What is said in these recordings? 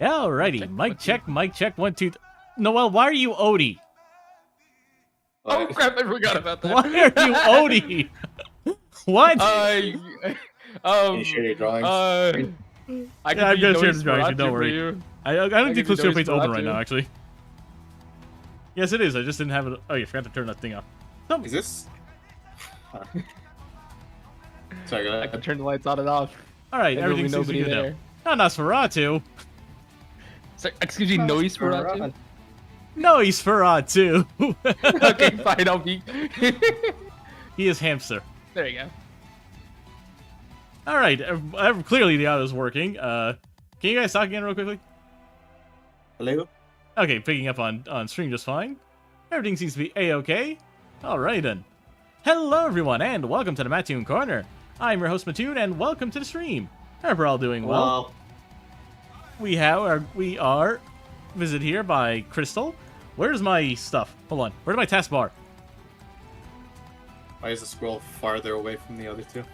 Alrighty, mic check, 1, 2. Noel, why are you Odie? Oh crap! I forgot about that. Why are you Odie? What? Can you share your drawings? I'm gonna share the drawings. Don't worry. I don't think Clucio Paint's open right now, actually. Yes, it is. I just didn't have it. Oh, you forgot to turn that thing off. Is this? Sorry, go I ahead. can turn the lights on and off. All right, And there'll be everything seems to be nobody good now. there. No, Nosferatu. Sorry, excuse me, noise for that too? No, he's Ferratu. Okay, fine. I'll be. He is hamster. There you go. All right, clearly the auto's working. Can you guys talk again real quickly? Hello? Okay, picking up on stream just fine. Everything seems to be a-okay. All right then. Hello everyone, and welcome to the Mattoon Corner. I'm your host Mattoon, and welcome to the stream. Hope we're all doing well. We are visited here by Crystal. Where's my stuff? Hold on. Where's my taskbar? Why is the scroll farther away from the other two?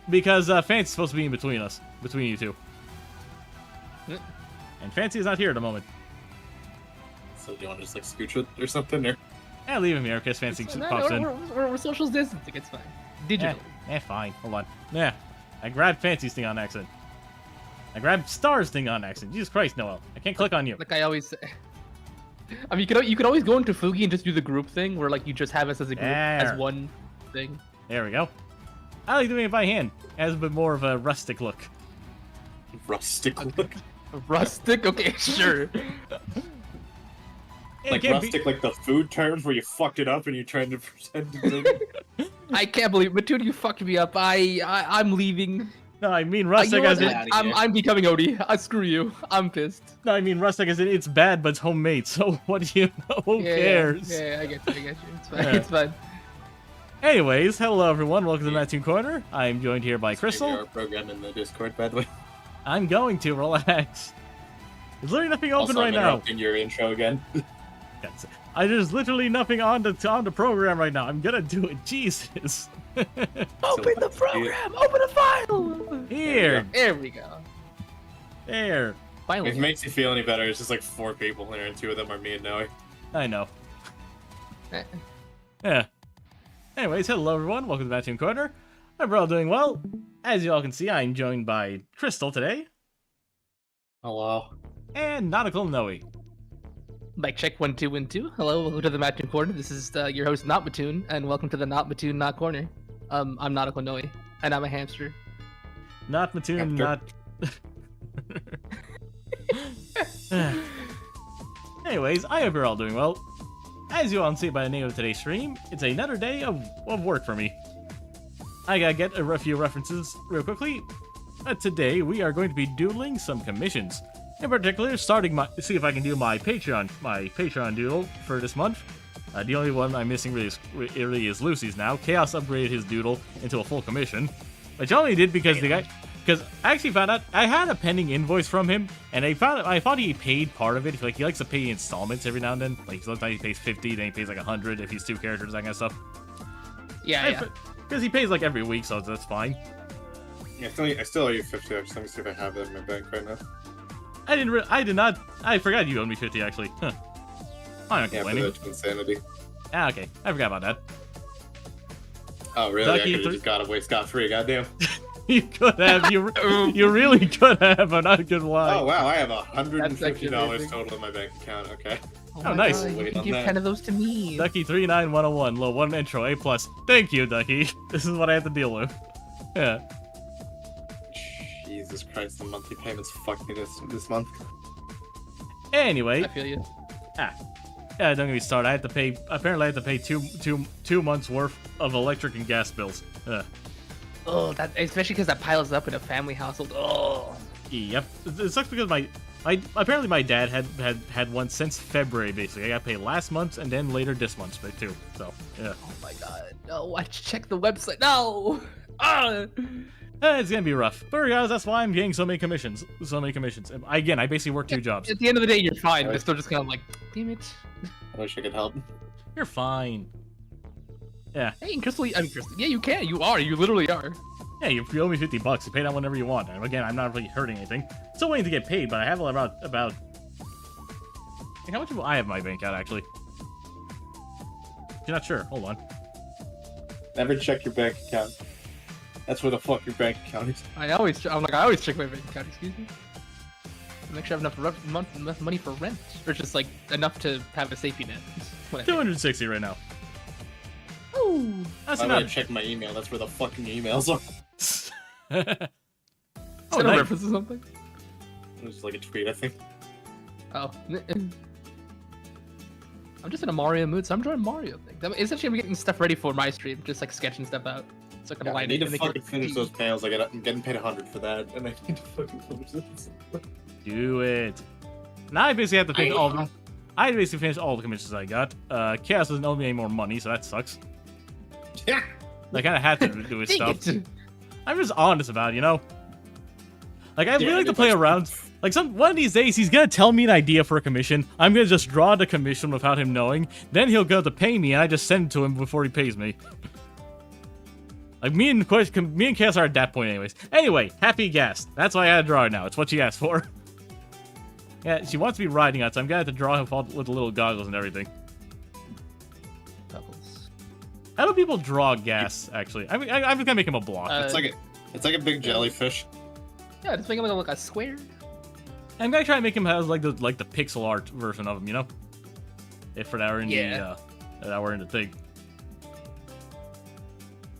Because Fancy's supposed to be in between us, between you two. And Fancy is not here at the moment. So do you want to just like scooch it or something? Or Yeah, leave him here in case Fancy pops in. We're social distancing. It's fine. Digital. Fine. Hold on. Yeah, I grabbed Fancy's thing on accident. I grabbed Star's thing on accident. Jesus Christ, Noel. I can't click on you. Like I always say. I mean, you could always go into Fugi and just do the group thing, where like you just have us as a group as one thing. There we go. I like doing it by hand. It has a bit more of a rustic look. rustic look? Rustic? Okay, sure. Like rustic, like the food terms where you fucked it up and you're trying to pretend to I can't believe Mattoon, you fucked me up. I'm leaving. No, I mean rustic as in... I'm becoming Odie. Screw you. I'm pissed. No, I mean rustic as in it's bad, but it's homemade. So what do you know? Who cares? Yeah, I get you. It's fine. It's fine. Anyways, hello everyone. Welcome to the Mattoon Corner. I'm joined here by Crystal. Our program in the Discord, by the way. I'm going to relax. There's literally nothing open Also, right now. In your intro again. There's literally nothing on the program right now. I'm gonna do it. Jesus. Open the program. Open a file. Here. There we go. There. Finally. If it makes you feel any better, it's just like 4 people here, and 2 of them are me and Noe. I know. Eh. Yeah. Anyways, hello everyone. Welcome to the Mattoon Corner. Hope we're all doing well. As you all can see, I'm joined by Crystal today. Hello. And Nautical Noe. Mic check 1 2 1 2. Hello, welcome to the Mattoon Corner. This is your host Not Mattoon, and welcome to the Not Mattoon Not Corner. I'm Nautical Noe, and I'm a hamster. Not Mattoon, not... Anyways, I hope you're all doing well. As you all can see by the name of today's stream, it's another day of work for me. I gotta get a few references real quickly. Today, we are going to be doodling some commissions. In particular, see if I can do my Patreon doodle for this month. The only one I'm missing really is Lucy's now. Chaos upgraded his doodle into a full commission, which I only did because I actually found out I had a pending invoice from him, and I thought he paid part of it. Like he likes to pay installments every now and then. Like sometimes he pays 50, then he pays like 100 if he's 2 characters, that kind of stuff. Yeah. Because he pays like every week, so that's fine. Yeah, I still owe you 50. Let me see if I have that in my bank right now. I did not. I forgot you owed me 50 actually. Huh. I'm not complaining. Yeah, for the insanity. Ah, okay. I forgot about that. Oh, really? Lucky I could've just got away scot-free, goddamn. You could have. You really could have. I'm not gonna lie. Oh, wow. I have $150 amazing. total in my bank account. Okay. Oh, nice. God, you Wait can on give that. 10 of those to me. Ducky 39101, low 1 intro, A+. Thank you, Ducky. This is what I have to deal with. Yeah. Jesus Christ, the monthly payments fucked me this month. Anyway, I feel you. yeah, don't get me started. Apparently I have to pay two months worth of electric and gas bills. Oh, that especially because that piles up in a family household. Oh. Yep. It sucks because apparently my dad had one since February, basically. I got paid last month and then later this month too. So, yeah. Oh my god. No, I should check the website. No. Ah. It's gonna be rough. But regardless, that's why I'm getting so many commissions. Again, I basically work 2 jobs. At the end of the day, you're fine. But still just kind of like, damn it. I wish I could help. You're fine. Yeah. Hey, Crystal. I mean, Crystal. Yeah, you can. You are. You literally are. Yeah, you owe me $50. You pay that whenever you want. And again, I'm not really hurting anything. Still waiting to get paid, but I have about. How much do I have in my bank account actually? You're not sure. Hold on. Never check your bank account. That's where the fuck your bank account is. I always check my bank account. Excuse me. Make sure I have enough money for rent, or just like enough to have a safety net. What I think. 260 right now. Oh, That's I'm gonna not. check my email. That's where the fucking emails are. is Oh, that a nice. reference to something? It was like a tweet, I think. Oh. I'm just in a Mario mood, so I'm enjoying Mario thing. Essentially, I'm getting stuff ready for my stream, just like sketching stuff out. So I can Yeah, I line need it to and fucking finish those panels. I'm getting paid 100 for that, and I need to fucking finish this. Do it. Now I basically have to finish all. I basically finished all the commissions I got. Chaos doesn't owe me any more money, so that sucks. Yeah. I kind of had to do his Dang stuff. it. I'm just honest about it, you know? Like, I really Yeah, like to it's play like- around. Like, one of these days, he's gonna tell me an idea for a commission. I'm gonna just draw the commission without him knowing. Then he'll go to pay me, and I just send it to him before he pays me. Like, me and Chaos are at that point anyways. Anyway, Happy Gas. That's why I had to draw it now. It's what she asked for. Yeah, she wants to be riding out, so I'm gonna have to draw him with the little goggles and everything. Doubles. How do people draw gas, actually? I'm just gonna make him a block. It's like a big jellyfish. Yeah, just make him like a square. I'm gonna try and make him have like the pixel art version of him, you know? If for that we're in that we're in the thing.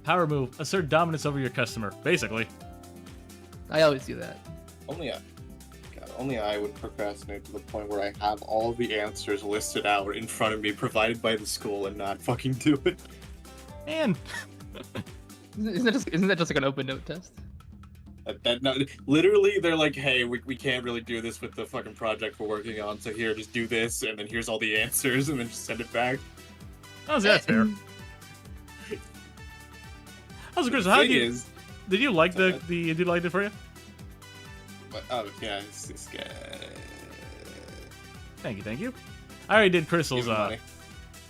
Power move: assert dominance over your customer. Basically, I always do that. Only I would procrastinate to the point where I have all of the answers listed out in front of me, provided by the school, and not fucking do it. man. Isn't that just like an open note test? Literally, they're like, "Hey, we can't really do this with the fucking project we're working on. So here, just do this, and then here's all the answers, and then just send it back." Oh, that's fair. Also, Chris, how did you like did you like it for you? Oh yeah, it's good. Thank you. I already did Crystal's Give me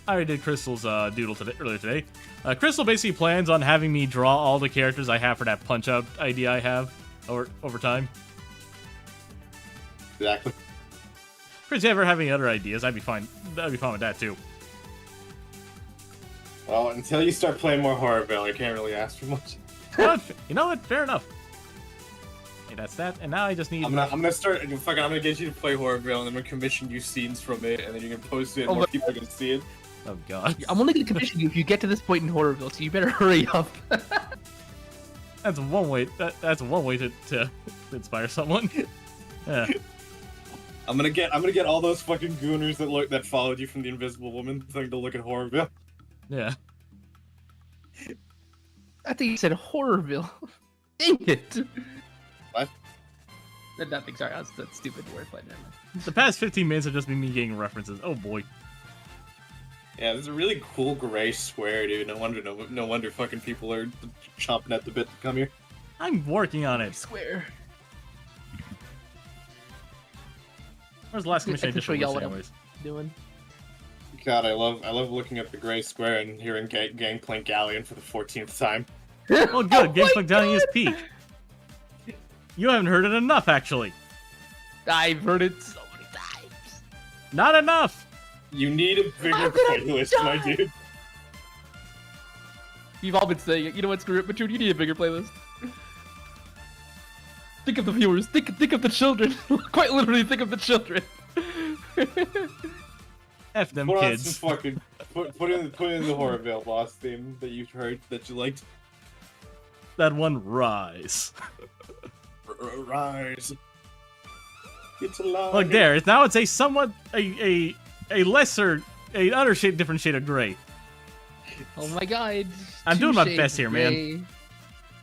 money. doodle earlier today. Crystal basically plans on having me draw all the characters I have for that punch out idea I have over time. Exactly. Chris, you ever have any other ideas? I'd be fine with that too. Well, until you start playing more Horrorville, I can't really ask for much. You know what? Fair enough. Hey, that's that. And now I just need. I'm gonna get you to play Horrorville, and then we'll commission you scenes from it, and then you can post it, and more people are gonna see it. Oh god. I'm only gonna commission you if you get to this point in Horrorville, so you better hurry up. That's one way. That's one way to inspire someone. Yeah. I'm gonna get all those fucking gooners that followed you from the Invisible Woman thing to look at Horrorville. Yeah. I think you said Horrorville. Dang it. What? Nothing. Sorry, that's stupid wordplay. Never mind. The past 15 minutes have just been me getting references. Oh boy. Yeah, there's a really cool gray square, dude. No wonder fucking people are chomping at the bit to come here. I'm working on it. Square. Where's the last commission I can did show for y'all Wish what I'm anyways? doing. God, I love looking at the gray square and hearing Gangplank Galleon for the 14th time. Well, good. Oh Gangplank my Downey is God! peak. You haven't heard it enough, actually. I've heard it so many times. Not enough. You need a bigger I'm gonna playlist, my die. dude. You've all been saying it. You know what? Screw it, Machoon. You need a bigger playlist. Think of the viewers. Think of the children. Quite literally, think of the children. F them Put on kids. some fucking put in the Horrorville boss theme that you heard that you liked. That one rise. Rise. It's alive. Look there. Now it's a somewhat a other shade, different shade of gray. Oh my god. I'm Two doing my shades best here, of man. gray.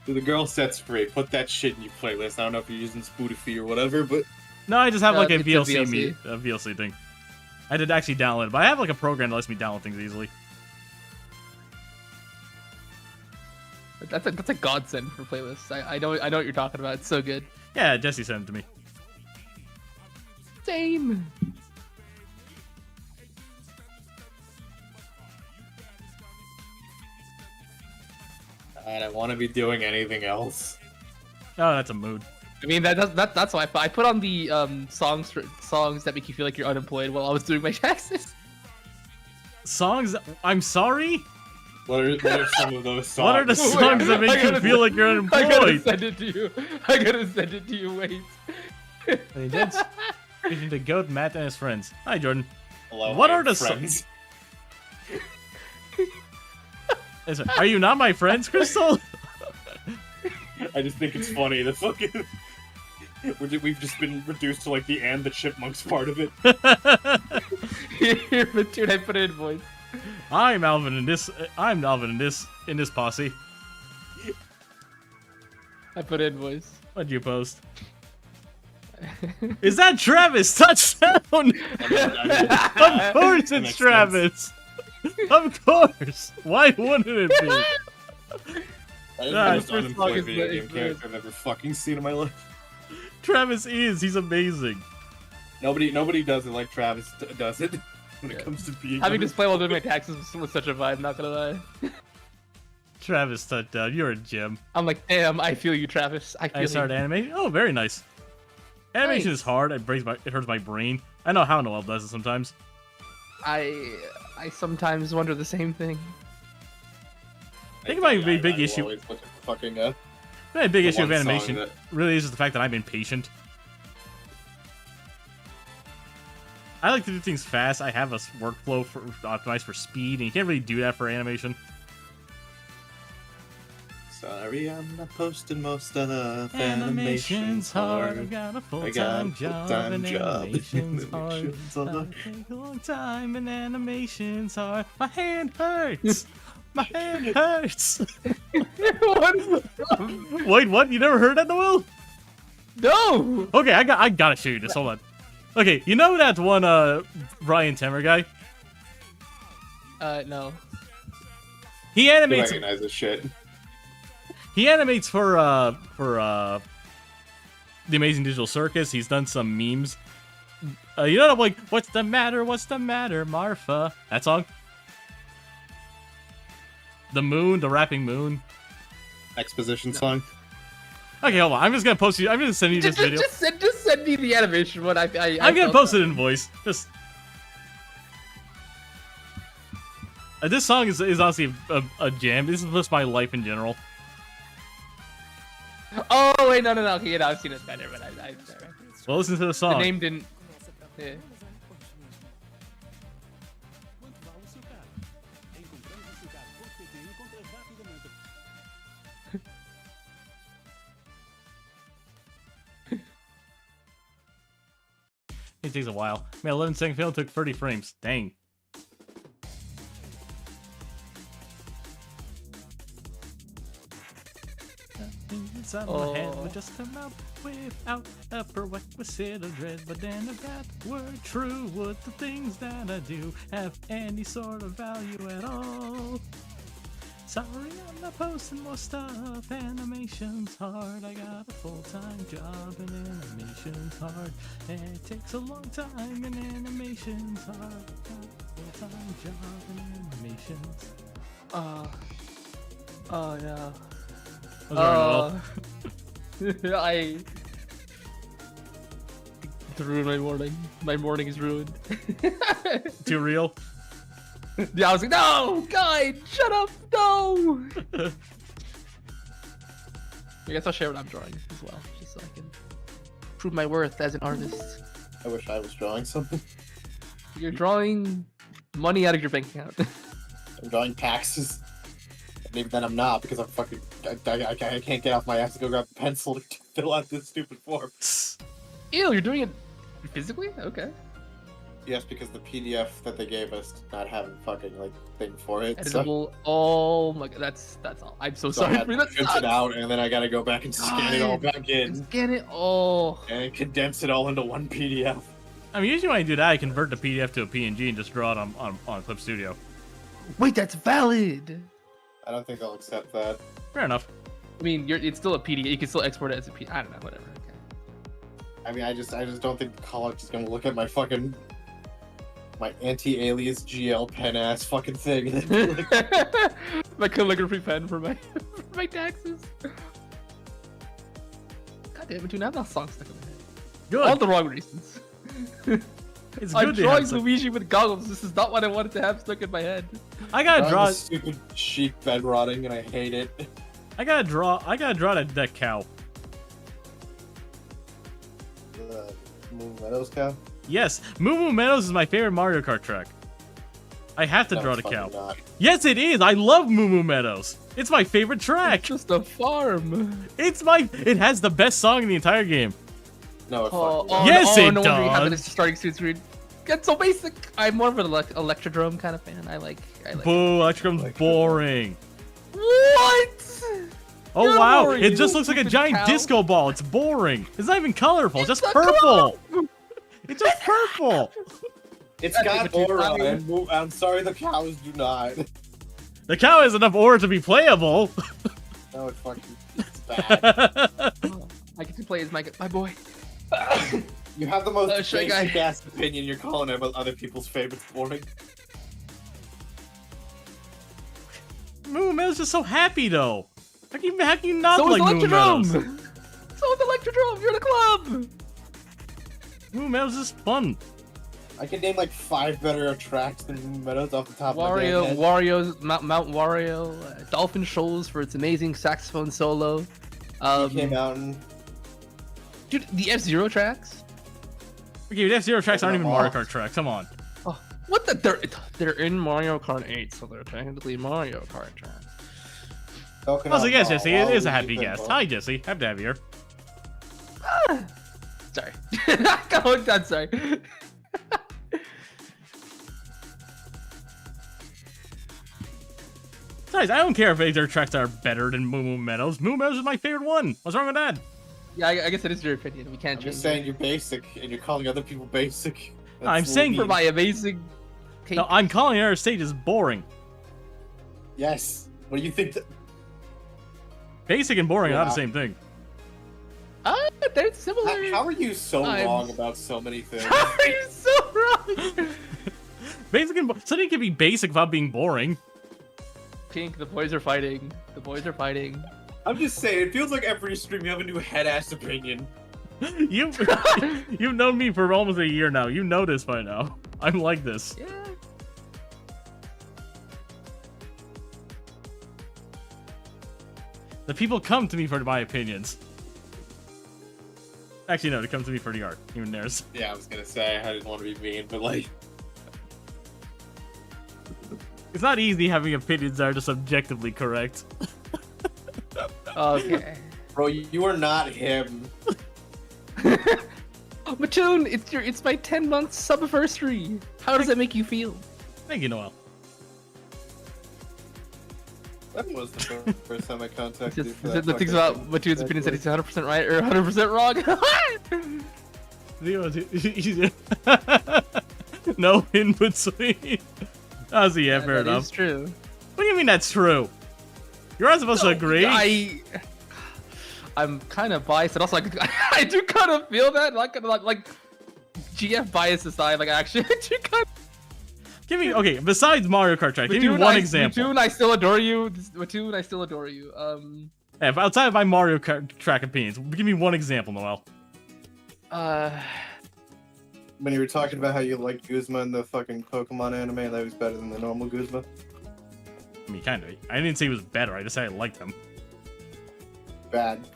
So the girl sets free. Put that shit in your playlist. I don't know if you're using Spotify or whatever, but No, I just have like a it's a VLC thing. I did actually download it, but I have like a program that lets me download things easily. That's a godsend for playlists. I know what you're talking about. It's so good. Yeah, Jesse sent it to me. Same. And I want to be doing anything else. Oh, that's a mood. I mean, that's why I put on the songs that make you feel like you're unemployed while I was doing my taxes. Songs? I'm sorry? What are some of those songs? What are the songs that make you feel like you're I gotta unemployed? send it to you. I gotta send it to you. Wait. Hey, that's the goat Matt and his friends. Hi, Jordan. Hello, What I are am the friends? Listen, are you not my friends, Crystal? I just think it's funny. The fucking we've just been reduced to like the and the chipmunks part of it. Here, but dude, I put it in voice. I'm Alvin in this. I'm Alvin in this posse. I put it in voice. What'd you post? Is that Travis? Touchdown! Of course That it's makes Travis. Of course. Why wouldn't it be? That is Nah, the his most first unemployed song is video the- game character I've ever fucking seen in my life. Travis is. He's amazing. Nobody does it like Travis does it when it Yeah. comes to being. Having to play while doing my taxes was such a vibe. Not gonna lie. Travis touchdown. You're a gem. I'm like, damn. I feel you, Travis. I feel I started you. animating. Oh, very nice. Animation Nice. is hard. It hurts my brain. I know how Noel does it sometimes. I sometimes wonder the same thing. I think my big issue- Always look at the fucking, My big the issue of one song animation that- really is just the fact that I'm impatient. I like to do things fast. I have a workflow for optimized for speed, and you can't really do that for animation. Sorry, I'm not posting most stuff. Animation's hard. I got a I got full-time a job, full-time and job. animation's hard. Animation's hard. I take a long time, and animation's hard. My hand hurts. My hand hurts. What is the- Wait, what? You never heard that, Noel? No. Okay, I gotta show you this. Hold on. Okay, you know that one Brian Temer guy? No. He I animates. recognize this shit. He animates for the Amazing Digital Circus. He's done some memes. You know, like, what's the matter? What's the matter, Marfa? That song. The moon, the rapping moon. Exposition song. Okay, hold on. I'm just gonna post you. I'm gonna send you this video. Just send me the animation one. I'm I'm gonna post it in voice. Just. This song is honestly a jam. This is just my life in general. Oh wait, no. Okay, yeah, I've seen it better, but I Well, listen to the the song. name didn't. Yeah. It takes a while. Man, 11-second film took 30 frames. Dang. Inside my head would just come out without a prerequisite of dread. But then if that were true, would the things that I do have any sort of value at all? Sorry, I'm not posting more stuff. Animation's hard. I got a full-time job and animation's hard. And it takes a long time and animation's hard. I got a full-time job and animations. Oh no. What's wrong, Noel? I ruined my morning. My morning is ruined. Too real? Yeah, I was like, no, guy, shut up, no. I guess I'll share what I'm drawing as well, just so I can prove my worth as an artist. I wish I was drawing something. You're drawing money out of your bank account. I'm drawing taxes. And even then I'm not because I'm fucking. I can't get off my ass to go grab a pencil to fill out this stupid form. Ew, you're doing it physically? Okay. Yes, because the PDF that they gave us did not have a fucking like thing for it. So, Editable. Oh my god, that's all. I'm so so I sorry had for to that. print it out, and then I gotta go back and scan it all back in, Scan it. Oh. and condense it all into one PDF. I mean, usually when I do that, I convert the PDF to a PNG and just draw it on Clip Studio. Wait, that's valid. I don't think they'll accept that. Fair enough. I mean, it's still a PDF. You can still export it as a PDF. I don't know, whatever. Okay. I mean, I just don't think the college is gonna look at my fucking anti-alias GL pen ass fucking thing. My calligraphy pen for my my taxes. God damn it, dude, I have that song stuck in my head. Good. All the wrong reasons. It's I'm good to drawing have some... Luigi with goggles. This is not what I wanted to have stuck in my head. I gotta Drawing draw. the stupid sheep bed rotting, and I hate it. I gotta draw that cow. The Moon Meadows cow? Yes, Moo Moo Meadows is my favorite Mario Kart track. I have to No, draw it's the cow. fucking not. Yes, it is. I love Moo Moo Meadows. It's my favorite track. It's just a farm. It has the best song in the entire game. No, it Oh, fucking oh, Yes, no, it no wonder you have it does. as a starting screen. It's so basic. I'm more of an Electrodrome kind of fan. I like. Boo, Electrum's Like- boring. What? Oh You're wow, boring, it you just looks like a stupid giant cow. disco ball. It's boring. It's not even colorful. It's just a purple. It's just purple. It's That's got what you- aura, I mean- and I'm sorry the cows do not. The cow has enough aura to be playable. No, it fucking it's bad. Oh, I get to play as my boy. You have the most Shy basic Guy. ass opinion. You're calling it about other people's favorites boring. Moo Meadows is just so happy though. How can you not So is like Moo Meadows? Electrodrome. So is Electrodrome. You're in a club. Moo Meadows is fun. I can name like 5 better tracks than Moon Meadows off the top of my Wario, head. Wario's Mount Wario, Dolphin Shoals for its amazing saxophone solo. DK Mountain. Dude, the F-Zero tracks. Okay, the F-Zero tracks aren't even They're Mario off. Kart tracks. Come on. Oh, what the? They're in Mario Kart 8, so they're technically Mario Kart tracks. Also, yes, Jesse, it is a Waluigi happy Pinball. guest. Hi, Jesse. Happy to have you here. Sorry. I'm sorry. Besides, I don't care if F-Zero tracks are better than Moo Moo Meadows. Moo Meadows is my favorite one. What's wrong with that? Yeah, I guess it is your opinion. We can't I'm change just saying you're basic, and you're calling other people basic. I'm saying it. For my amazing cake. No, I'm calling our stages boring. Yes. What do you think? Basic and boring are not the Yeah. same thing. They're similar. How are you so I'm- wrong about so many things? How are you so wrong? Basic and something can be basic without being boring. Pink, the boys are fighting. The boys are fighting. I'm just saying, it feels like every stream you have a new head-ass opinion. You've known me for almost a year now. You know this by now. I'm like this. Yeah. The people come to me for my opinions. Actually, no, they come to me for the art. Even theirs. Yeah, I was gonna say, I didn't want to be mean, but like... It's not easy having opinions that are just objectively correct. Okay. Bro, you are not him. Mattoon, it's my 10-month sub-anniversary. How does that make you feel? Thank you, Noel. That was the first time I contacted you Just for that the things fucking about Mattoon's opinions that he's congratulations. 100% right or 100% wrong. No in between. Oh, so yeah, fair That enough. is true. What do you mean that's true? You're not supposed to agree. I'm kind of biased, and also I do kind of feel that, like GF bias aside, like actually I do kind of. Give me okay. Besides Mario Kart track, give me one example. Mattoon, I still adore you. Mattoon, I still adore you. Yeah, outside of my Mario Kart track opinions, give me one example, Noel. When you were talking about how you liked Guzma in the fucking Pokemon anime, that was better than the normal Guzma. I mean, kind of. I didn't say he was better. I just said I liked him. Bad.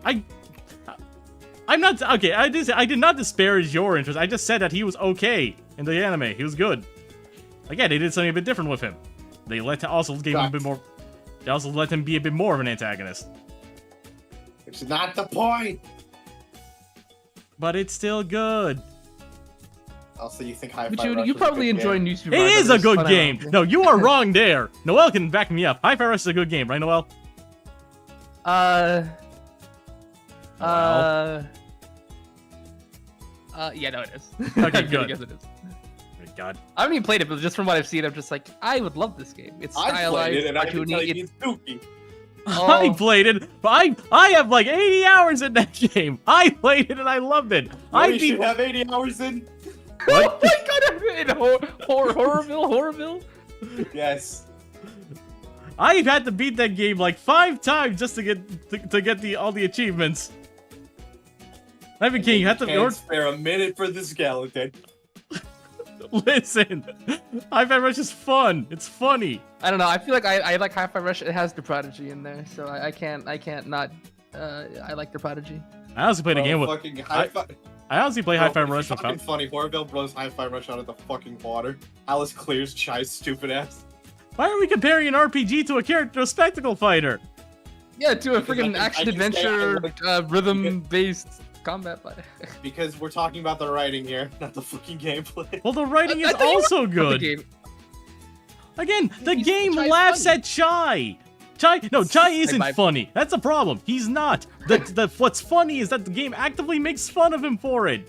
I'm not okay. I did not disparage your interest. I just said that he was okay in the anime. He was good. Again, they did something a bit different with him. They also gave him a bit more. They also let him be a bit more of an antagonist. It's not the point! But it's still good. Also, you think Hi-Fi Mattoon, Rush you was a probably good enjoy game. New Super It Mario is a Brothers. good Fun game. out. No, you are wrong there. Noel can back me up. Hi-Fi Rush is a good game, right, Noel? Yeah, no, it is. Okay, I really good. guess it is. Oh my God. I haven't even played it, but just from what I've seen, I'm just like, I would love this game. It's I stylized, played it, and I can cartoony, tell you it's- it's dookie. I Oh. played it, but I have like 80 hours in that game. I played it and I loved it. I You beat. should have 80 hours in. Oh my god, I'm in Horrorville? Yes. I've had to beat that game like 5 times just to get all the achievements. Ivan King, you have to Can't spare a minute for the skeleton. listen. Hi-Fi Rush is fun. It's funny. I don't know. I feel like I like Hi-Fi Rush. It has the Prodigy in there, so I can't not. I like the Prodigy. I honestly played a game with. Fucking Hi-Fi. I honestly play Hi-Fi Rush Fucking without. funny. Horrible blows Hi-Fi Rush out of the fucking water. Alice clears Chai's stupid ass. Why are we comparing an RPG to a character, a spectacle fighter? Yeah, to a Because I freaking can- I action can say I adventure rhythm-based combat fighter. Because we're talking about the writing here, not the fucking gameplay. Well, the writing I is thought you were also talking about the good. game. Again, the He's- game Chai's laughs funny. at Chai. Chai isn't my- funny. That's the problem. He's not. What's funny is that the game actively makes fun of him for it.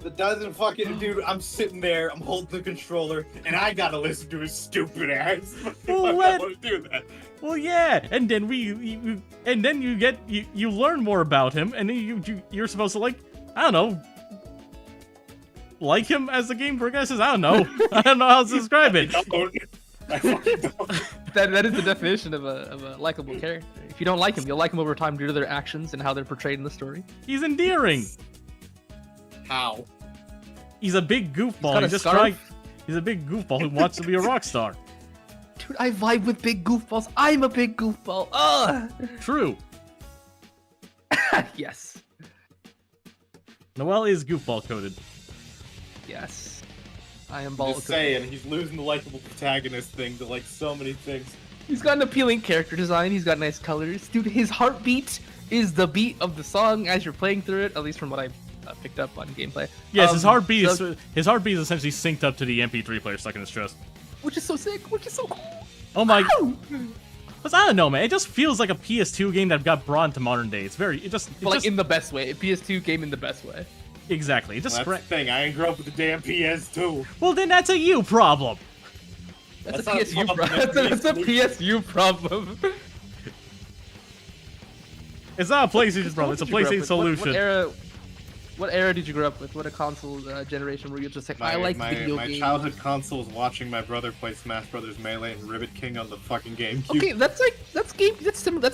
That doesn't fucking, dude. I'm sitting there, I'm holding the controller, and I gotta listen to his stupid ass. Well, I let- want to do that. Well, yeah, and then you learn more about him, and then you're supposed to I don't know, like him as the game progresses. I don't know. I don't know how to describe it. I fucking don't. That is the definition of a likable character. If you don't like him, you'll like him over time due to their actions and how they're portrayed in the story. He's endearing. How? He's a big goofball. got He a just scarf. tried. He's a big goofball who wants to be a rock star. Dude, I vibe with big goofballs. I'm a big goofball. Ugh. True. Yes. Noelle is goofball coded. Yes. I am I'm ball. just saying, he's losing the likable protagonist thing to like so many things. He's got an appealing character design. He's got nice colors. Dude, his heartbeat is the beat of the song as you're playing through it, at least from what I picked up on gameplay. Yes, his heartbeat so- is essentially synced up to the MP3 player stuck in his chest. Which is so sick, which is so cool. Oh my! Ow! But I don't know, man. It just feels like a PS2 game that got brought into modern day. It's very. But like in the best way. A PS2 game in the best way. exactly. It just. Well, that's the thing. I ain't grew up with the damn PS2. Well, then that's a you problem. That's, That's a not a PSU problem, problem. that's That's a a PSU problem. It's not a PlayStation problem. It's a What did you PlayStation grow up with? solution. What era did you grow up with? What a console generation were you just like, I like video my games? childhood console was watching my brother play Smash Brothers Melee and Ribbit King on the fucking GameCube. Okay, that's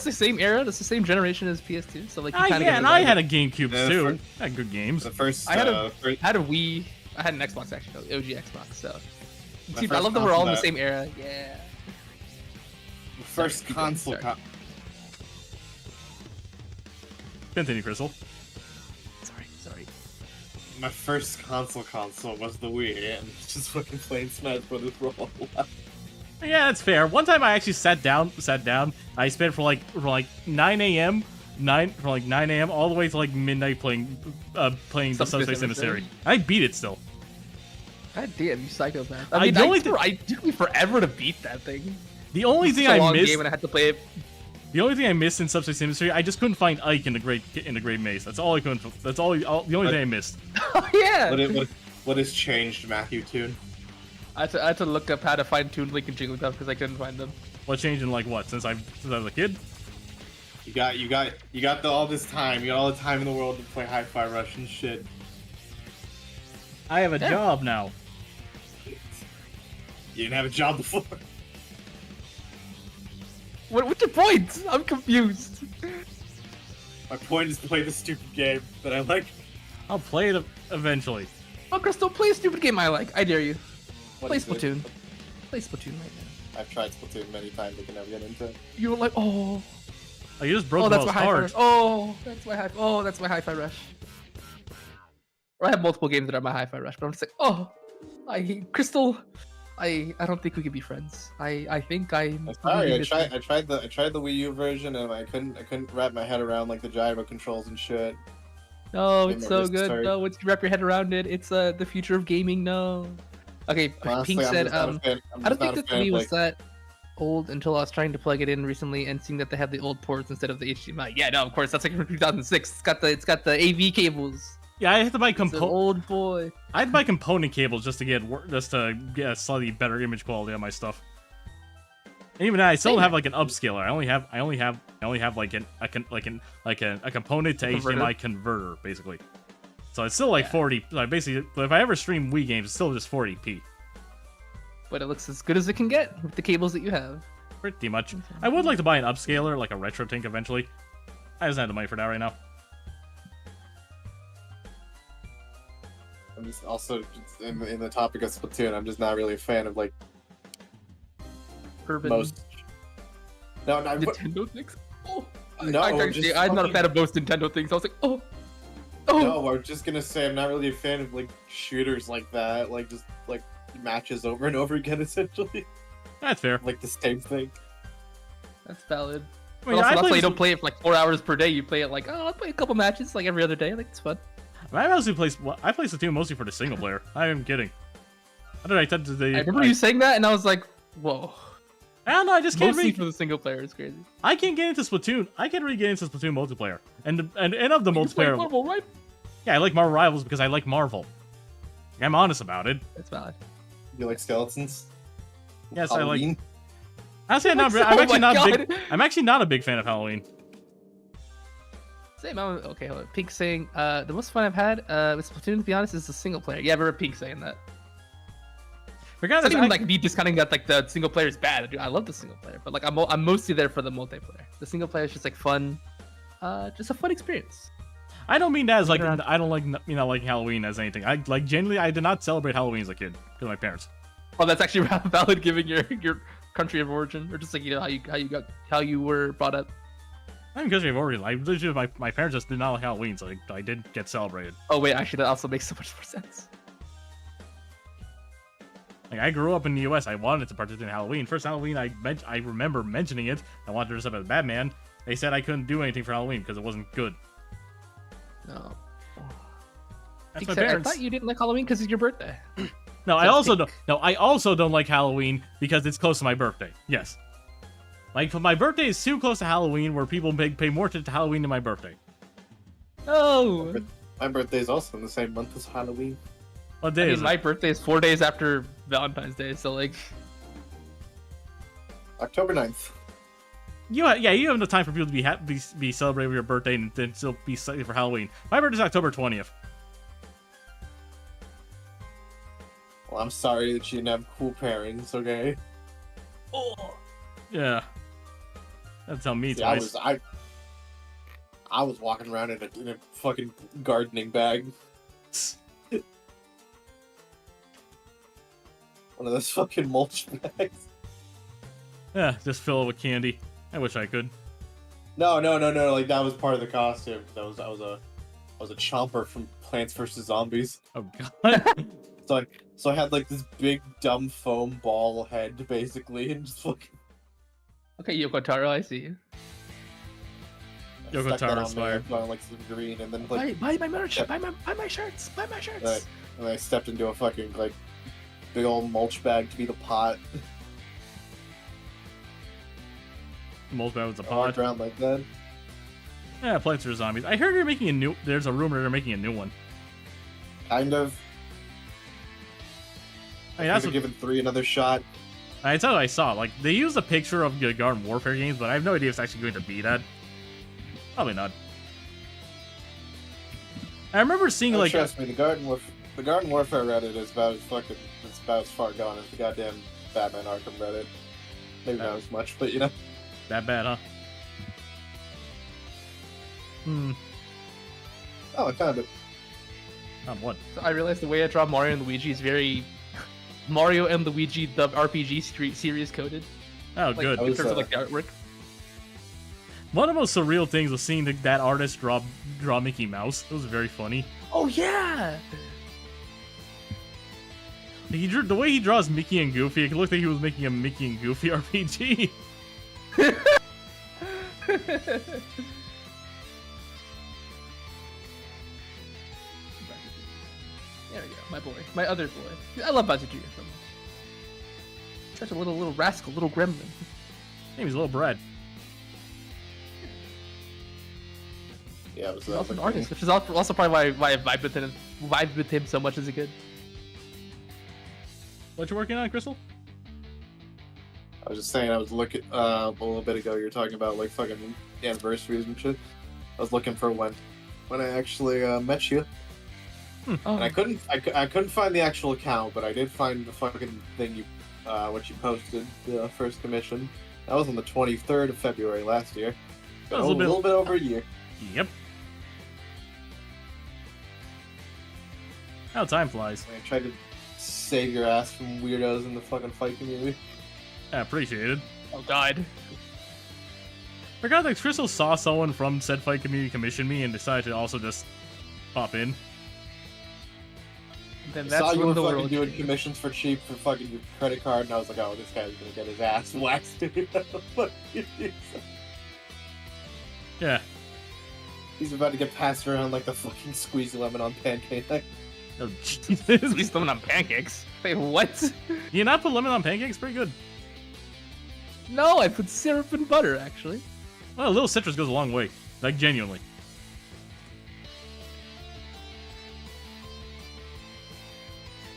the same era. That's the same generation as PS2. So like, you kinda Yeah, get and it I right. had a GameCube Yeah, too. Had good games. The first, I had a- first, I had a Wii. I had an Xbox actually, OG Xbox. So, My see, I first love that we're all in the console same era. Yeah. first console. Sorry. Continue, Crystal. Sorry. My first console was the Wii, and just fucking playing Smash Brothers for a whole lot. Yeah, that's fair. One time I actually sat down. I spent for like 9 a.m. 9 a.m. all the way to like midnight playing the Subspace Emissary. I beat it still. God damn, you psychopath. I- I mean, the only it took me forever to beat that thing. The only It's thing such a I long missed. game and I had to play it. The only thing I missed in Subspace Emissary, I just couldn't find Ike in the Great Maze. That's all I couldn't. That's all. The only thing I missed. Oh yeah. What has changed, Matthew Toon? I had to look up how to find Toon Link and Jigglypuff because I couldn't find them. What changed in like what? Since I was a kid? You got all this time. You got all the time in the world to play Hi-Fi Rush and shit. I have a Yeah. job now. You didn't have a job before. What's your point? I'm confused. My point is to play this stupid game that I like. I'll play it eventually. Oh, Crystal, play a stupid game I like. I dare you. What Play is it? Splatoon. Play Splatoon right now. I've tried Splatoon many times. I can never get into it. You were like, oh, Oh, you just broke oh, the that's my most Hi-Fi heart. Rush. Oh, that's my Hi-Fi Rush. Or I have multiple games that are my Hi-Fi Rush, but I'm just like, Crystal, I don't think we can be friends. I think I'm. I'm sorry. leaving this thing. I tried the Wii U version and I couldn't wrap my head around like the gyro controls and shit. No, Game it's over, so good. sorry. No, once you wrap your head around it, it's the future of gaming. No. Okay, Honestly, Pink I'm said, just not a fan- I'm I don't just not think a that fan Wii of, was like- that old until I was trying to plug it in recently and seeing that they have the old ports instead of the HDMI. Yeah, no, of course that's like from 2006. It's got the AV cables. Yeah, I had to buy It's an old boy. I had to buy component cables just to get a slightly better image quality on my stuff. And even then, I still Same. have like an upscaler. I only have like a component to Converter. HDMI converter basically. So it's still like Yeah. 40. Like basically, if I ever stream Wii games, it's still just 40p. but it looks as good as it can get with the cables that you have. Pretty much. I would like to buy an upscaler, like a retro tank eventually. I just don't have the money for that right now. I'm just also in the topic of Splatoon. I'm just not really a fan of like Urban most. No, Nintendo things. Oh, No, I'm not a fan of most Nintendo things. I was like, oh. No, I'm just gonna say I'm not really a fan of like shooters like that, like just like matches over and over again, essentially. That's fair. Like the same thing. That's valid. I mean, But also, I that's play why you don't play it for like 4 hours per day. You play it like, I'll play a couple matches like every other day. Like, it's fun. I mostly play. I play Splatoon mostly for the single player. I am kidding. I don't know. I tend to. I remember you saying that, and I was like, whoa. I don't know. I just can't Mostly really. for the single player, it's crazy. I can't get into Splatoon. I can't really get into Splatoon multiplayer. And of the You play multiplayer. Marvel, right? Yeah, I like Marvel Rivals because I like Marvel. I'm honest about it. That's valid. You like skeletons? Yes, I like. Halloween? Honestly, I'm Oh actually my not God. big. I'm actually not a big fan of Halloween. Same. Okay, hold on. Pink saying, the most fun I've had with Splatoon, to be honest, is the single player. Yeah, I remember Pink saying that. Regardless, It's not even like me discounting that like the single player is bad. Dude, I love the single player, but like I'm mostly there for the multiplayer. The single player is just like fun, just a fun experience. I don't mean that as like Around. I don't like liking Halloween as anything. I like genuinely I did not celebrate Halloween as a kid because of my parents. Oh, that's actually valid given your country of origin, or just like how you were brought up. I mean, because of origin, I literally my parents just did not like Halloween, so I didn't get celebrated. Oh wait, actually that also makes so much more sense. Like I grew up in the U.S. I wanted to participate in Halloween. First Halloween I remember mentioning it. I wanted to dress up as Batman. They said I couldn't do anything for Halloween because it wasn't good. No. That's Pink my said, I parents. thought you didn't like Halloween because it's your birthday. No, I Says also Pink. don't. No, I also don't like Halloween because it's close to my birthday. Yes, like my birthday is too close to Halloween, where people pay more attention to Halloween than my birthday. Oh. My birthday is also in the same month as Halloween. What I day mean, is it? my birthday is 4 days after Valentine's Day, so like, October 9th. You have enough time for people to be celebrating your birthday and then still be excited for Halloween. My birthday's October 20th. Well, I'm sorry that you didn't have cool parents, okay? oh, Yeah, that's how me See, twice. I was walking around in a fucking gardening bag. One of those fucking mulch bags. Yeah, just fill it with candy. I wish I could. No. Like that was part of the costume. I was a chomper from Plants vs Zombies. Oh god. So I had like this big dumb foam ball head basically, and just fucking okay, Yoko Taro, I see you. Yoko stuck that Taro on there, inspired. going, like some green, and then like Buy my merch, Yep. buy my shirts, buy my shirts. Right. and I stepped into a fucking like big old mulch bag to be the pot. Most bad was a I walked pod. around like that. Yeah, Plants vs Zombies. I heard you're making a new. There's a rumor they're making a new one. Kind of. I mean, I that's could what, have given 3 another shot. that's what I saw. Like they used a picture of the Garden Warfare games, but I have no idea if it's actually going to be that. Probably not. I remember seeing Oh, like trust me, the Garden Warfare Reddit is about as far gone as the goddamn Batman Arkham Reddit. Maybe not as much, but you know. that bad, huh? Hmm. Oh, I found it. What? So I realized the way I draw Mario and Luigi is very Mario and Luigi the RPG series coded. Oh, Like, good. I in was, terms of like the artwork. One of the most surreal things was seeing that artist draw Mickey Mouse. It was very funny. Oh yeah. The way he draws Mickey and Goofy, it looked like he was making a Mickey and Goofy RPG. There we go, my boy, my other boy. I love Bowser Jr. so much. Such a little rascal, little gremlin. Name is Little Brad. Yeah, it was He's also an artist, which is also probably why I vibed with him so much as a kid. What you working on, Crystal? I was just saying, I was looking a little bit ago. You were talking about like fucking anniversaries and shit. I was looking for when I actually met you, Oh, and I couldn't find the actual account, but I did find the fucking thing you when she posted the first commission. That was on the 23rd of February last year. That was a little bit over a year. Yep. How time flies. I tried to save your ass from weirdos in the fucking fight community. Yeah, appreciated. Oh God. Forgot that Crystal saw someone from said fight community commission me and decided to also just pop in. Then I that's saw you when were the fucking world doing changed. commissions for cheap for fucking your credit card, and I was like, oh, this guy's gonna get his ass waxed. Yeah. He's about to get passed around like the fucking squeeze lemon on pancake. Oh, At Jesus. least lemon on pancakes. Wait, what? You not put lemon on pancakes? Pretty good. No, I put syrup and butter actually. Well, a little citrus goes a long way. Like, genuinely.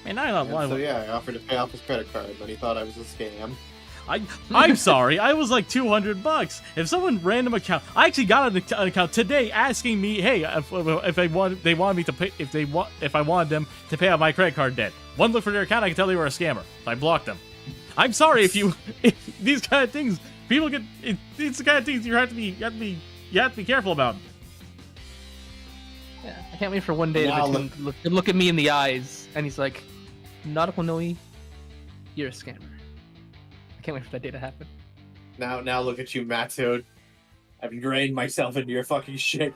Man, I don't And so yeah, I offered to pay off his credit card, but he thought I was a scam. I'm sorry. I was like $200. If someone random account, I actually got an account today asking me, hey, if they wanted me to pay, if I wanted them to pay off my credit card debt. One look for their account, I could tell they were a scammer. So I blocked them. I'm sorry if these kind of things, people get, it's the kind of things you have to be careful about. Yeah, I can't wait for one day Now to look at me in the eyes, and he's like, Nautical Noi, you're a scammer. I can't wait for that day to happen. Now look at you, Matsude. I've ingrained myself into your fucking shit.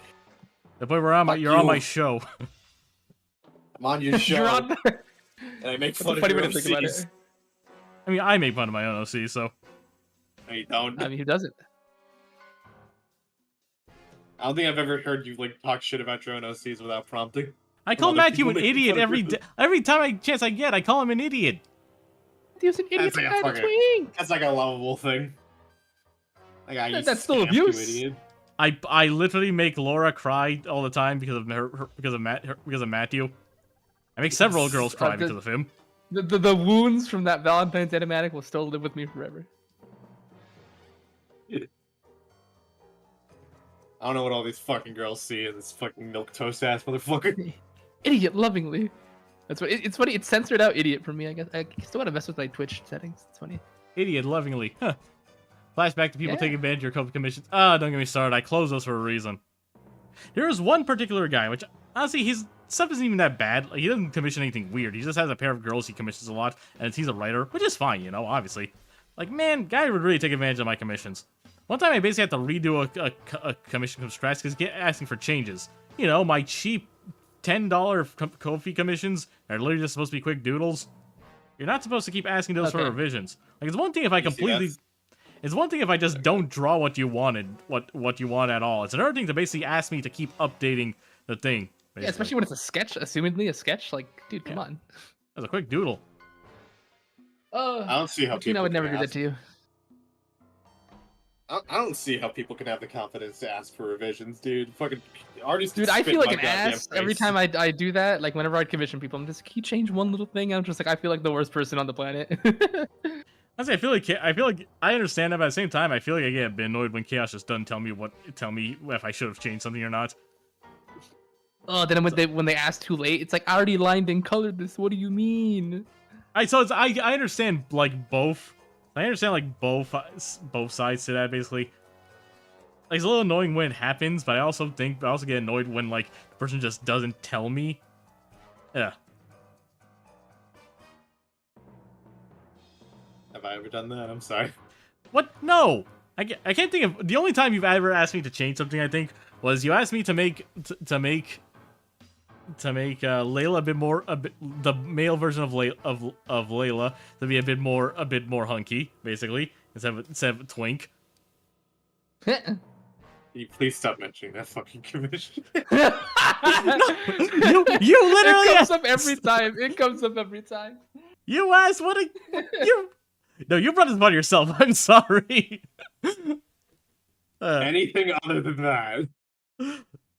The point where you're on my show. I'm on your show, You're on and I make fun of your OCs. I mean, I make fun of my own OC, so. No, you don't. I mean, who doesn't? I don't think I've ever heard you like talk shit about your own OCs without prompting. I call Other Matthew people an making idiot fun of you. every time chance I get. I call him an idiot. He was an idiot That's like a behind the fucking- twink. That's like a lovable thing. Like, I That's still abuse. I literally make Laura cry all the time because of Matthew. I make several girls cry because of him. The wounds from that Valentine's animatic will still live with me forever. I don't know what all these fucking girls see in this fucking milk toast ass motherfucker. Idiot lovingly. That's what it's funny. It's censored out idiot for me. I guess I still want to mess with my Twitch settings. It's funny. Idiot lovingly. Huh. Flashback to people Yeah. taking advantage of your COVID commissions. Ah, don't get me started. I closed those for a reason. There is one particular guy, which honestly, his stuff isn't even that bad. Like, he doesn't commission anything weird. He just has a pair of girls he commissions a lot, and he's a writer, which is fine, you know, obviously. Like, man, guy would really take advantage of my commissions. One time I basically had to redo a commission from scratch because he kept asking for changes. You know, my cheap $10 Ko-fi commissions are literally just supposed to be quick doodles. You're not supposed to keep asking those for Okay. revisions. Like, it's one thing if I completely... It's one thing if I just don't draw what you wanted, what you want at all. It's another thing to basically ask me to keep updating the thing. Yeah, basically. especially when it's a sketch. Assumedly a sketch. Like, dude, come on. That's a quick doodle. I don't see how I would never do that to you. I don't see how people can have the confidence to ask for revisions, dude. Fucking artists. Dude, can I spit feel like my an goddamn ass every face. time I do that. Like, whenever I commission people, I'm just, can you change one little thing? I'm just like, I feel like the worst person on the planet. Honestly, I feel like I understand that, but at the same time, I feel like I get a bit annoyed when Chaos just doesn't tell me if I should have changed something or not. Oh, then when they ask too late, it's like, I already lined and colored this. What do you mean? I understand like both. I understand like both sides to that basically. Like, it's a little annoying when it happens, but I also get annoyed when like the person just doesn't tell me. Yeah. Have I ever done that? I'm sorry. What? No. I can't think of the only time you've ever asked me to change something. I think was you asked me to make Layla the male version of Layla to be a bit more hunky, basically, instead of twink. Can you please stop mentioning that fucking commission? You literally It comes asked, up every time. It comes up every time. you asked what a you. No, you brought this upon yourself. I'm sorry. Anything other than that?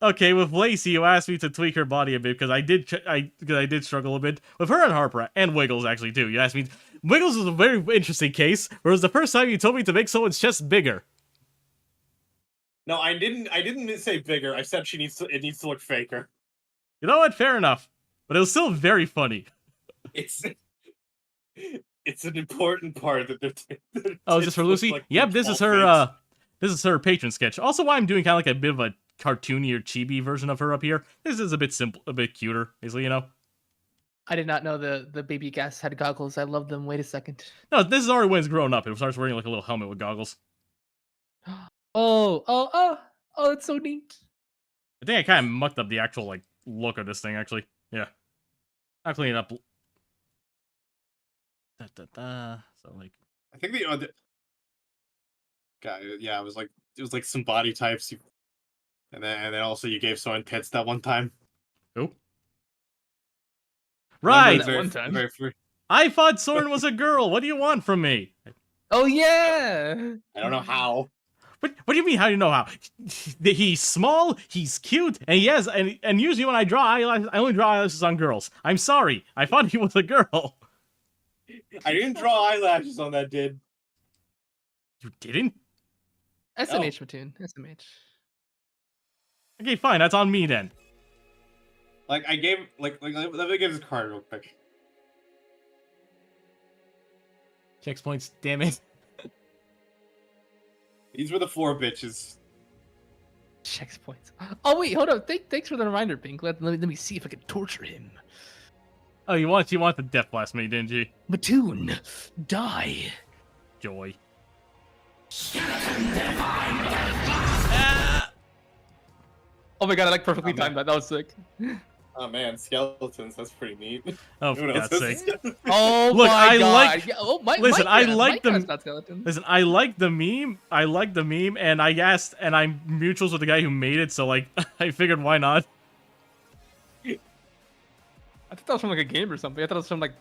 Okay, with Lacey, you asked me to tweak her body a bit because I did struggle a bit with her and Harper and Wiggles actually too. You asked me. Wiggles was a very interesting case, whereas the first time you told me to make someone's chest bigger. No, I didn't say bigger. I said it needs to look faker. You know what? Fair enough, but it was still very funny. It's It's an important part that they're. Oh, is this for Lucy? Yep, this is her. This is her patron sketch. Also, why I'm doing kind of like a bit of a cartoony or chibi version of her up here. This is a bit simple, a bit cuter, basically, you know. I did not know the baby gas had goggles. I love them. Wait a second. No, this is already when it's grown up. It starts wearing like a little helmet with goggles. Oh, it's so neat. I think I kind of mucked up the actual like look of this thing. Actually, yeah, I'll clean it up. So like, I think the other guy, yeah, it was like some body types, and then also you gave someone tits that one time. who? Right. that one time. I thought Soren was a girl. What do you want from me? Oh yeah. I don't know how. What do you mean? How do you know how? He's small, he's cute, and he has, and usually when I draw eyelashes, I only draw eyelashes on girls. I'm sorry. I thought he was a girl. I didn't draw eyelashes on that, dude. You didn't? SMH Platoon. SMH. Okay, fine. That's on me then. Like I gave let me give this card real quick. Checks points. Damn it. These were the 4 bitches. Checks points. Oh wait, hold up. Thanks for the reminder, Pink. Let me see if I can torture him. Oh, you want the death blast me, didn't you? Platoon, die. Joy. Oh my god, I like perfectly timed that. That was sick. Oh man, skeletons. That's pretty neat. Oh, for God's sake. Oh Look, my I god. like- Yeah, oh, Mike, listen, Mike I has- like Mike them- has got skeletons. Listen, I like the meme. And I asked, and I'm mutuals with the guy who made it, so like, I figured why not? I thought that was from like a game or something. I thought it was from like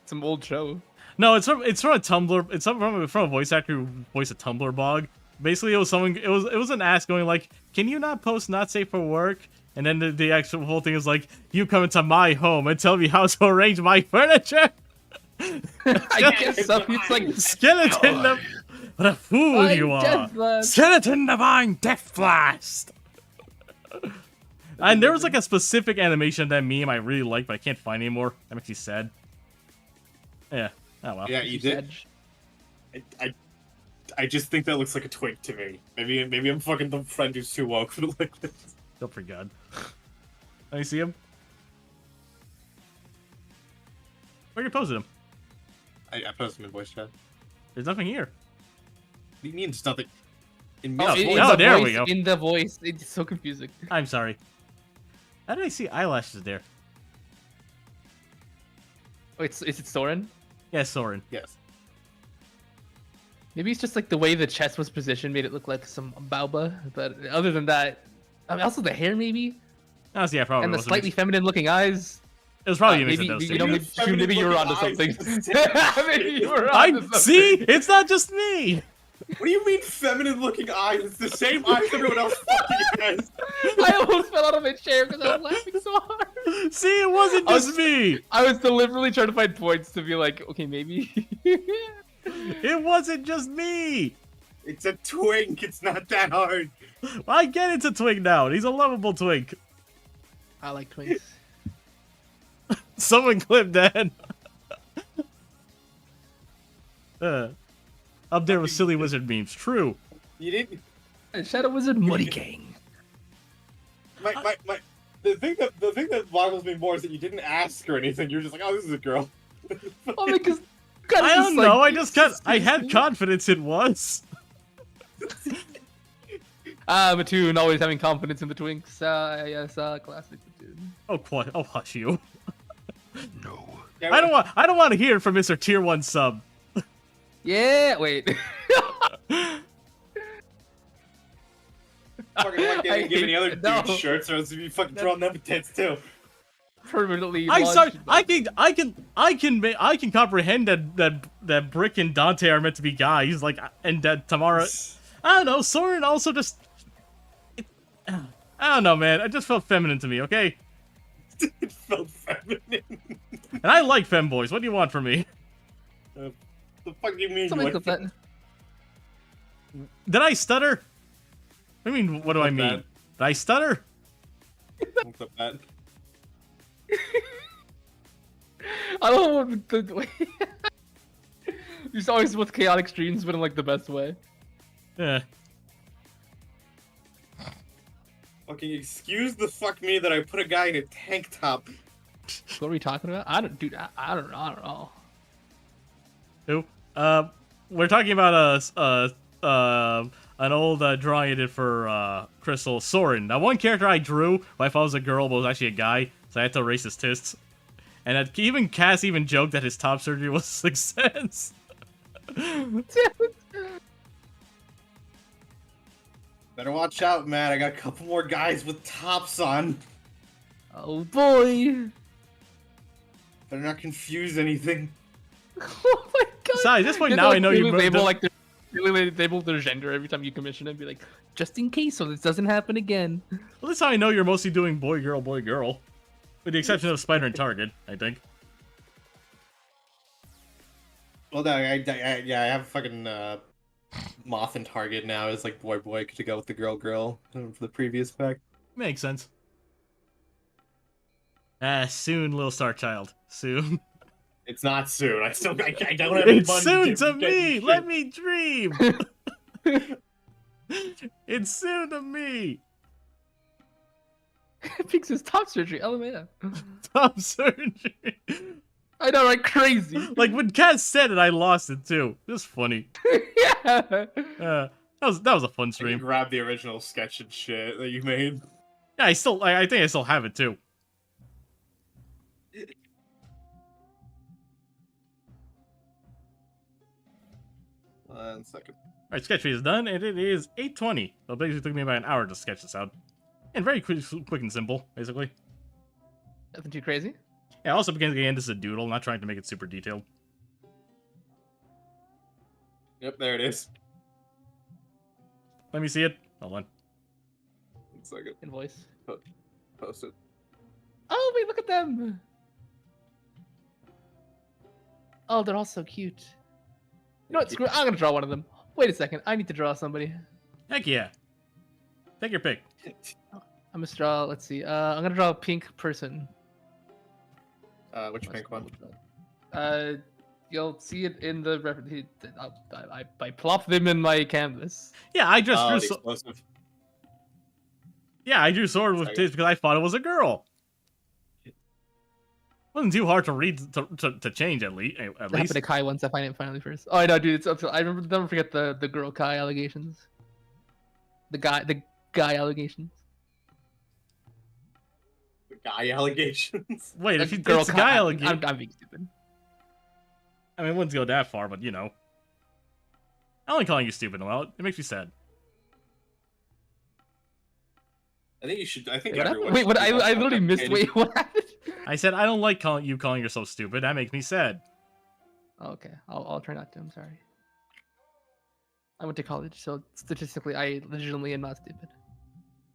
some old show. No, it's from a Tumblr. It's from a voice actor who voiced a Tumblr blog. Basically, it was someone. It was an ask going like, "Can you not post not safe for work?" And then the actual whole thing is like, "You come into my home and tell me how to arrange my furniture." I guess so. It's like Skeleton, what a fool you are! Death Blast. Skeleton Divine Death Blast. And there was like a specific animation of that meme I really liked, but I can't find anymore. That makes me sad. Yeah. Oh well. Yeah, you did. I just think that looks like a twig to me. Maybe I'm fucking the friend who's too woke for like this. Still pretty good. Let me see him. Where you posted him? I posted him in voice chat. There's nothing here. What do you mean? It's nothing. In Oh, voice. Oh, there we go. In the voice, it's so confusing. I'm sorry. How did I see eyelashes there? Oh, is it Soren? Yeah, Soren. Yes. Maybe it's just like the way the chest was positioned made it look like some Baoba. But other than that, I mean, also the hair maybe, Honestly, yeah, probably. and the was a slightly mix. fefeminine-looking eyes. It was probably a mix Maybe of those you two. know, maybe you were onto something. Maybe you were I onto something. see. It's not just me. What do you mean feminine-looking eyes? It's the same eyes everyone else fucking has. I almost fell out of my chair because I was laughing so hard. See, it wasn't I was- just me. I was deliberately trying to find points to be like, okay, maybe. It wasn't just me. It's a twink. It's not that hard. I get it's a twink now. He's a lovable twink. I like twinks. Someone clip that. Up there with silly wizard memes. True. You didn't. Shadow Wizard Muddy Gang. The thing that boggles me more is that you didn't ask or anything. You're just like, oh, this is a girl. Oh, because I don't know. I had confidence it was. Mattoon always having confidence in the twinks. Yes, classic Mattoon. Oh, hush you. No. Yeah, I don't want to hear it from Mr. Tier 1 sub. Yeah, wait. Fucking like I giving the other hate- no. dudes shirts, or else you'd be fucking throwing them tits too. Permanently. I'm sorry. launched. I can comprehend that Brick and Dante are meant to be guys, like, and that Tamara. I don't know. Soren also just. I don't know, man. It just felt feminine to me. Okay, It felt feminine. and I like femboys. What do you want from me? The fuck do you mean? Somebody What- clip that. Did I stutter? What do you mean? What do I Clip mean? that. Did I stutter? Don't clip that. I don't know what the. He's always with chaotic streams, but in like the best way. Yeah. Fucking excuse the fuck me that I put a guy in a tank top. What are we talking about? I don't know. Who? We're talking about an old drawing I did for Crystal Soren. Now, one character I drew, who I thought was a girl, but was actually a guy, so I had to erase his tits. And even Cass even joked that his top surgery was a success. Better watch out, man. I got a couple more guys with tops on. Oh boy. Better not confuse anything. Oh my god. Besides, at this point now I know you label like label their gender every time you commission it and be like, just in case so this doesn't happen again. Well, this is how I know you're mostly doing boy, girl, boy, girl. With the exception of Spider and Target, I think. Well, no, I have fucking Moth and Target now is like boy to go with the girl for the previous pack. Makes sense. Soon, little star child. Soon. It's not soon. I don't have any It's money soon to get me! shit. Let me dream! It's soon to me! Fix his top surgery, LMAO. Top surgery! I know, right? Crazy. Like, when Kat said it, I lost it too. It was funny. Yeah. That was a fun I can stream. grab the original sketch and shit that you made. Yeah, I think I still have it too. One second. Alright, sketch phase is done, and it is 8:20. So it basically took me about an hour to sketch this out. And very quick and simple, basically. Nothing too crazy. Yeah, also because again, this is a doodle, not trying to make it super detailed. Yep, there it is. Let me see it. Hold on. 1 second. Invoice. Post it. Oh, wait, look at them. Oh, they're all so cute. You know what? Screw it. I'm gonna draw one of them. Wait a second. I need to draw somebody. Heck yeah. Take your pick. I'm gonna draw. Let's see. I'm gonna draw a pink person. Which pink one? You'll see it in the reference. I plop them in my canvas. Yeah, I just Oh, drew. the explosive. Yeah, I drew sword with Sorry. tits because I thought it was a girl. Wasn't too hard to read to change at least. At That happened least. to Kai once. I find it finally first. Oh, I know, dude. It's up to. I remember. Never forget the girl Kai allegations. The guy allegations. The guy allegations. Wait, if The you girl it's a Kai. guy I'm allegation. being stupid. I mean, I wouldn't go that far, but you know. I only calling you stupid, well, it makes me sad. I think you should. I think Wait, what everyone. happened? Wait, what? should be I literally missed. authenticated. Wait, what happened? I said I don't like you calling yourself stupid. That makes me sad. Okay, I'll try not to. I'm sorry. I went to college, so statistically, I legitimately am not stupid.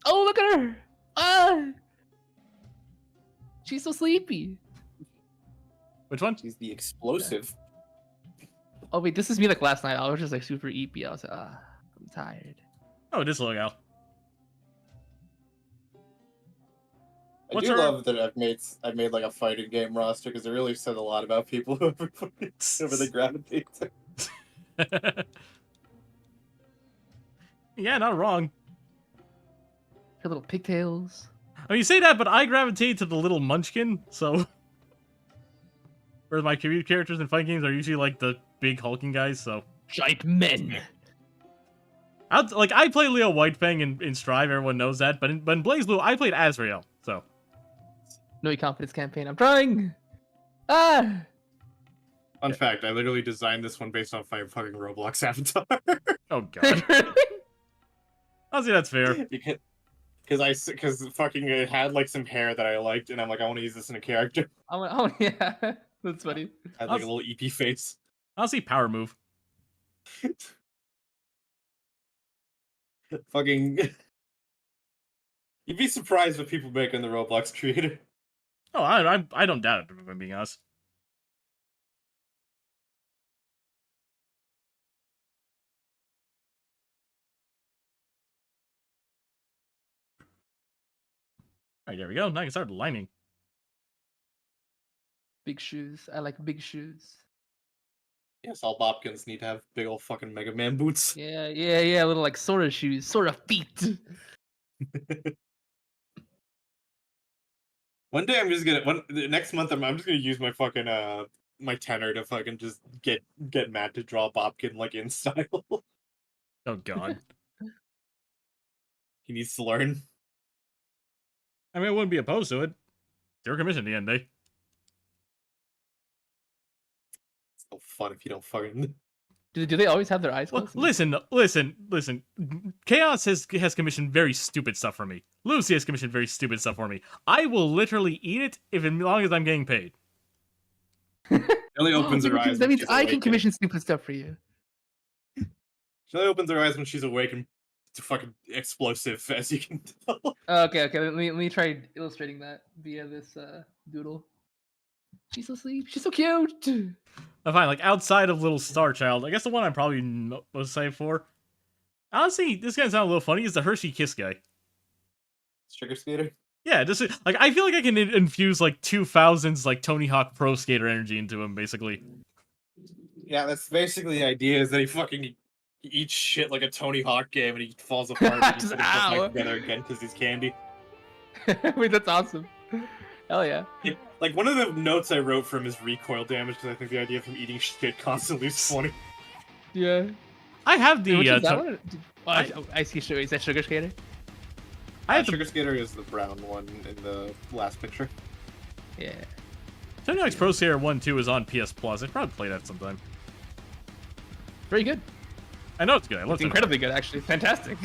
Oh, look at her! Ah, she's so sleepy. Which one? She's the explosive. Oh wait, this is me like last night. I was just like super eepy. I was like, I'm tired. Oh, this little gal. I What's do her- love that I've made like a fighting game roster because it really said a lot about people who whoever they gravitate to. Yeah, not wrong. Her little pigtails. I mean, you say that, but I gravitate to the little munchkin, so... Whereas my community characters in fighting games are usually like the big hulking guys, so... Giant men. I play Leo Whitefang in Strive, everyone knows that, but in BlazBlue, I played Azrael, so... No confidence campaign. I'm trying. Ah. Fun fact: I literally designed this one based on my fucking Roblox avatar. Oh god. Honestly, that's fair. Because fucking it had like some hair that I liked, and I'm like, I want to use this in a character. Oh yeah, that's funny. Had like a little EP face. Honestly, power move. Fucking. You'd be surprised what people make in the Roblox creator. Oh, I don't doubt it, if I'm being honest. Alright, there we go. Now I can start lining. Big shoes. I like big shoes. Yes, all Bobkins need to have big old fucking Mega Man boots. Yeah. Little like Sora shoes, Sora feet. One day I'm just gonna next month I'm just gonna use my fucking my tenor to fucking just get Matt to draw Bobkin like in style. Oh god. He needs to learn. I mean, I wouldn't be opposed to it. It's your commission at the end, eh? It's no fun if you don't fucking. Do they always have their eyes Well, closed? listen. Chaos has commissioned very stupid stuff for me. Lucy has commissioned very stupid stuff for me. I will literally eat it as long as I'm getting paid. She only opens her eyes. That when means she's I can awake. commission stupid stuff for you. She only opens her eyes when she's awake and it's fucking explosive, as you can tell. Okay. Let me try illustrating that via this doodle. She's so asleep. She's so cute. I find, like, outside of Little Star Child, I guess the one I'm probably most excited for. Honestly, this guy's sound a little funny. Is the Hershey Kiss guy? Sugar Skater. Yeah, just like I feel like I can infuse like 2000s like Tony Hawk Pro Skater energy into him, basically. Yeah, that's basically the idea. Is that he fucking eats shit like a Tony Hawk game and he falls apart and he's Just, put back ow. together again because he's candy. Wait, that's awesome. Hell yeah. Like one of the notes I wrote from is recoil damage because I think the idea of him eating shit constantly is funny. Yeah. I have the Which is that to- one? I see. Is that Sugar Skater? I have the Sugar Skater is the brown one in the last picture. Yeah. Tony Hawk's Pro Skater 1-2 is on PS Plus. I'd probably play that sometime. Very good. I know it's good. I love It's it. incredibly good, actually. Fantastic.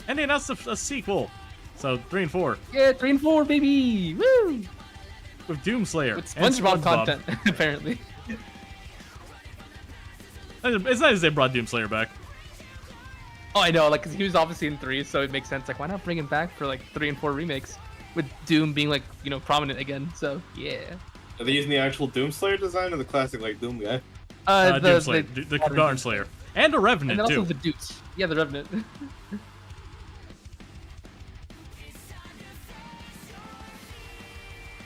And they announced a sequel. So 3 and 4 Yeah, 3 and 4, baby. Woo! with Doomslayer With and SpongeBob content, apparently. It's nice they brought Doomslayer back. Oh, I know, like, 'cause he was obviously in 3, so it makes sense. Like, why not bring him back for, like, 3 and 4 remakes? With Doom being, like, you know, prominent again, so, yeah. Are they using the actual Doomslayer design or the classic like Doom guy? Doomslayer, the Garden Slayer, and a and Revenant then also too. the Dukes. Yeah, the Revenant.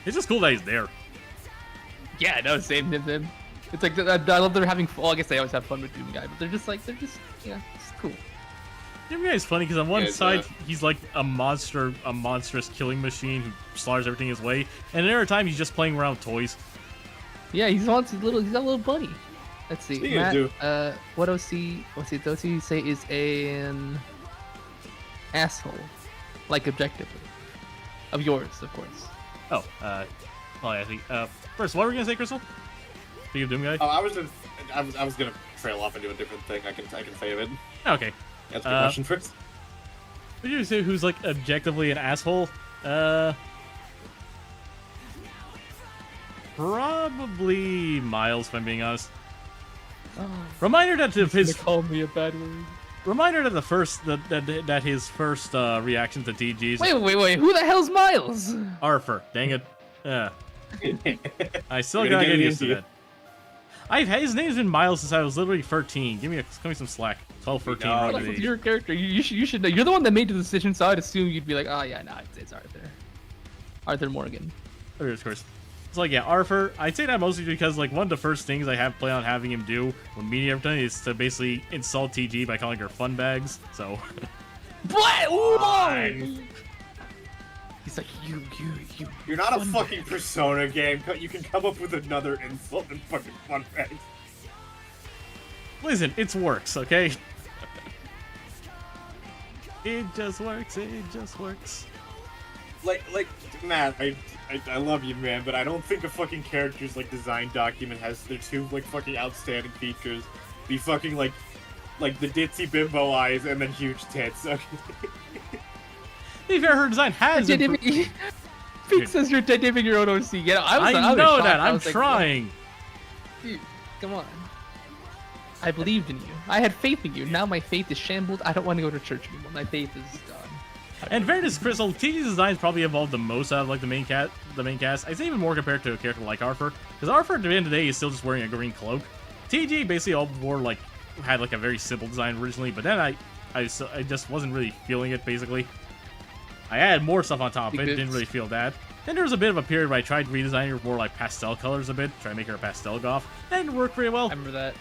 It's just cool that he's there. Yeah, no, same. It's like, I love they're having, well, I guess they always have fun with Doom Guy, but they're just, yeah, it's cool. Doom Guy is funny because on one Yeah, it's, side he's like a monstrous killing machine who slaughters everything his way, and another time he's just playing around with toys. Yeah, he's got a little bunny. Let's see. Speaking of Matt, Doom. what OC say is an asshole, like objectively, of yours, of course. Oh, well, I think first, what were we gonna say, Crystal? Speaking of Doom Guy. Oh, I was gonna trail off and do a different thing. I can save it. Okay. Answer the question first. Would you say who's like objectively an asshole? Probably Miles, if I'm being honest. Reminder that if his called me a bad word. reminder that the first that his first reaction to TG's Wait. Who the hell's Miles? Arthur. Dang it. Yeah. I still We're gotta gonna get get used to into that. I've had his name's been Miles since I was literally 13. Give me some slack. 12, 13, No, around What's that with age. your character? You should know. You're the one that made the decision, so I'd assume you'd be like, oh yeah, nah, it's Arthur. Arthur Morgan. Of course. It's like, yeah, Arthur, I'd say that mostly because, like, one of the first things I have planned on having him do when meeting everything is to basically insult TG by calling her fun bags, so. What? Whoa! He's like, you. You're not a fucking Persona game. You can come up with another insult than fucking fun bags. Listen, it works, okay? It just works. Like Matt, I love you, man, but I don't think a fucking character's like design document has their two like fucking outstanding features. Be fucking like the ditzy bimbo eyes and then huge tits. Okay. To be fair, her design has improved. Pete says you're deadlifting your own OC. Yeah, I was know shocked. that. I I'm was like, trying. dude, come on. I believed in you. I had faith in you. Now my faith is shambled. I don't want to go to church anymore. My faith is gone. And fairness, Crystal, TG's designs probably evolved the most out of like the main cast. I'd say even more compared to a character like Arthur, because Arthur at the end of the day is still just wearing a green cloak. TG basically all wore like had like a very simple design originally, but then I just wasn't really feeling it. Basically, I added more stuff on top. It didn't really feel that. Then there was a bit of a period where I tried redesigning her more like pastel colors a bit, try to make her a pastel goth. That didn't work very well. I remember that.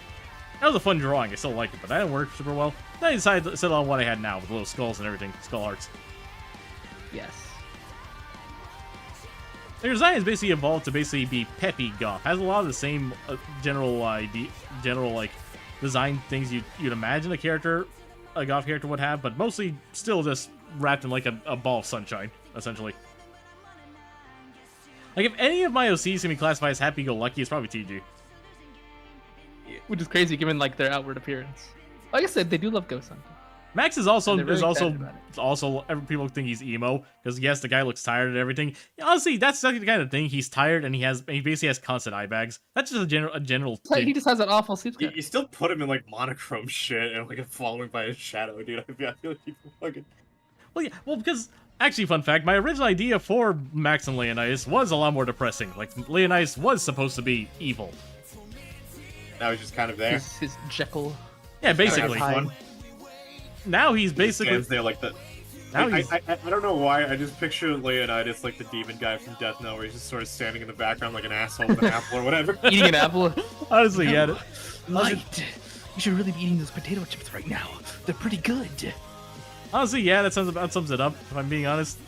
That was a fun drawing, I still like it, but that didn't work super well. Then I decided to settle on what I had now, with little skulls and everything, skull hearts. Yes. Their design has basically evolved to basically be peppy goth. Has a lot of the same general like design things you'd imagine a goth character would have, but mostly still just wrapped in like a ball of sunshine, essentially. Like if any of my OCs can be classified as happy-go-lucky, it's probably TG. Which is crazy given like their outward appearance. Like I said, they do love Ghost Hunter. Max is also And they're really excited about it. people think he's emo because yes, the guy looks tired and everything. Honestly, that's the kind of thing. He's tired and he basically has constant eye bags. That's just a general Like, thing. he just has an awful sleep You, schedule. you still put him in like monochrome shit and like a following by his shadow, dude. I feel like people fucking. Well, yeah, because actually, fun fact, my original idea for Max and Leonidas was a lot more depressing. Like Leonidas was supposed to be evil. That was just kind of there. His Jekyll. Yeah, basically. Have fun. Now he's He just basically stands there like the. now I, he's I, I don't know why. I just picture Leonidas like the demon guy from Death Note, where he's just sort of standing in the background like an asshole with an apple or whatever. Eating an apple. honestly yeah. Light. You should really be eating those potato chips right now. They're pretty good. Honestly, yeah, that sums it up. If I'm being honest.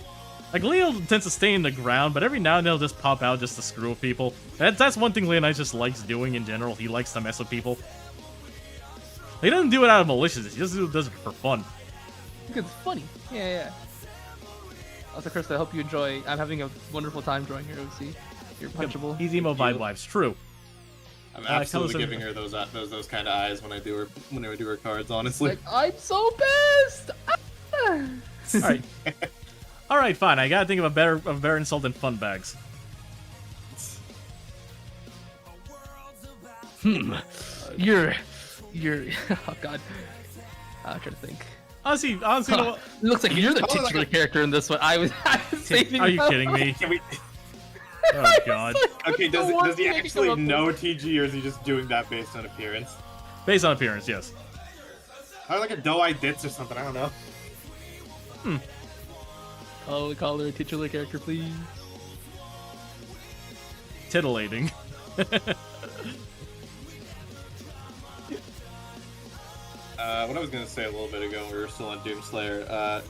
Like Leo tends to stay in the ground, but every now and then he'll just pop out just to screw with people. That's one thing Leonidas just likes doing in general. He likes to mess with people. He doesn't do it out of maliciousness. He just does it for fun. Because it's funny. Yeah. Also, Chris, I hope you enjoy. I'm having a wonderful time drawing your OC. You're punchable. He's emo Thank vibe you. vibes. True. I'm tell us absolutely everything. giving her those kind of eyes when I do her cards. Honestly, Like, I'm so pissed. All right. All right, fine. I gotta think of a better insult than fun bags. You're. Oh God. I'm trying to think. Honestly, you know what? It looks like you're the tell me, like, titular character in this one. I was saving. Are you up. kidding me? can we? Oh god. Okay, The one does he thing I can actually come up know TG, or is he just doing that based on appearance? Based on appearance, yes. Or like a doe-eyed ditz or something. I don't know. Call her a titular character, please. Titillating. What I was gonna say a little bit ago when we were still on Doomslayer. I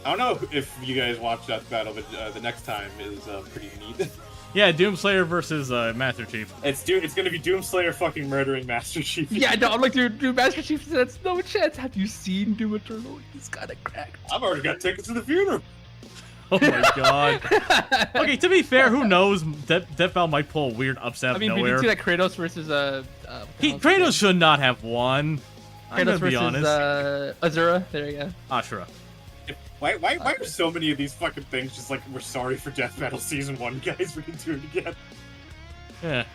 don't know if you guys watched that battle, but the next time is pretty neat. Yeah, Doomslayer versus Master Chief. It's gonna be Doomslayer fucking murdering Master Chief. Yeah, no, I'm like, dude, Master Chief said that's no chance. Have you seen Doom Eternal? He's got a crack. I've already got tickets to the funeral. Oh my god. Okay, to be fair, who knows? Deathbound might pull a weird upset out I of mean, we nowhere. did see that Kratos versus Kratos should not have won. I'm Kratos gonna be versus honest. Azura. There you go. Ashura. Why are so many of these fucking things just like, we're sorry for Death Battle Season 1, guys, we can do it again. Yeah.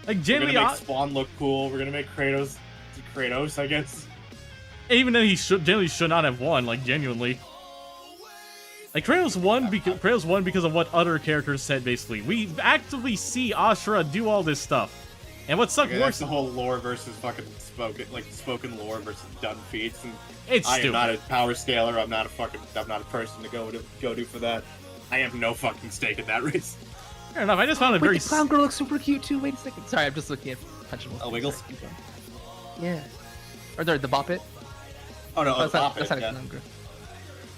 Like We're generally, gonna make Spawn look cool, we're gonna make Kratos, I guess. even then he generally should not have won. Like genuinely. Like Kratos won because of what other characters said. Basically, we actively see Ashura do all this stuff, and what sucked Okay, worse. that's the whole lore versus fucking spoken lore versus done feats, and It's I stupid. am not a power scaler. I'm not a person to go do for that. I have no fucking stake in that race. Fair enough. I just found it Wait, very. the clown girl looks super cute too. Wait a second. Sorry, I'm just looking at punchable. Oh, Wiggles? Yeah. Or the Bop It. Oh no, That's not, Bop that's It, not a yeah. clown girl.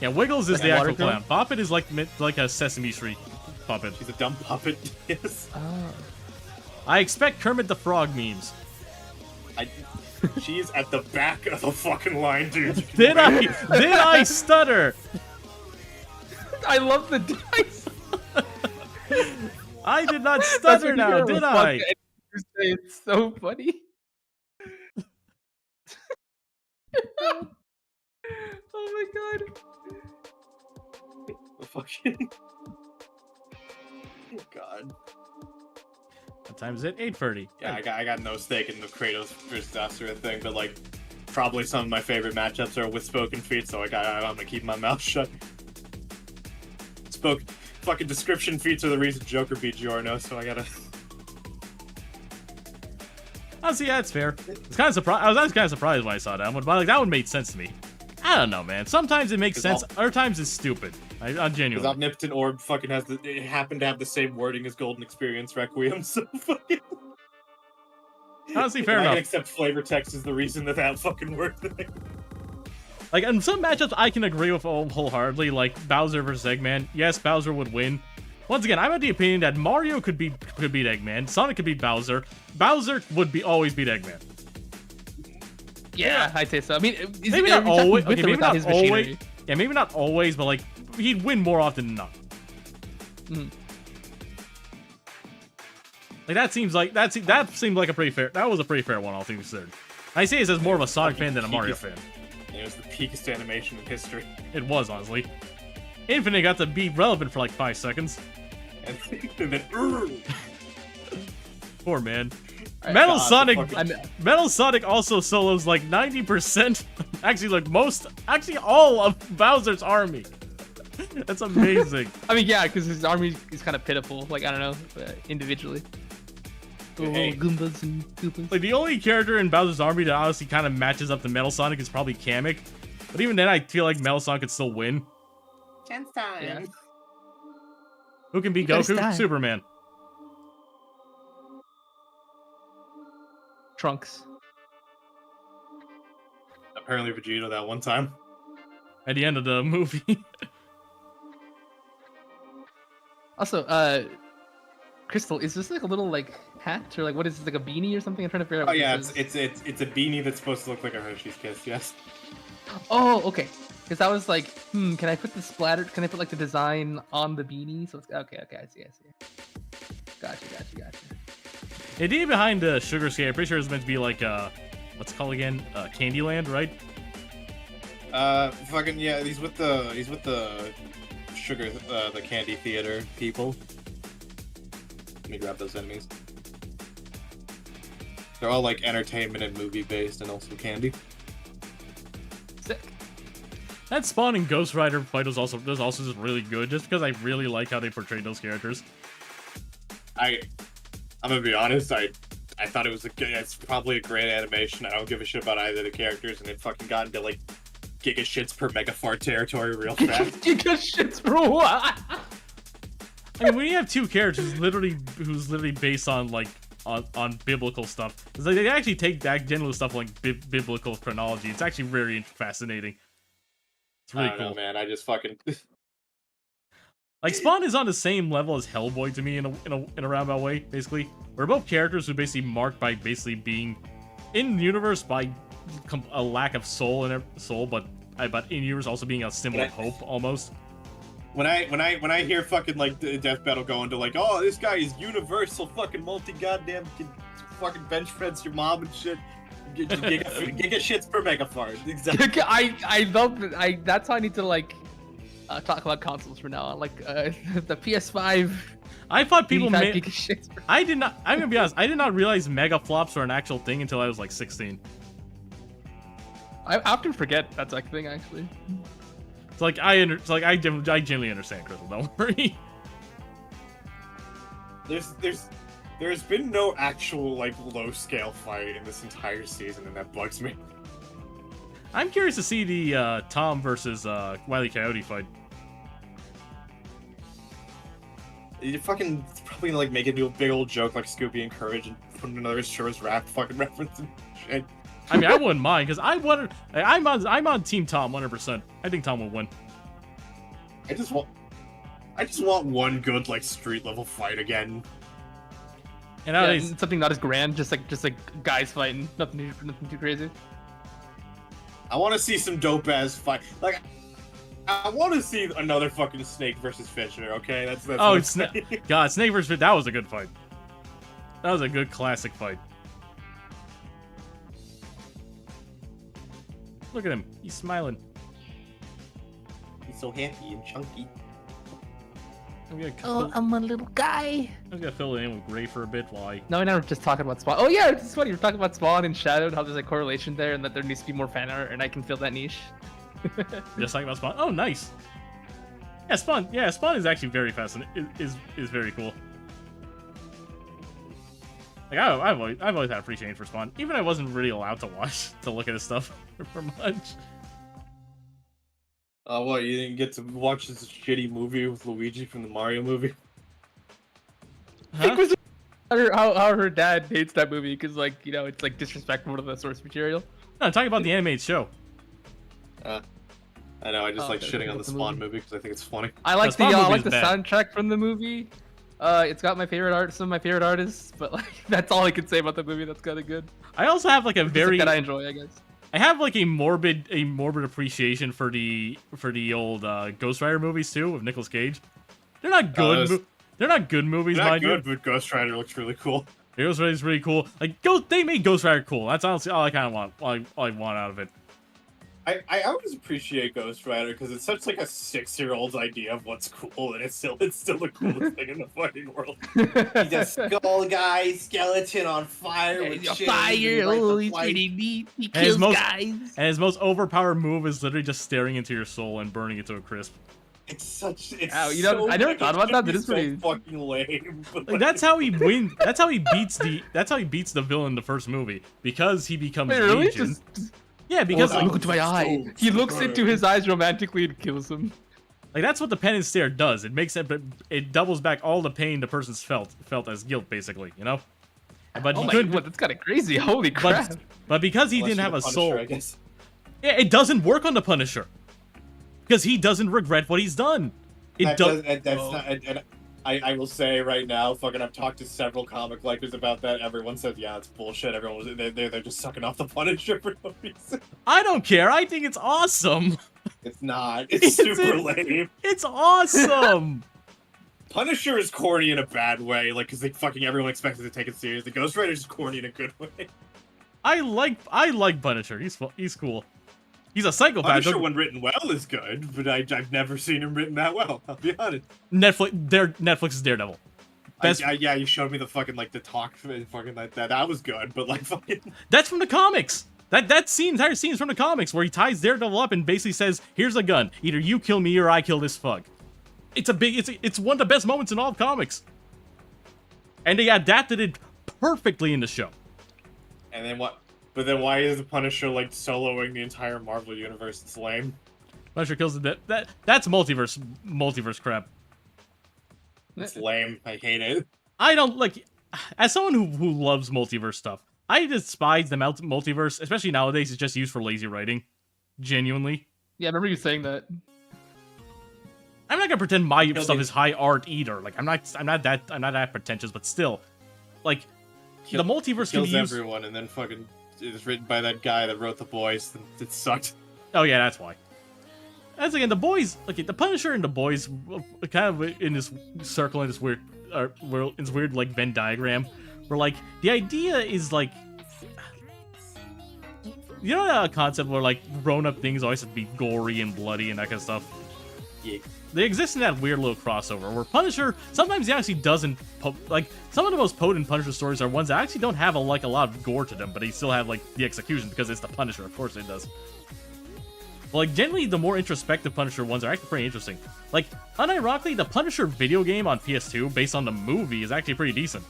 Yeah, Wiggles is Like the a actual water clown. Boppet is like a Sesame Street puppet. She's a dumb puppet. Yes. Oh. I expect Kermit the Frog memes. She's at the back of the fucking line, dude. Did I stutter? I love the dice. I did not That's stutter what now, you're did response I? to anything you say. It's so funny. Oh my god. The fucking. Oh god. What time is it? 8:30. Yeah, I got no stake in the Kratos versus Asura thing, but like, probably some of my favorite matchups are with spoken feats, so I'm gonna keep my mouth shut. Fucking description feats are the reason Joker beat Giorno, so I gotta. Honestly, yeah, it's fair. It's kind of surprised. I was kind of surprised when I saw that one, but like that one made sense to me. I don't know, man. Sometimes it makes 'Cause sense. Other times it's stupid. I'm Because genuine. Omnipotent Orb fucking has it happened to have the same wording as Golden Experience Requiem, so fucking. Honestly, fair I enough. can accept flavor text is the reason that fucking word thing. Like, in some matchups, I can agree with wholeheartedly. Like, Bowser versus Eggman. Yes, Bowser would win. Once again, I'm of the opinion that Mario could beat Eggman. Sonic could beat Bowser. Bowser would always beat Eggman. Yeah, I'd say so. I mean, Maybe not always. Okay, maybe not his always. machinery? Yeah, maybe not always, but like, he'd win more often than not. Mhm. Like that seemed like a pretty fair. That was a pretty fair one, all things considered. I say this as more of a Sonic fan than a Mario fan. It was the peakest animation in history. It was, honestly. Infinite got to be relevant for like 5 seconds. And then, "Urgh." Poor man. Alright, Metal God, Sonic. the fucking- Metal Sonic also solos like 90%. Actually, like all of Bowser's army. That's amazing. I mean, yeah, because his army is kind of pitiful. Like, I don't know, individually. Hey. Goombas and Goombas. Like the only character in Bowser's army that honestly kind of matches up to Metal Sonic is probably Kamek. But even then, I feel like Metal Sonic could still win. Chance time. Yeah. Who can beat Who gotta Goku? die? Superman. Trunks. Apparently Vegeta that one time. At the end of the movie. Also, Crystal, is this like a little like hat or like what is this, like a beanie or something? I'm trying to figure out. Oh what yeah, this it's a beanie that's supposed to look like a Hershey's Kiss. Yes. Oh, okay. Because I was like, can I put the splatter? Can I put like the design on the beanie? So it's okay. I see. Gotcha. The idea behind the Sugar Skate, I'm pretty sure it's meant to be like, what's it called again? Candyland, right? Fucking yeah. He's with the sugar, the candy theater people. Let me grab those enemies. They're all like entertainment and movie based, and also candy. Sick. That Spawn and Ghost Rider fight was also just really good, just because I really like how they portrayed those characters. I'm gonna be honest. I thought it's probably a great animation. I don't give a shit about either of the characters, and it fucking got into like giga shits per megafart territory real fast. Giga shits, bro. I mean, when you have two characters who's literally based on like on biblical stuff, it's like they actually take that general stuff like biblical chronology. It's actually very fascinating. It's really I don't cool. know, man. I just fucking. Like Spawn is on the same level as Hellboy to me in a roundabout way. Basically, we're both characters who basically marked by basically being in the universe by a lack of soul but in universe also being a symbol of hope almost. When I hear fucking like the Death Battle going to like, oh, this guy is universal fucking multi goddamn fucking bench press your mom and shit. Giga shits per megafart. Exactly. I love that. That's how I need to like talk about consoles from now on. Like the PS5. I thought people made made. giga shits. I did not. I'm gonna be honest. I did not realize mega flops were an actual thing until I was like 16. I often forget that's a thing actually. It's like I genuinely understand, Crystal. Don't worry. There's been no actual like low scale fight in this entire season, and that bugs me. I'm curious to see the Tom versus Wile E. Coyote fight. You fucking probably like make it do a big old joke like Scooby and Courage and put another Shura's Rap fucking reference and shit. I mean, I wouldn't mind because I'm on Team Tom 100%. I think Tom will win. I just want one good like street level fight again. And Yeah, nowadays, something not as grand, just like guys fighting, nothing too crazy. I want to see some dope ass fight. Like, I want to see another fucking Snake versus Fisher. Okay, that's oh, what I'm it's saying. God, Snake vs. That was a good fight. That was a good classic fight. Look at him. He's smiling. He's so happy and chunky. I'm a little guy. I'm gonna fill it in with Gray for a bit while I... No, we're not just talking about Spawn. Oh yeah, it's funny. We're talking about Spawn and Shadow and how there's a correlation there, and that there needs to be more fan art, and I can fill that niche. Just talking about Spawn. Oh, nice. Yeah, Spawn. Yeah, Spawn is actually very fascinating. Is very cool. Like I've always had appreciation for Spawn. Even I wasn't really allowed to look at his stuff for much. What, you didn't get to watch this shitty movie with Luigi from the Mario movie? Huh? How her dad hates that movie because, like, you know, it's like disrespectful to the source material. No, I'm talking about the animated show. I know, I just like okay, shitting on the the Spawn movie. movie because I think it's funny. I like The Spawn I movie like is the bad. soundtrack from the movie. It's got my favorite art, some of my favorite artists, but like that's all I can say about the movie. That's kind of good. I also have like a Just, very like, that I enjoy, I guess. I have like a morbid appreciation for the old Ghost Rider movies too with Nicolas Cage. They're not good. those- They're not good movies, Not mind good, you. but Ghost Rider looks really cool. Ghost Rider is really cool. Like they made Ghost Rider cool. That's honestly all I kind of want. All I want out of it. I always appreciate Ghost Rider because it's such like a 6-year-old's idea of what's cool, and it's still the coolest thing in the fucking world. He's a skull guy, skeleton on fire with shit. neat. He And his most and his most overpowered move is literally just staring into your soul and burning it to a crisp. It's such. It's Ow, you know, so, I never like, thought about should that, be but it's so pretty- fucking lame. But, Like that's how he wins. That's how he beats the villain in the first movie because he becomes Wait, really? Legion. Just Yeah, because Oh, like, look into my eye. so He looks good. into his eyes romantically and kills him. like that's what the penance stare does. It makes it doubles back all the pain the person's felt as guilt, basically. You know. But Oh he my couldn't. god, that's kind of crazy. Holy crap. But because he Unless didn't you're have the a Punisher, soul, I guess. yeah, it doesn't work on the Punisher because he doesn't regret what he's done. It That does. does, that's Oh. not. And I will say right now, fucking, I've talked to several comic likers about that. Everyone says, yeah, it's bullshit. Everyone was they're just sucking off the Punisher for no reason. I don't care. I think it's awesome. It's not. It's Is super it? lame. It's awesome. Punisher is corny in a bad way, like, because fucking everyone expected to take it seriously. Ghost Rider is corny in a good way. I like Punisher. He's cool. He's a psychopath. Punisher, Don't- when written well, is good, but I've never seen him written that well. I'll be honest. Netflix's Daredevil. Best- Yeah, you showed me the fucking like the talk and fucking like that. That was good, but like fucking. That's from the comics. That scene, entire scene is from the comics where he ties Daredevil up and basically says, "Here's a gun. Either you kill me or I kill this fuck." It's one of the best moments in all of comics. And they adapted it perfectly in the show. And then what? But then why is the Punisher like soloing the entire Marvel universe? It's lame. Punisher kills the that's multiverse crap. It's lame. I hate it. I don't like as someone who loves multiverse stuff. I despise the multiverse, especially nowadays. It's just used for lazy writing. Genuinely. Yeah, I remember you saying that. I'm not gonna pretend my Kill stuff me. is high art either. Like I'm not that pretentious, but still, like the multiverse can be Kills used. everyone, and then fucking it's written by that guy that wrote The Boys. And it sucked. Oh yeah, that's why. As again, the boys. Okay, the Punisher and the boys, kind of in this circle in this weird, in this weird like Venn diagram, where like the idea is like, you know that concept where like grown-up things always have to be gory and bloody and that kind of stuff. Yeah. They exist in that weird little crossover where Punisher sometimes he actually doesn't like some of the most potent Punisher stories are ones that actually don't have a lot of gore to them, but they still have like the execution because it's the Punisher. Of course it does. But, like generally, the more introspective Punisher ones are actually pretty interesting. Like unironically, the Punisher video game on PS2 based on the movie is actually pretty decent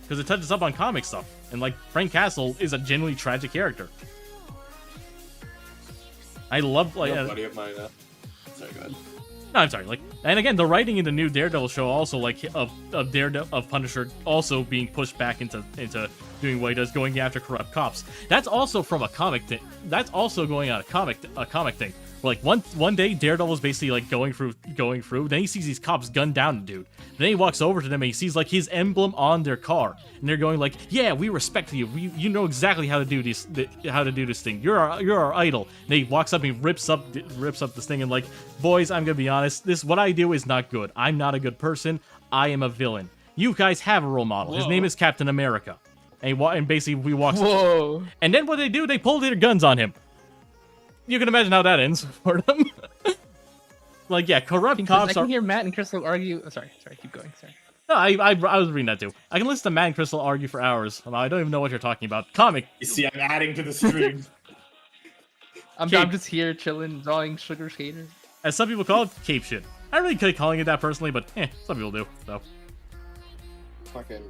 because it touches up on comic stuff, and like Frank Castle is a genuinely tragic character. I love like. No buddy of mine. Sorry, go ahead. No, I'm sorry. Like, and again, the writing in the new Daredevil show also like of Punisher also being pushed back into doing what he does, going after corrupt cops. That's also from a comic thing. That's also going on a comic thing. Where, like one day Daredevil's basically like going through. Then he sees these cops gun down a dude. Then he walks over to them and he sees like his emblem on their car, and they're going like, "Yeah, we respect you. You know exactly how to do this. How to do this thing. You're our idol." And he walks up and he rips up this thing and like, "Boys, I'm gonna be honest. What I do is not good. I'm not a good person. I am a villain. You guys have a role model. His Whoa. name is Captain America." And basically we walks. Whoa. And then what they do? They pull their guns on him. You can imagine how that ends for them. Like, yeah, corrupt I cops can are. hear Matt and Crystal argue. Oh, sorry, keep going. Sorry. No, I was reading that too. I can listen to Matt and Crystal argue for hours. I don't even know what you're talking about. Comic. You see, I'm adding to the stream. I'm Cape. just here chilling, drawing sugar skater. As some people call it, cape shit. I don't really like calling it that personally, but some people do. So Fucking.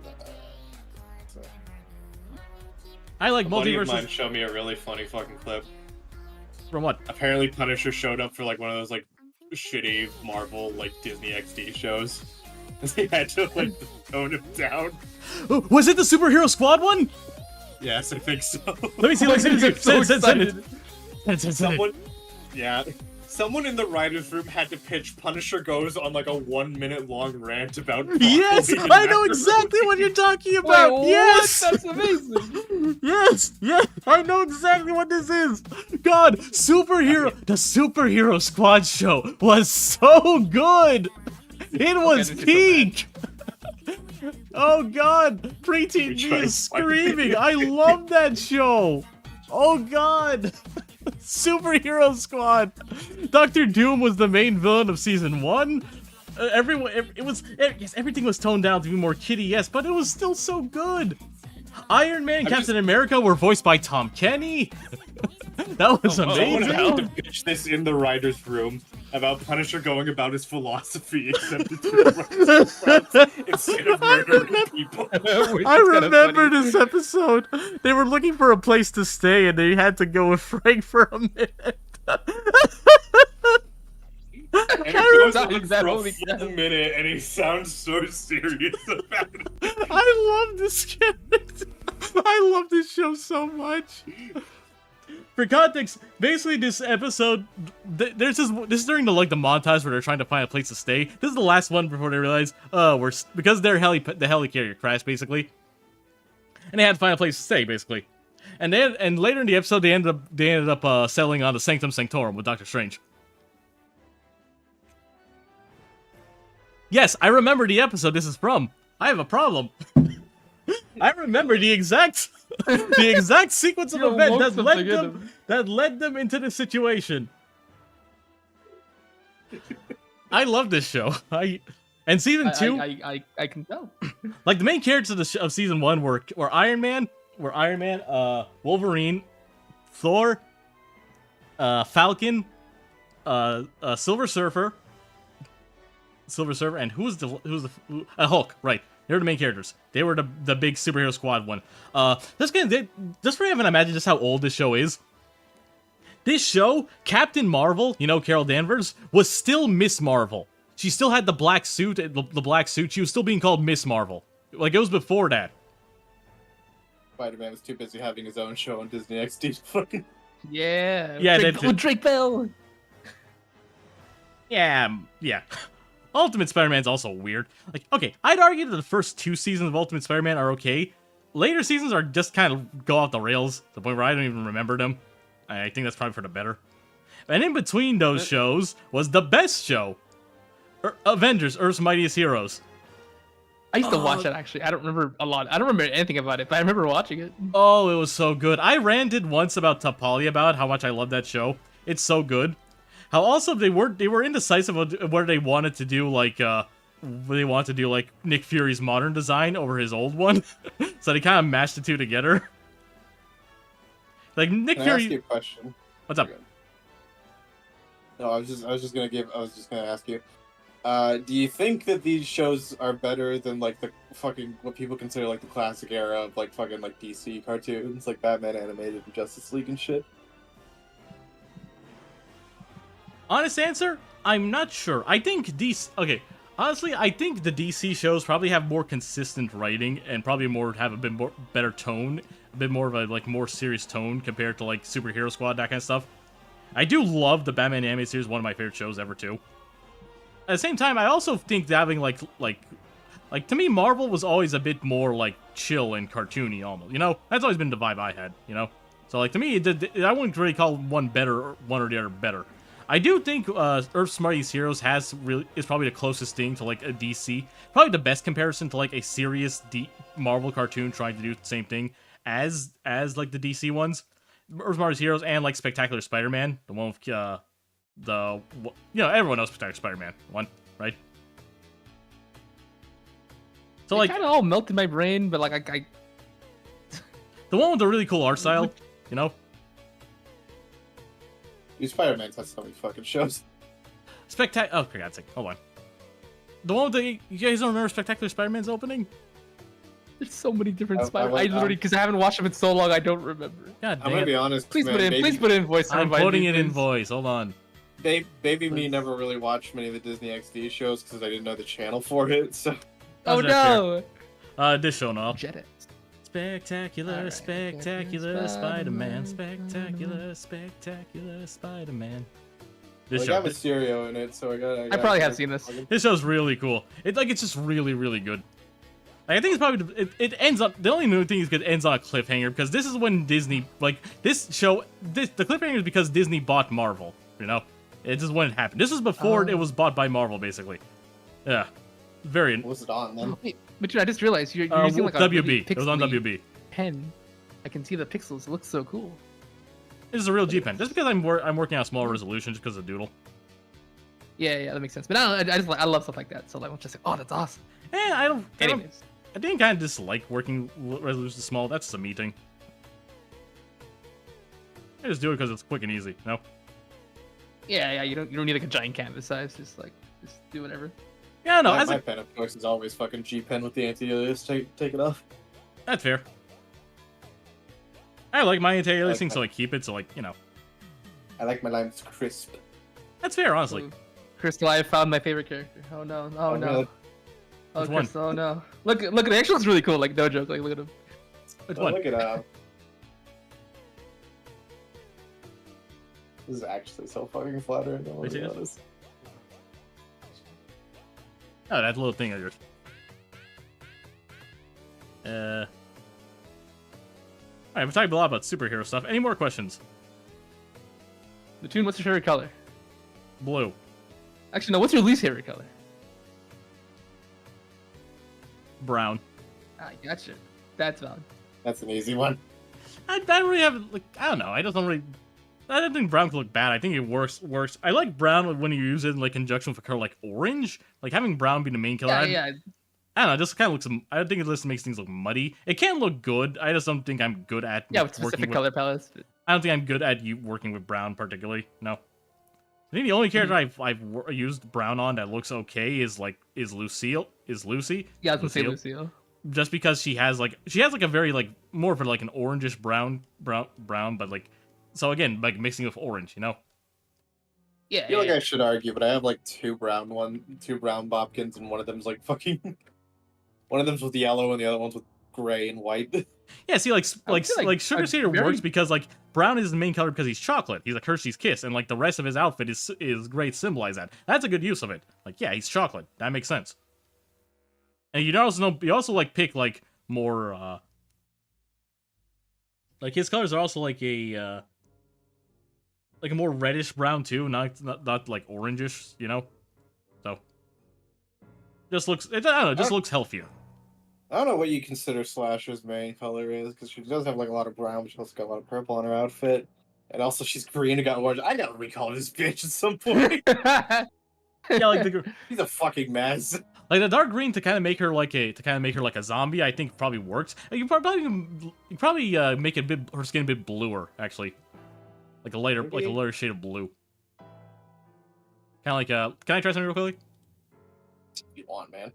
I like A buddy of multiverses. mine showed me a really funny fucking clip. From what? Apparently, Punisher showed up for like one of those like shitty Marvel like Disney XD shows. They had to like tone him down. Was it the Superhero Squad one? Yes, I think so. Let me see. Let me see. Send it. Someone, yeah, someone in the writers' room had to pitch Punisher Goes on like a 1 minute long rant about. Yes, broccoli I and know macaroni. exactly what you're talking about. Wait, Yes, what? That's amazing. yes, I know exactly what this is. God, the Superhero Squad show was so good. It was this is so peak. Oh God, preteen We me tried is to find screaming. it. I love that show. Oh God, Superhero Squad. Dr. Doom was the main villain of season 1. Everything was toned down to be more kiddie, yes, but it was still so good. Iron Man, Captain America were voiced by Tom Kenny. That was Someone amazing. had to pitch this in the writers' room about Punisher going about his philosophy, except it's instead of murdering people. I remember this episode. They were looking for a place to stay, and they had to go with Frank for a minute. And it goes on for a full minute, and he sounds so serious about it. I love this character. I love this show so much. For context, basically this episode, there's this is during the montage where they're trying to find a place to stay. This is the last one before they realize, because their the helicarrier crashed basically, and they had to find a place to stay basically. And later in the episode, they ended up settling on the Sanctum Sanctorum with Doctor Strange. Yes, I remember the episode this is from. I have a problem. I remember the exact sequence of events that led them into the situation. I love this show. And season 2, I can tell. like the main characters of season 1 were Iron Man, Wolverine, Thor, Falcon, Silver Surfer, and who's the Hulk, right? They're the main characters. They were the big superhero squad one. Just for you to imagine just how old this show is. This show, Captain Marvel, Carol Danvers, was still Miss Marvel. She still had the black suit. The black suit. She was still being called Miss Marvel. Like it was before that. Spider-Man was too busy having his own show on Disney XD. Fucking Yeah. Drake Bell. Yeah. Ultimate Spider-Man's also weird. Like, okay, I'd argue that the first 2 seasons of Ultimate Spider-Man are okay. Later seasons are just kind of go off the rails, to the point where I don't even remember them. I think that's probably for the better. And in between those shows was the best show. Avengers, Earth's Mightiest Heroes. I used to watch that actually. I don't remember a lot. I don't remember anything about it, but I remember watching it. Oh, it was so good. I ranted once about Tapali about how much I love that show. It's so good. How also they were indecisive of whether they wanted to do like Nick Fury's modern design over his old one, so they kind of mashed the two together. Like Nick Can I Fury. ask you a question? What's up? No, I was just gonna ask you. Do you think that these shows are better than like the fucking what people consider like the classic era of like fucking like DC cartoons, like Batman animated and Justice League and shit? Honest answer, I'm not sure. I think honestly, I think the DC shows probably have more consistent writing and probably have a bit more better tone, a bit more of a like more serious tone compared to like Superhero Squad, that kind of stuff. I do love the Batman animated series, one of my favorite shows ever too. At the same time, I also think that having like to me, Marvel was always a bit more like chill and cartoony almost. That's always been the vibe I had. So like to me, I wouldn't really call one or the other better. I do think Earth's Mightiest Heroes is probably the closest thing to like a DC, probably the best comparison to like a serious Marvel cartoon trying to do the same thing as like the DC ones. Earth's Mightiest Heroes and like Spectacular Spider-Man, the one with everyone knows Spectacular Spider-Man one, right? So It like kind of all melted my brain, but like I the one with the really cool art style, These Spider-Mans have so many fucking shows. Oh, for God's sake, hold on. The one with you guys don't remember Spectacular Spider-Man's opening? There's so many different I Spider. I went- literally, because I haven't watched him in so long, I don't remember. God I'm gonna damn. be honest, Please man. put in, Baby, please put in voice. I'm Remind putting me, it in please. voice. Hold on. Baby me Please. never really watched many of the Disney XD shows because I didn't know the channel for it. So Oh How's that no! This show now. Jet Spectacular, Alright, spectacular Spider-Man, Spider-Man. spectacular, spectacular Spider-Man. I This got show, Mysterio in it, so I got. I probably have seen this. this show's really cool. It's just really, really good. Like, I think it's probably it ends up. The only new thing is it ends on a cliffhanger because this is when Disney the cliffhanger is because Disney bought Marvel. You know, it's just when it happened. This was before Oh. it was bought by Marvel, basically. Yeah, very. What was it on then? Wait, but dude, I just realized you're using like a WB. really It was on pixely WB. pen. I can see the pixels. It looks so cool. This is a real G pen. Just because I'm working on a small resolution, just because of Doodle. Yeah, that makes sense. But I love stuff like that. So like, I'm just like, oh, that's awesome. I Anyways, didn't kind of dislike working resolution small. That's a me thing. I just do it because it's quick and easy. No. yeah, you don't need like a giant canvas size. Just do whatever. Yeah, no. My pen, of course, is always fucking G pen with the anti-alias. Take it off. That's fair. I like my anti-aliasing, Okay. so I keep it. So like I like my lines crisp. that's fair, honestly. Crystal, I have found my favorite character. Oh no! Oh no! really? Oh Which one? Crystal! Oh no! Look at it. Actually, looks really cool. Like no joke. Like look at him. Which Oh, one? look at This is actually so fucking flattering. I wanna Wait, be see this? honest. Oh, that little thing of yours. Alright, we've talked a lot about superhero stuff. Any more questions? Mattoon, what's your favorite color? Blue. Actually, no. What's your least favorite color? Brown. Ah, gotcha. That's valid. That's an easy one. I don't really have like I don't know. I don't think brown can look bad. I think it works. I like brown when you use it in like conjunction with a color like orange. Like having brown be the main color. Yeah. I don't know. It just kind of looks. I think it just makes things look muddy. It can look good. I just don't think I'm good at. Yeah, with specific color palettes. I don't think I'm good at working with brown particularly. No. I think the only character I've used brown on that looks okay is Lucy. Yeah, I was gonna say Lucille. Just because she has like a very like more of a, like an orangish brown, but like so again like mixing with orange, you know. Yeah. I feel like I should argue, but I have like two brown Bobkins, and one of them's like fucking. One of them's with yellow, and the other one's with gray and white. Yeah, see, I would say, like, Sugar a Cedar very- works because like brown is the main color because he's chocolate. He's like Hershey's Kiss, and like the rest of his outfit is great to symbolize that. That's a good use of it. Like, yeah, he's chocolate. That makes sense. And you also like pick like more like his colors are also like a more reddish brown too, not like orangish, you know. So just looks I don't know, just looks healthier. I don't know what you consider Slasher's main color is, because she does have like a lot of brown, but she also got a lot of purple on her outfit, and also she's green and got orange. I gotta recolor this bitch at some point. Yeah, like the He's a fucking mess. Like the dark green to kind of make her like a zombie, I think probably works. You probably make her skin a bit bluer, actually, like a lighter shade of blue. Kind of like Can I try something real quickly? If you want, man.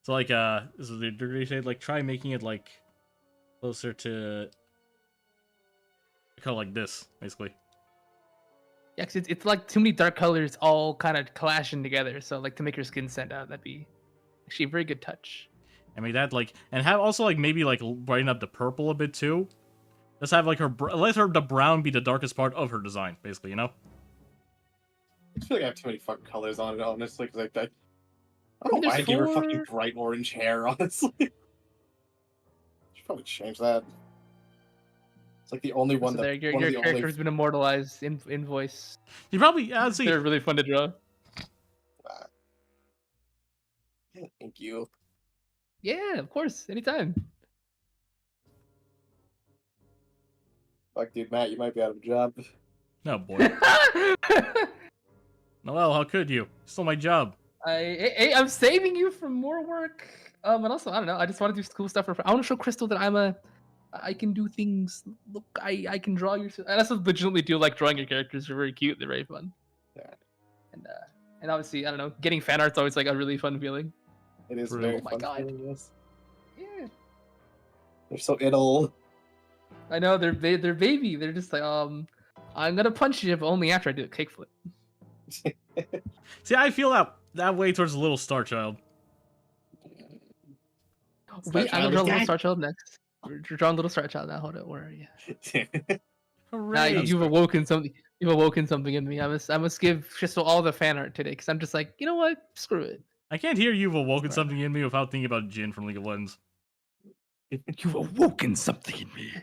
So like this is the degree shade. Like try making it like closer to color like this, basically. Yeah, 'cause it's like too many dark colors all kind of clashing together. So like to make her skin stand out, that'd be actually a very good touch. I mean that like and have also like maybe like brighten up the purple a bit too. Just have like let the brown be the darkest part of her design, basically, you know. I just feel like I have too many fucking colors on it, honestly, because I I don't mean, know why I there's gave her 4 fucking bright orange hair, honestly. Should probably change that. It's like the only one So that there, your one of the character only. has been immortalized in voice. You probably see. They're really fun to draw. Thank you. Yeah, of course, anytime. Fuck, dude, Matt, you might be out of a job. No boy. Noel, how could you? Stole my job. I'm saving you from more work. And also, I don't know. I just want to do cool stuff for. I want to show Crystal that I can do things. Look, I can draw your. And I also legitimately do like drawing your characters. They're very cute. They're very fun. Yeah. And obviously, I don't know, getting fan art's always like a really fun feeling. It is True. very Oh my fun. God. feeling, yes. Yeah. They're so idle. I know they're baby. They're just like I'm gonna punch you, but only after I do a kickflip. See, I feel that way towards the little Star Child. Wait, I'm gonna Child draw is Little dead. Star Child next. We're drawing Little Star Child now. Hold on, where are you? Now Hooray! you've awoken something. You've awoken something in me. I must give Crystal all the fan art today because I'm just like, you know what? Screw it. I can't hear you've awoken Sorry. something in me without thinking about Jin from League of Legends. You've awoken something in me.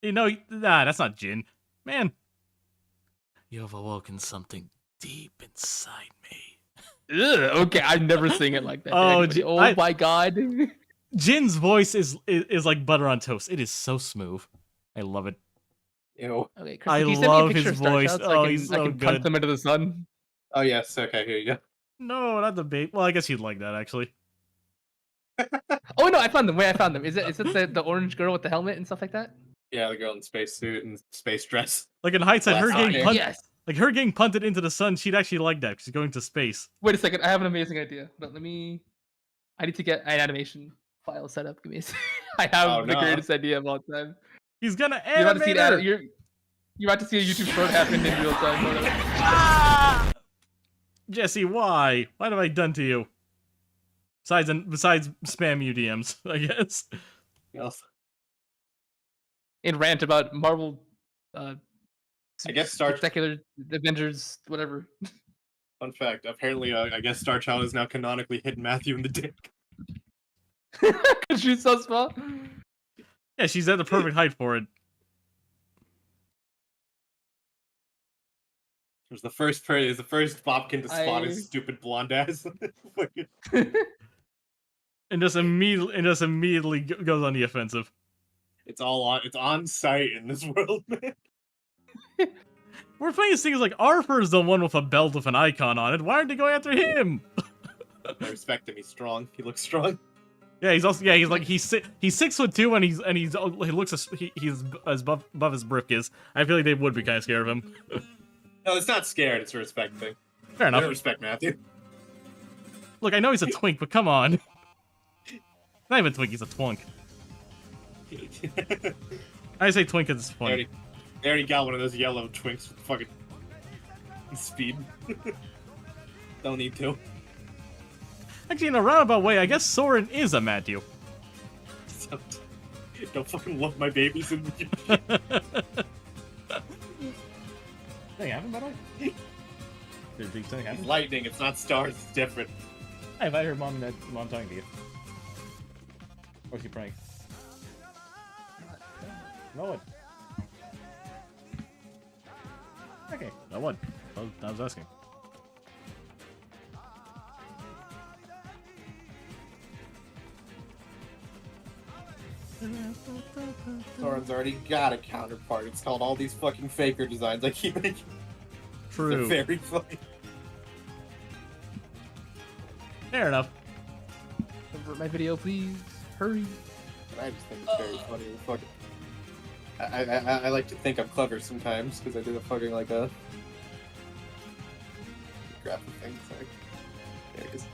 You know, nah, that's not Jin. Man. You have awoken something deep inside me. Ugh, okay, I've never seen it like that. to Oh, anybody. Oh I- my god. Jin's voice is like butter on toast. It is so smooth. I love it. Ew. Okay, Chris, I can you send me a love picture his of Star voice. Child so Oh, I can, he's I so can punch good. them into the sun? Oh yes. Okay, here you go. No, not the bait. Well, I guess you'd like that actually. Oh no, I found them. Wait, I found them. Is it the orange girl with the helmet and stuff like that? Yeah, the girl in spacesuit and space dress. Like in hindsight, her Well, getting okay. her getting punted into the sun, she'd actually like that because she's going to space. Wait a second, I have an amazing idea. But I need to get an animation file set up. Give me a second. I have Oh, the no. greatest idea of all time. He's gonna You're about to see animate her. you're about to see a YouTube short happen in real time. Hold on. Ah! Jesse, why? What have I done to you? Besides spam you DMs, I guess. Yes. In rant about Marvel I guess Star. Spectacular Avengers, whatever. Fun fact. Apparently, I guess Star Child is now canonically hitting Matthew in the dick. Cause she's so small. Yeah, she's at the perfect height for it. It was the first Bobkin to spot his I- stupid blonde ass. Fucking- And just immediately goes on the offensive. it's on site in this world, man. We're playing things like Arthur's the one with a belt with an icon on it. Why aren't they going after him? I respect him. He's strong. He looks strong. Yeah, he's 6'2" and he looks he's as above his brick is. I feel like they would be kind of scared of him. No, it's not scared. It's a respect thing. Fair I enough. don't respect Matthew. Look, I know he's a twink, but come on. Not even a twink, he's a twunk. I say twink at this point. They already got one of those yellow twinks with fucking speed. Don't need to. Actually, in a roundabout way, I guess Soren is a Matthew. Don't fucking love my babies in Thing happened, by the way? Did a big thing happen? lightning. It's not stars. It's different. I invited her mom and mom talking to you. What's he praying? No one. Okay, no one. I was asking. Soren's already got a counterpart. It's called all these fucking faker designs I keep making. They're True. very funny. Fair enough. Convert my video, please. Hurry. I just think it's very funny. Fucking. I like to think I'm clever sometimes because I did a fucking like a graphic thing. Sorry. There it is.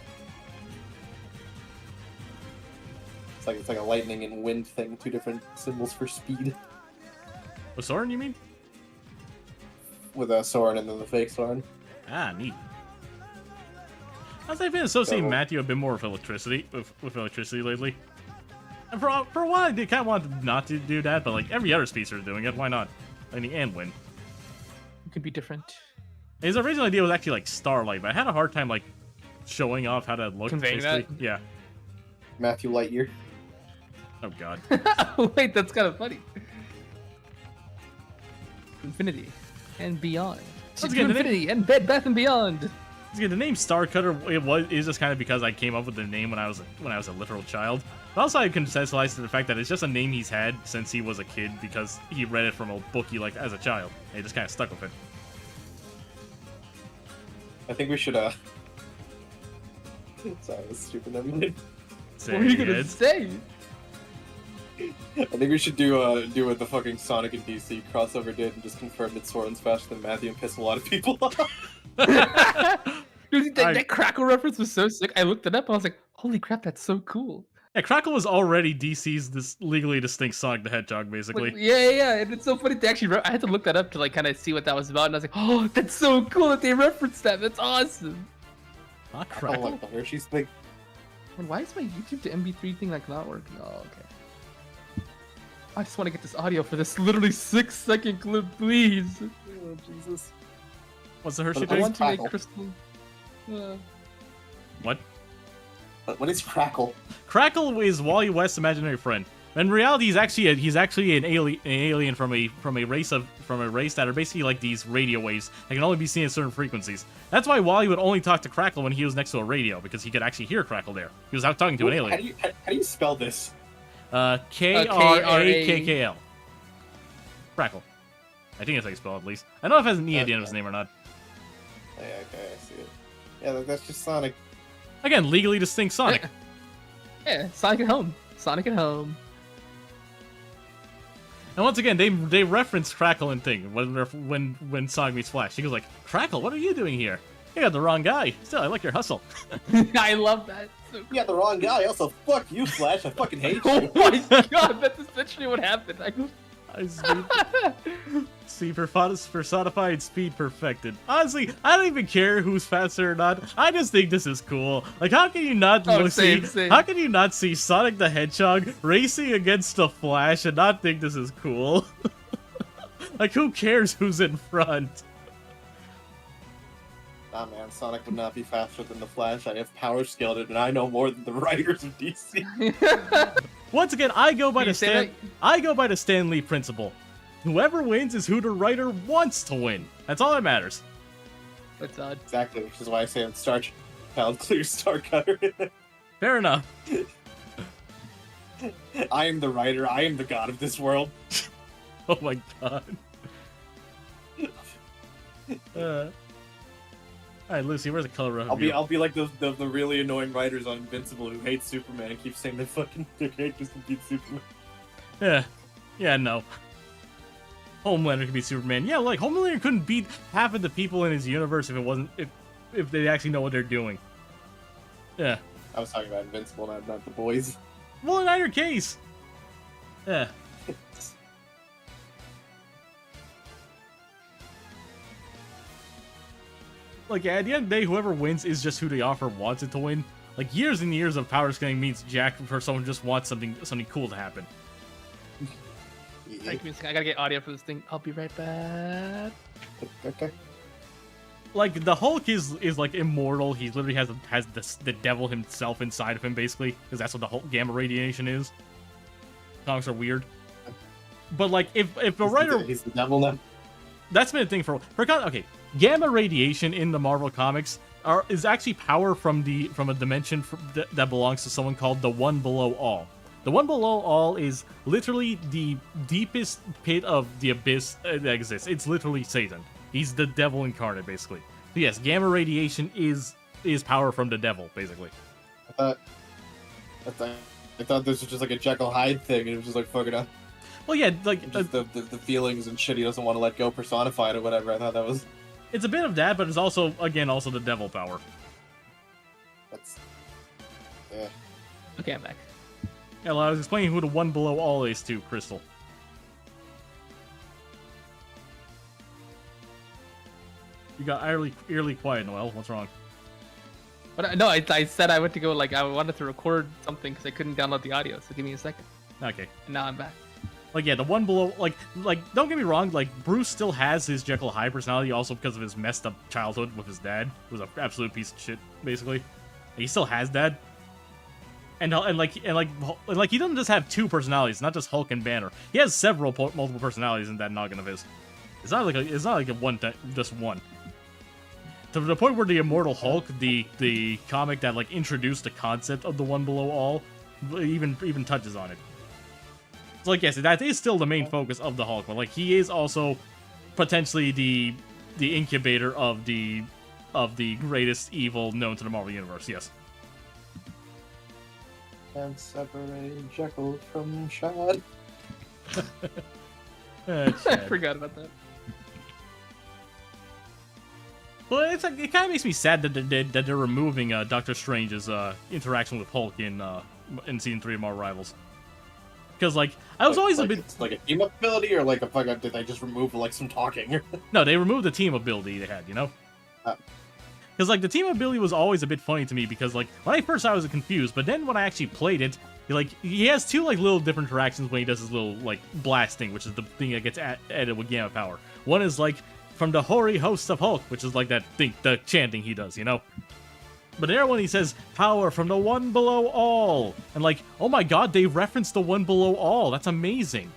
It's like a lightning and wind thing. Two different symbols for speed Oh, Soren, you mean? with a Soren and then the fake Soren. Ah, neat. I've been associating So- Matthew a bit more with electricity, with electricity lately. And for a while, I did kind of want not to do that, but like every other speedster is doing it. Why not? Lightning and wind. It could be different. His original idea was actually like Starlight, but I had a hard time like showing off how to look. Conveying that? basically. Yeah. Matthew Lightyear. Oh god. Wait, that's kind of funny. Infinity and beyond. Let's To get into Infinity and Bed Bath and Beyond. The name Starcutter is just kind of because I came up with the name when I was a literal child. But also I consensualized to the fact that it's just a name he's had since he was a kid because he read it from a book he liked as a child. And he just kind of stuck with it. I think we should Sorry, that's stupid. Never mind. What are you gonna It. say? I think we should do what the fucking Sonic and DC crossover did and just confirm that Soren's faster than Matthew and piss a lot of people off. Dude, that Crackle reference was so sick. I looked it up. I was like, holy crap, that's so cool. Yeah, Crackle was already DC's this legally distinct Sonic the Hedgehog, Like, basically. yeah. And it's so funny to actually. I had to look that up to like kind of see what that was about, and I was like, oh, that's so cool that they referenced that. That's awesome. Ah, I Crackle. like the Hershey's thing. Man, why is my YouTube to MP3 thing like not working? Oh, okay. I just want to get this audio for this literally 6-second clip, please. Oh, Jesus. What's the Hershey I I thing? want to make Crackle. Crystal. What? But what is Crackle? Crackle is Wally West's imaginary friend. In reality, he's actually an alien from a race that are basically like these radio waves that can only be seen at certain frequencies. That's why Wally would only talk to Crackle when he was next to a radio, because he could actually hear Crackle there. He was out talking to an alien. How do you spell this? Krakkl. Crackle. I think that's how you spell it, at least. I don't know if it has an E at the end of his name or not. Yeah, okay, I see it. Yeah, that's just Sonic. Again, legally distinct Sonic. Yeah, Sonic at home. Sonic at home. And once again, they reference Crackle and Thing when Sonic meets Flash. He goes like, "Crackle, what are you doing here? You got the wrong guy. Still, I like your hustle." I love that. So You got the wrong guy. Also, fuck you, Flash. I fucking hate Oh you. my god, that's essentially what happened. See, personified speed perfected. Honestly, I don't even care who's faster or not. I just think this is cool. Like, how can you not same. How can you not see Sonic the Hedgehog racing against the Flash and not think this is cool? Like, who cares who's in front? Nah, man, Sonic would not be faster than the Flash. I have power scaled it, and I know more than the writers of DC. Once again, I go by Can you the say Stan Lee principle. Whoever wins is who the writer wants to win. That's all that matters. That's odd. Exactly, which is why I say I'm Star Child clear Star Cutter. Fair enough. I am the writer. I am the god of this world. Oh my god. Alright, Lucy, where's the color review? I'll be like the really annoying writers on Invincible who hate Superman and keep saying their characters can beat Superman. Yeah, no. Homelander can beat Superman. Yeah, like Homelander couldn't beat half of the people in his universe if they actually know what they're doing. Yeah. I was talking about Invincible, not the boys. Well, in either case. Yeah. Like, yeah, at the end of the day, whoever wins is just who the author wants it to win. Like, years and years of power scaling means Jack for someone who just wants something cool to happen. Thank you. I gotta get audio for this thing. I'll be right back. Okay. Like, the Hulk is like immortal. He literally has the devil himself inside of him, basically, because that's what the Hulk gamma radiation is. Comics are weird. But like, if a writer, He's the devil now. that's been a thing for okay. Gamma radiation in the Marvel comics is actually power from a dimension that belongs to someone called the One Below All. The One Below All is literally the deepest pit of the abyss that exists. It's literally Satan. He's the devil incarnate, basically. So yes, gamma radiation is power from the devil, basically. I thought this was just like a Jekyll Hyde thing, and it was just like fucking up. Well, yeah, like Just the feelings and shit he doesn't want to let go personified or whatever. I thought that was. it's a bit of that, but it's also the devil power. That's. Yeah. Okay, I'm back. Yeah, well, I was explaining who the One Below All is to Crystal. You got eerily quiet, Noel. What's wrong? But no, I said I went to go like I wanted to record something because I couldn't download the audio. So give me a second. Okay. And now I'm back. Like, yeah, the One Below, like, don't get me wrong, like, Bruce still has his Jekyll Hyde personality, also because of his messed up childhood with his dad, who was an absolute piece of shit, basically. He still has that. And he doesn't just have two personalities, not just Hulk and Banner. He has several multiple personalities in that noggin of his. It's not like just one. To the point where the Immortal Hulk, the comic that like introduced the concept of the One Below All, even touches on it. So like, yes, that is still the main focus of the Hulk, but like he is also potentially the incubator of the greatest evil known to the Marvel Universe. Yes. And separate Jekyll from Chad. I forgot about that. Well, it's like, it kind of makes me sad that they're removing Doctor Strange's interaction with Hulk in season 3 of Marvel Rivals. Because like I was always a bit it's like a team up ability, or like a fucking, did they just remove like some talking? no, they removed the team ability they had, you know. Because like the team ability was always a bit funny to me because like when I first saw it, I was confused, but then when I actually played it, he has two like little different interactions when he does his little like blasting, which is the thing that gets added with Gamma Power. One is like from the hoary hosts of Hulk, which is like that thing, the chanting he does, you know. But the other one he says power from the one below all, and like oh my god, they referenced the one below all. That's amazing.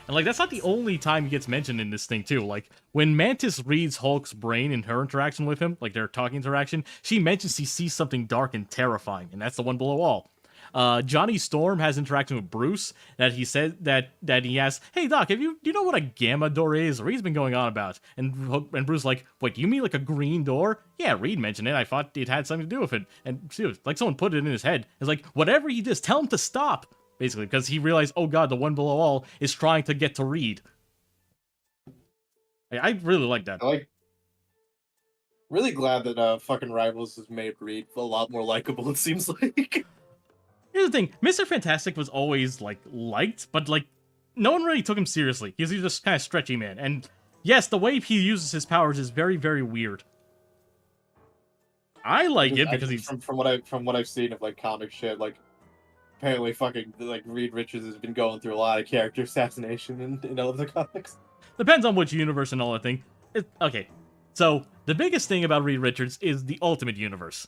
And, like, that's not the only time he gets mentioned in this thing, too. Like, when Mantis reads Hulk's brain in her interaction with him, like, their talking interaction, she mentions he sees something dark and terrifying, and that's the one below all. Johnny Storm has interaction with Bruce that he said that he asks, hey, Doc, do you know what a gamma door is? Reed's been going on about. And Bruce like, wait, do you mean like a green door? Yeah, Reed mentioned it. I thought it had something to do with it. And seriously, like, someone put it in his head. It's like, whatever he does, tell him to stop. Basically, because he realized, oh god, the one below all is trying to get to Reed. I really like that. Really glad that fucking Rivals has made Reed a lot more likable, it seems like. Here's the thing, Mr. Fantastic was always, like, liked, but, like, no one really took him seriously. He's just kind of stretchy man. And, yes, the way he uses his powers is very, very weird. I like it because he's... From what I've seen of, like, comic shit, like, apparently fucking, like, Reed Richards has been going through a lot of character assassination in all of the comics. Depends on which universe and all that thing. Okay, so the biggest thing about Reed Richards is the Ultimate Universe.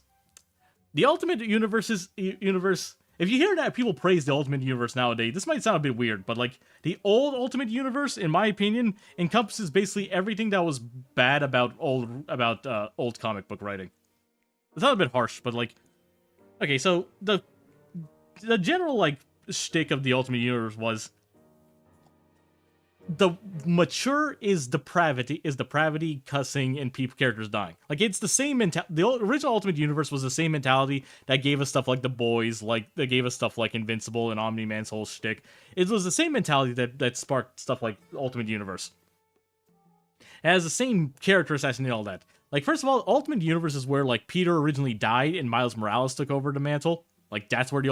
The Ultimate Universe, if you hear that people praise the Ultimate Universe nowadays, this might sound a bit weird, but, like, the old Ultimate Universe, in my opinion, encompasses basically everything that was bad about old comic book writing. It's not a bit harsh, but, like, okay, so the general, like, shtick of the Ultimate Universe was the mature is depravity, cussing, and characters dying. Like, it's the same mentality. The original Ultimate Universe was the same mentality that gave us stuff like The Boys, like, that gave us stuff like Invincible and Omni-Man's whole shtick. It was the same mentality that sparked stuff like Ultimate Universe. It has the same character assassination and all that. Like, first of all, Ultimate Universe is where, like, Peter originally died and Miles Morales took over the mantle. Like, that's where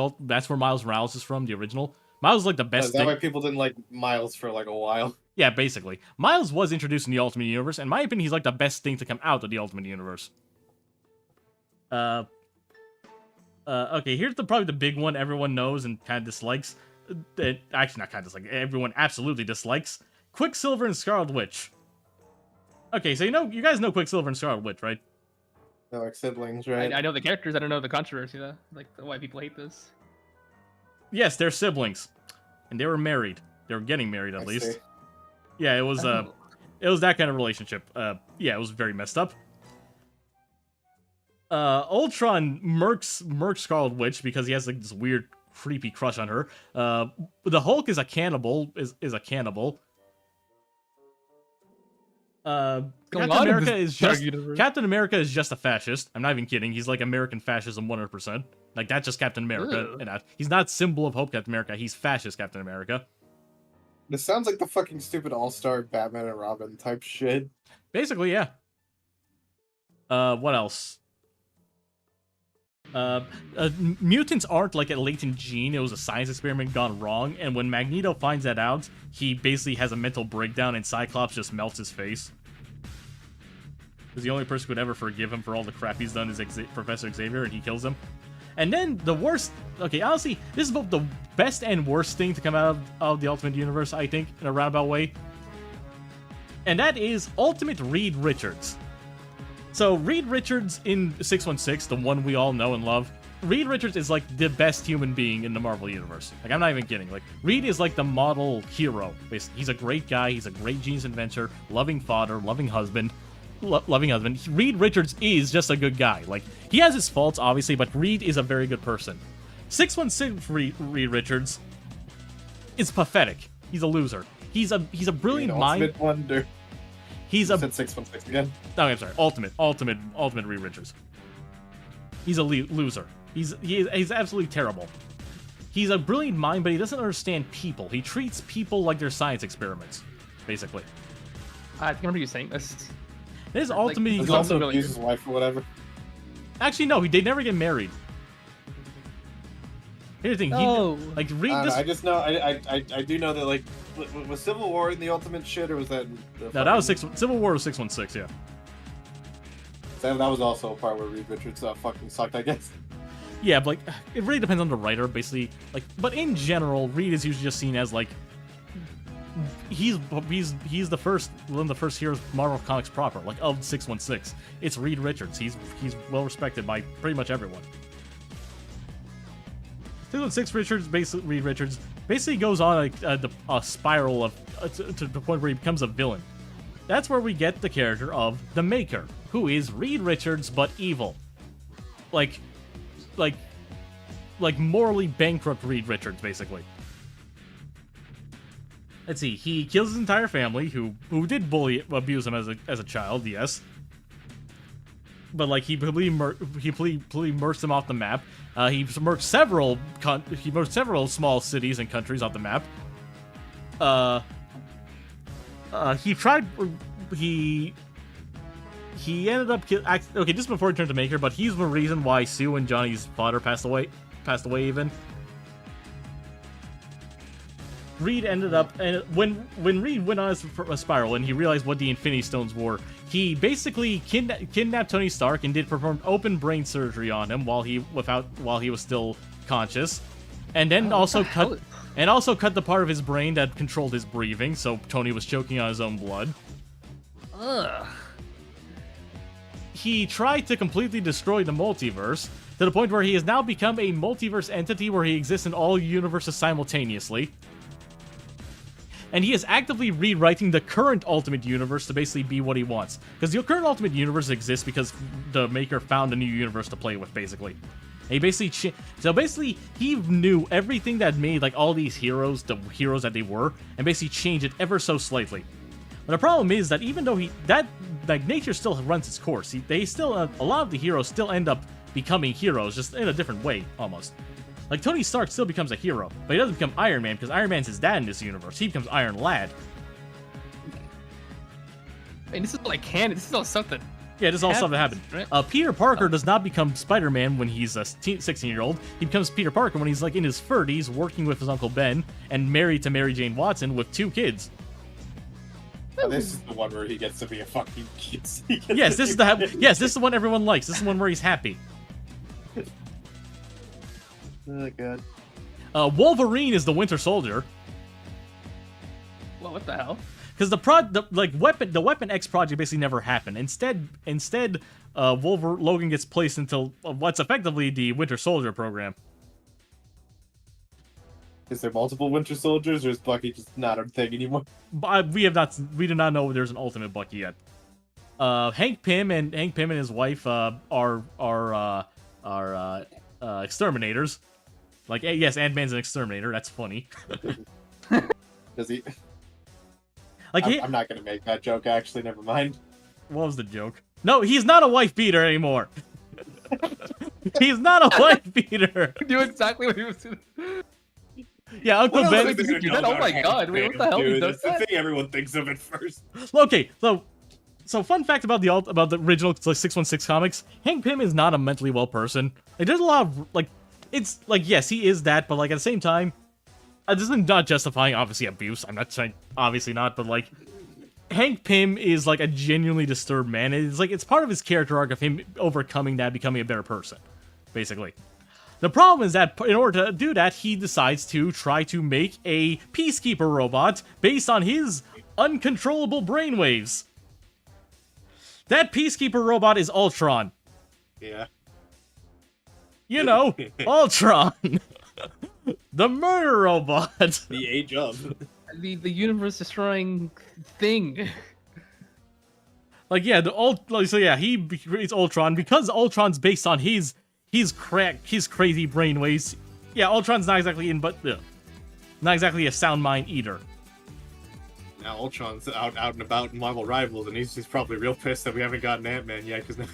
Miles Morales is from, the original. Miles is, like, the best thing. Is that why people didn't like Miles for, like, a while? Yeah, basically. Miles was introduced in the Ultimate Universe, and in my opinion, he's, like, the best thing to come out of the Ultimate Universe. Okay, here's probably the big one everyone knows and kind of dislikes. Actually, not kind of dislike. Everyone absolutely dislikes. Quicksilver and Scarlet Witch. Okay, so you guys know Quicksilver and Scarlet Witch, right? They're like siblings, right? I know the characters. I don't know the controversy, though. Like, why people hate this. Yes, they're siblings, and they were married. They were getting married, at least. See. Yeah, it was that kind of relationship. Yeah, it was very messed up. Ultron murks Scarlet Witch because he has like this weird, creepy crush on her. The Hulk is a cannibal. Is a cannibal. Captain America is just a fascist. I'm not even kidding. He's like American fascism 100%. Like, that's just Captain America. And he's not symbol of hope Captain America. He's fascist Captain America. This sounds like the fucking stupid all-star Batman and Robin type shit. Basically, yeah. What else? Mutants aren't like a latent gene. It was a science experiment gone wrong. And when Magneto finds that out, he basically has a mental breakdown and Cyclops just melts his face. Because the only person who could ever forgive him for all the crap he's done is Professor Xavier, and he kills him. And then the worst... Okay, honestly, this is both the best and worst thing to come out of the Ultimate Universe, I think, in a roundabout way. And that is Ultimate Reed Richards. So, Reed Richards in 616, the one we all know and love, Reed Richards is, like, the best human being in the Marvel Universe. Like, I'm not even kidding. Like, Reed is, like, the model hero, basically. He's a great guy. He's a great genius inventor, loving father, loving husband. Reed Richards is just a good guy. Like, he has his faults, obviously, but Reed is a very good person. 616 Reed Richards is pathetic. He's a loser. He's a brilliant mind. Ultimate Wonder. He's a... Said 616 again? No, I'm sorry. Ultimate Reed Richards. He's a loser. He's absolutely terrible. He's a brilliant mind, but he doesn't understand people. He treats people like they're science experiments, basically. I remember you saying this. His Like, ultimate. he's He's also also really abused his wife or whatever. Actually, no, they never get married. Here's the thing, No. like read I don't this. know, I just know I do know that like was Civil War in the ultimate shit or was that No, that was Civil War was 616. Yeah. that was also a part where Reed Richards fucking sucked, I guess. Yeah, but like it really depends on the writer, basically. Like, but in general, Reed is usually just seen as like he's the first one of the first heroes of Marvel Comics proper, like of 616. It's Reed Richards. He's well respected by pretty much everyone. 616 Reed Richards basically goes on like a spiral of to the point where he becomes a villain. That's where we get the character of the Maker, who is Reed Richards but evil. Like morally bankrupt Reed Richards, basically. Let's see. He kills his entire family, who did abuse him as a child, yes. But like he murked them off the map. He murked several small cities and countries off the map. He ended up okay, just before he turned to Maker, but he's the reason why Sue and Johnny's father passed away even. Reed ended up, and when Reed went on a spiral and he realized what the Infinity Stones were, he basically kidnapped Tony Stark and performed open brain surgery on him while he was still conscious, and then also cut the part of his brain that controlled his breathing, so Tony was choking on his own blood. Ugh. He tried to completely destroy the multiverse to the point where he has now become a multiverse entity where he exists in all universes simultaneously. And he is actively rewriting the current Ultimate Universe to basically be what he wants. Because the current Ultimate Universe exists because the Maker found a new universe to play with, basically. And he basically, he knew everything that made like all these heroes the heroes that they were, and basically changed it ever so slightly. But the problem is that even though nature still runs its course, a lot of the heroes still end up becoming heroes, just in a different way, almost. Like, Tony Stark still becomes a hero, but he doesn't become Iron Man, because Iron Man's his dad in this universe. He becomes Iron Lad. And this is like canon. This is all something. Yeah, this is all stuff that happened. Right? Peter Parker does not become Spider-Man when he's a 16-year-old. He becomes Peter Parker when he's, like, in his 30s, working with his Uncle Ben, and married to Mary Jane Watson with 2 kids. Oh, this is the one where he gets to be a fucking kid. Yes, this is the one everyone likes. This is the one where he's happy. Oh, God. Wolverine is the Winter Soldier. Well, what the hell? Because the Weapon X project basically never happened. Instead, Logan gets placed into what's effectively the Winter Soldier program. Is there multiple Winter Soldiers, or is Bucky just not a thing anymore? We do not know if there's an Ultimate Bucky yet. Hank Pym and his wife are exterminators. Like, yes, Ant-Man's an exterminator. That's funny. Does he? Like, I'm not gonna make that joke. Actually, never mind. What was the joke? No, he's not a wife beater anymore. He's not a wife beater. I knew exactly what he was doing. Yeah, Uncle What Ben. else is there to do know that? Oh about my Hank God, wait, what the hell? Pym, He dude? does That's the that? thing everyone thinks of at first. Okay, so fun fact about the original 616 comics: Hank Pym is not a mentally well person. Like, there's a lot of it's like, yes, he is that, but like at the same time, this is not justifying obviously abuse. I'm not saying obviously not, but like Hank Pym is like a genuinely disturbed man. It's part of his character arc of him overcoming that, becoming a better person, basically. The problem is that in order to do that, he decides to try to make a Peacekeeper robot based on his uncontrollable brainwaves. That Peacekeeper robot is Ultron. Yeah. You know, Ultron. The murder robot. The age of. Uh, The universe destroying thing. Like, yeah, he creates Ultron because Ultron's based on his crazy brainwaves. Yeah, Ultron's not exactly not exactly a sound mind either. Now Ultron's out and about in Marvel Rivals, and he's probably real pissed that we haven't gotten Ant-Man yet, because now...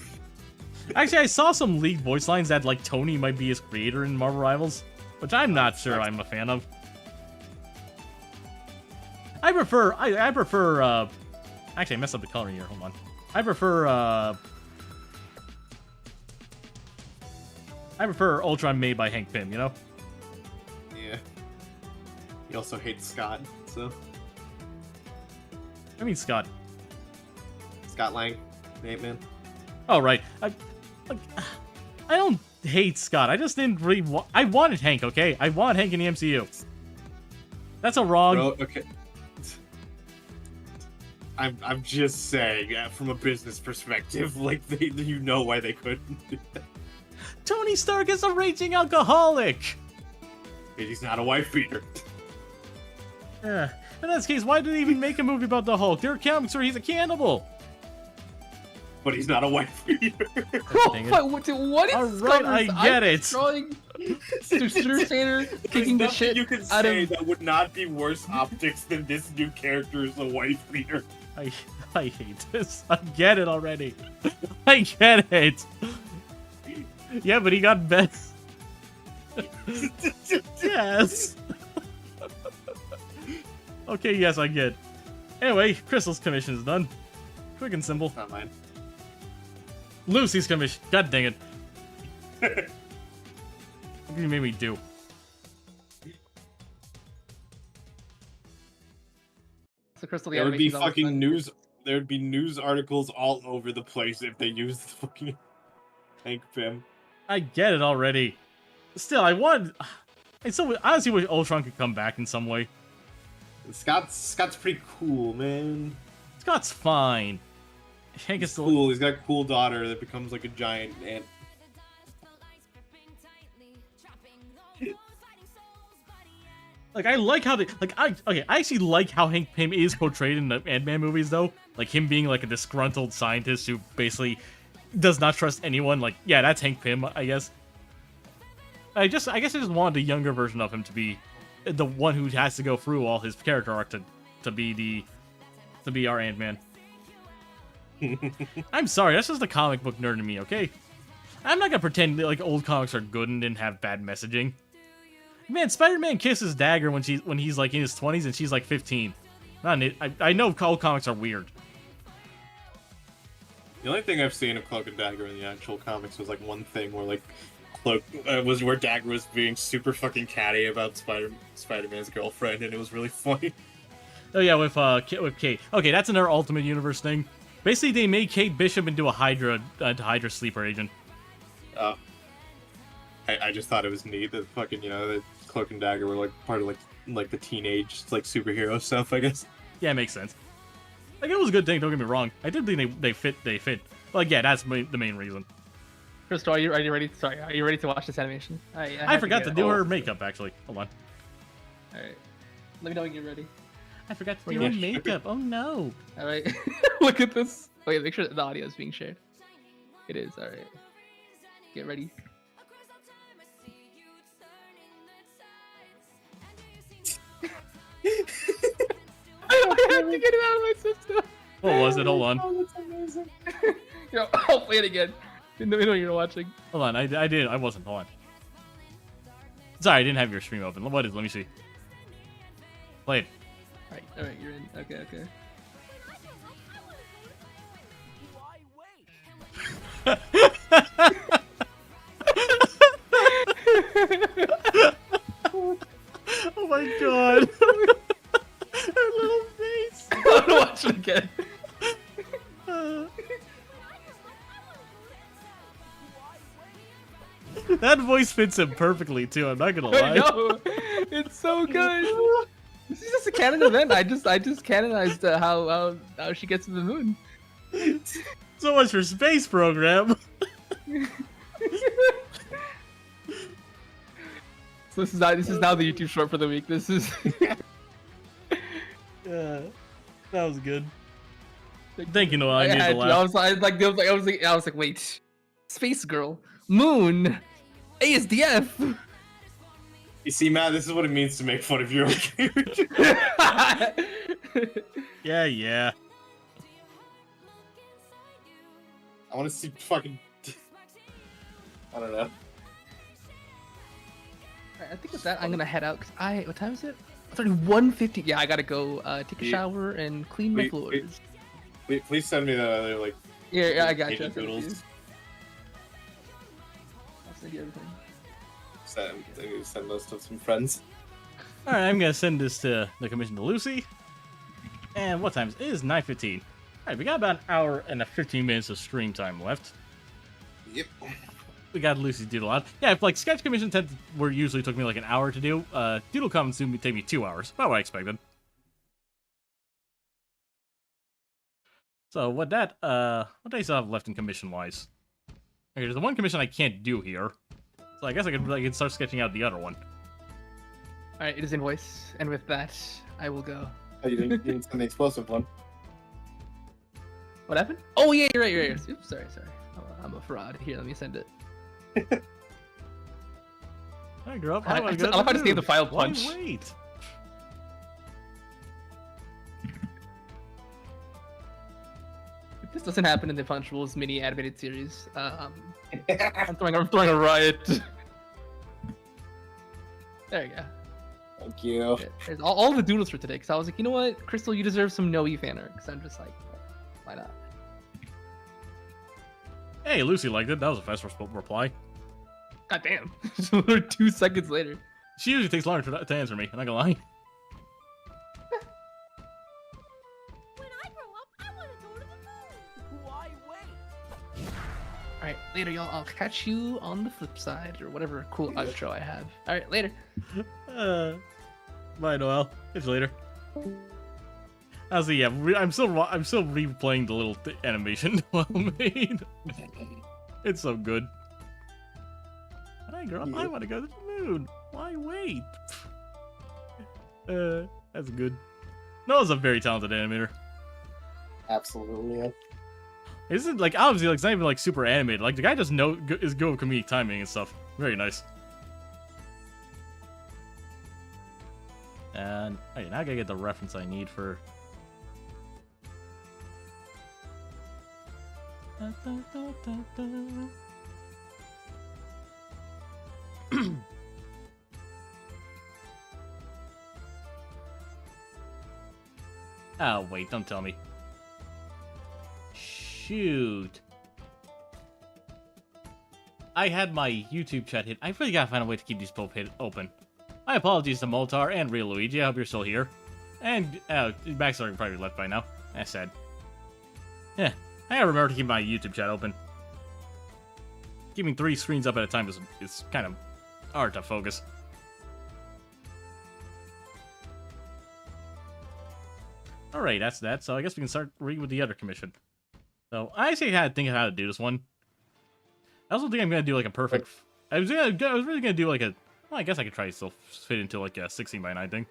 Actually, I saw some leaked voice lines that like Tony might be his creator in Marvel Rivals, which I'm not sure I'm a fan of. I prefer Actually, I messed up the coloring here. Hold on. I prefer Ultron made by Hank Pym, you know? Yeah. He also hates Scott, so I mean Scott. Scott Lang, Ant-Man. Oh, right. I don't hate Scott. I just didn't really I wanted Hank, okay? I want Hank in the MCU. That's a wrong... Bro, okay. I'm just saying, from a business perspective, like, you know why they couldn't do that. Tony Stark is a raging alcoholic! He's not a wife beater. In that case, why did they even make a movie about the Hulk? There are comics where he's a cannibal! But he's not a wife beater. Dang it. What is Alright, I get it. Drawing Crusader kicking the There's shit nothing you can out say of. that would not be worse optics than this new character is a wife beater. I hate this. I get it already. I get it. Yeah, but he got better. Yes. Okay, yes, I get. Anyway, Crystal's commission is done. Quick and simple. Not mine. Lucy's commission. God dang it. What did you make me do? So Crystal, the There would be animation's always fucking fun. news. There would be news articles all over the place if they used the fucking Hank Pym. I get it already. Still, I want. I honestly wish Ultron could come back in some way. Scott's pretty cool, man. Scott's fine. Hank is He's still. cool. He's got a cool daughter that becomes like a giant ant. Like, I like how they. I actually like how Hank Pym is portrayed in the Ant-Man movies, though. Like, him being, like, a disgruntled scientist who basically does not trust anyone. Like, yeah, that's Hank Pym, I guess. I guess I just wanted a younger version of him to be the one who has to go through all his character arc to be our Ant-Man. I'm sorry, that's just the comic book nerd in me, okay? I'm not gonna pretend that, like, old comics are good and didn't have bad messaging. Man, Spider-Man kisses Dagger when he's like in his 20s and she's like 15. I know old comics are weird. The only thing I've seen of Cloak and Dagger in the actual comics was like one thing where like Cloak was where Dagger was being super fucking catty about Spider-Man's girlfriend, and it was really funny. Oh yeah, with Kate. Okay, that's another Ultimate Universe thing. Basically, they made Kate Bishop into a Hydra sleeper agent. I just thought it was neat that fucking that Cloak and Dagger were like part of like the teenage like superhero stuff, I guess. Yeah, it makes sense. Like, it was a good thing. Don't get me wrong. I did think they fit. Like, yeah, that's the main reason. Crystal, are you ready? Sorry, are you ready to watch this animation? I forgot to do her makeup actually. Hold on. All right, let me know when you're ready. I forgot to do her makeup. Oh no. All right, look at this. Wait, make sure the audio is being shared. It is. All right, get ready. I had to get it out of my system. What was it? Hold on. Oh, that's amazing. I'll play it again. You know you're watching. Hold on. I didn't. I wasn't. Hold on. Sorry, I didn't have your stream open. What is? Let me see. Play it. All right, you're in. Okay. Oh my god. Her little face. I'm gonna watch it again. That voice fits him perfectly too. I'm not gonna lie. I know. It's so good. This is just a canon event. I just canonized how she gets to the moon. So much for space program. So this is now the YouTube short for the week. This is. Yeah, that was good. Thank you, Noah. I need to I laugh. was like, wait, Space Girl, Moon, ASDF. You see, Matt, this is what it means to make fun of your own character. Yeah. I want to see fucking. I don't know. I think with that, I'm gonna head out. What time is it? It's already 1:50. Yeah, I gotta go take a shower and clean my Wait, floors. Please send me that other like. Yeah, I got you. Hated I'll send it to you. noodles. I'll send you everything. I need to send those to some friends. All right, I'm gonna send this to the commission to Lucy. And what time is it? It is 9:15. All right, we got about an hour and 15 minutes of stream time left. Yep. We got Lucy's Doodle out. Yeah, if like sketch commissions were usually took me like an hour to do, Doodle comments soon take me 2 hours. About what I expected. So what days do I have left in commission wise? Okay, there's the one commission I can't do here. So I guess I could start sketching out the other one. All right, it is invoice, and with that, I will go. Oh, you didn't send the explosive one. What happened? Oh yeah, you're right. Oops, sorry. I'm a fraud. Here, let me send it. I grew up. I wanna go to love how to stay in the moon. file Why punch. wait. If this doesn't happen in the Punch Rules mini animated series, I'm throwing a riot. There you go. Thank you. Okay, there's all the doodles for today, because I was like, you know what, Crystal, you deserve some Noe fan art, because I'm just like, why not? Hey, Lucy liked it. That was a fast reply. God damn. 2 seconds later. She usually takes longer to answer me. I'm not gonna lie. When I grow up, I want to go to the moon. Why wait? Alright, later, y'all. I'll catch you on the flip side, or whatever cool outro I have. Alright, later. Bye, Noel. Catch you later. Honestly, yeah, I'm still replaying the little animation Noel made. It's so good. When I grow up, I want to go to the moon. Why wait? That's good. Noel's a very talented animator. Absolutely. Yeah. Isn't like obviously like it's not even like super animated. Like the guy just is good with comedic timing and stuff. Very nice. And okay, now I gotta get the reference I need for. Oh wait, don't tell me. Shoot. I had my YouTube chat hit. I really gotta find a way to keep these both hit open. My apologies to Moltar and Real Luigi. I hope you're still here. And Backstar probably left by now. That's sad. Yeah, I gotta remember to keep my YouTube chat open. Keeping 3 screens up at a time is kind of hard to focus. Alright, that's that. So I guess we can start reading with the other commission. So I actually had to think of how to do this one. I also think I'm gonna do like a perfect. I was really gonna do like a. Well, I guess I could try to still fit into like a 16:9 thing.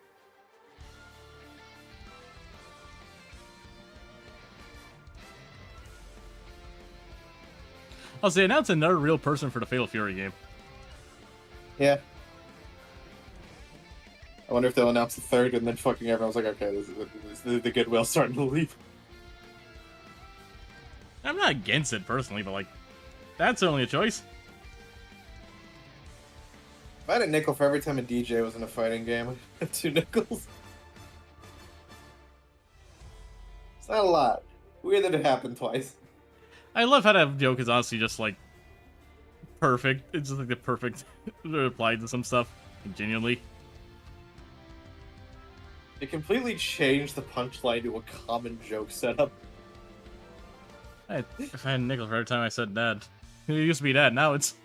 I'll say announced another real person for the Fatal Fury game. Yeah. I wonder if they'll announce the third, and then fucking everyone's like, okay, this is the goodwill starting to leave. I'm not against it personally, but like, that's certainly a choice. If I had a nickel for every time a DJ was in a fighting game, 2 nickels. It's not a lot. Weird that it happened twice. I love how that joke is honestly just like perfect. It's just like the perfect reply to some stuff. Genuinely. It completely changed the punchline to a common joke setup. If I had a nickel for every time I said dad. It used to be dad, now it's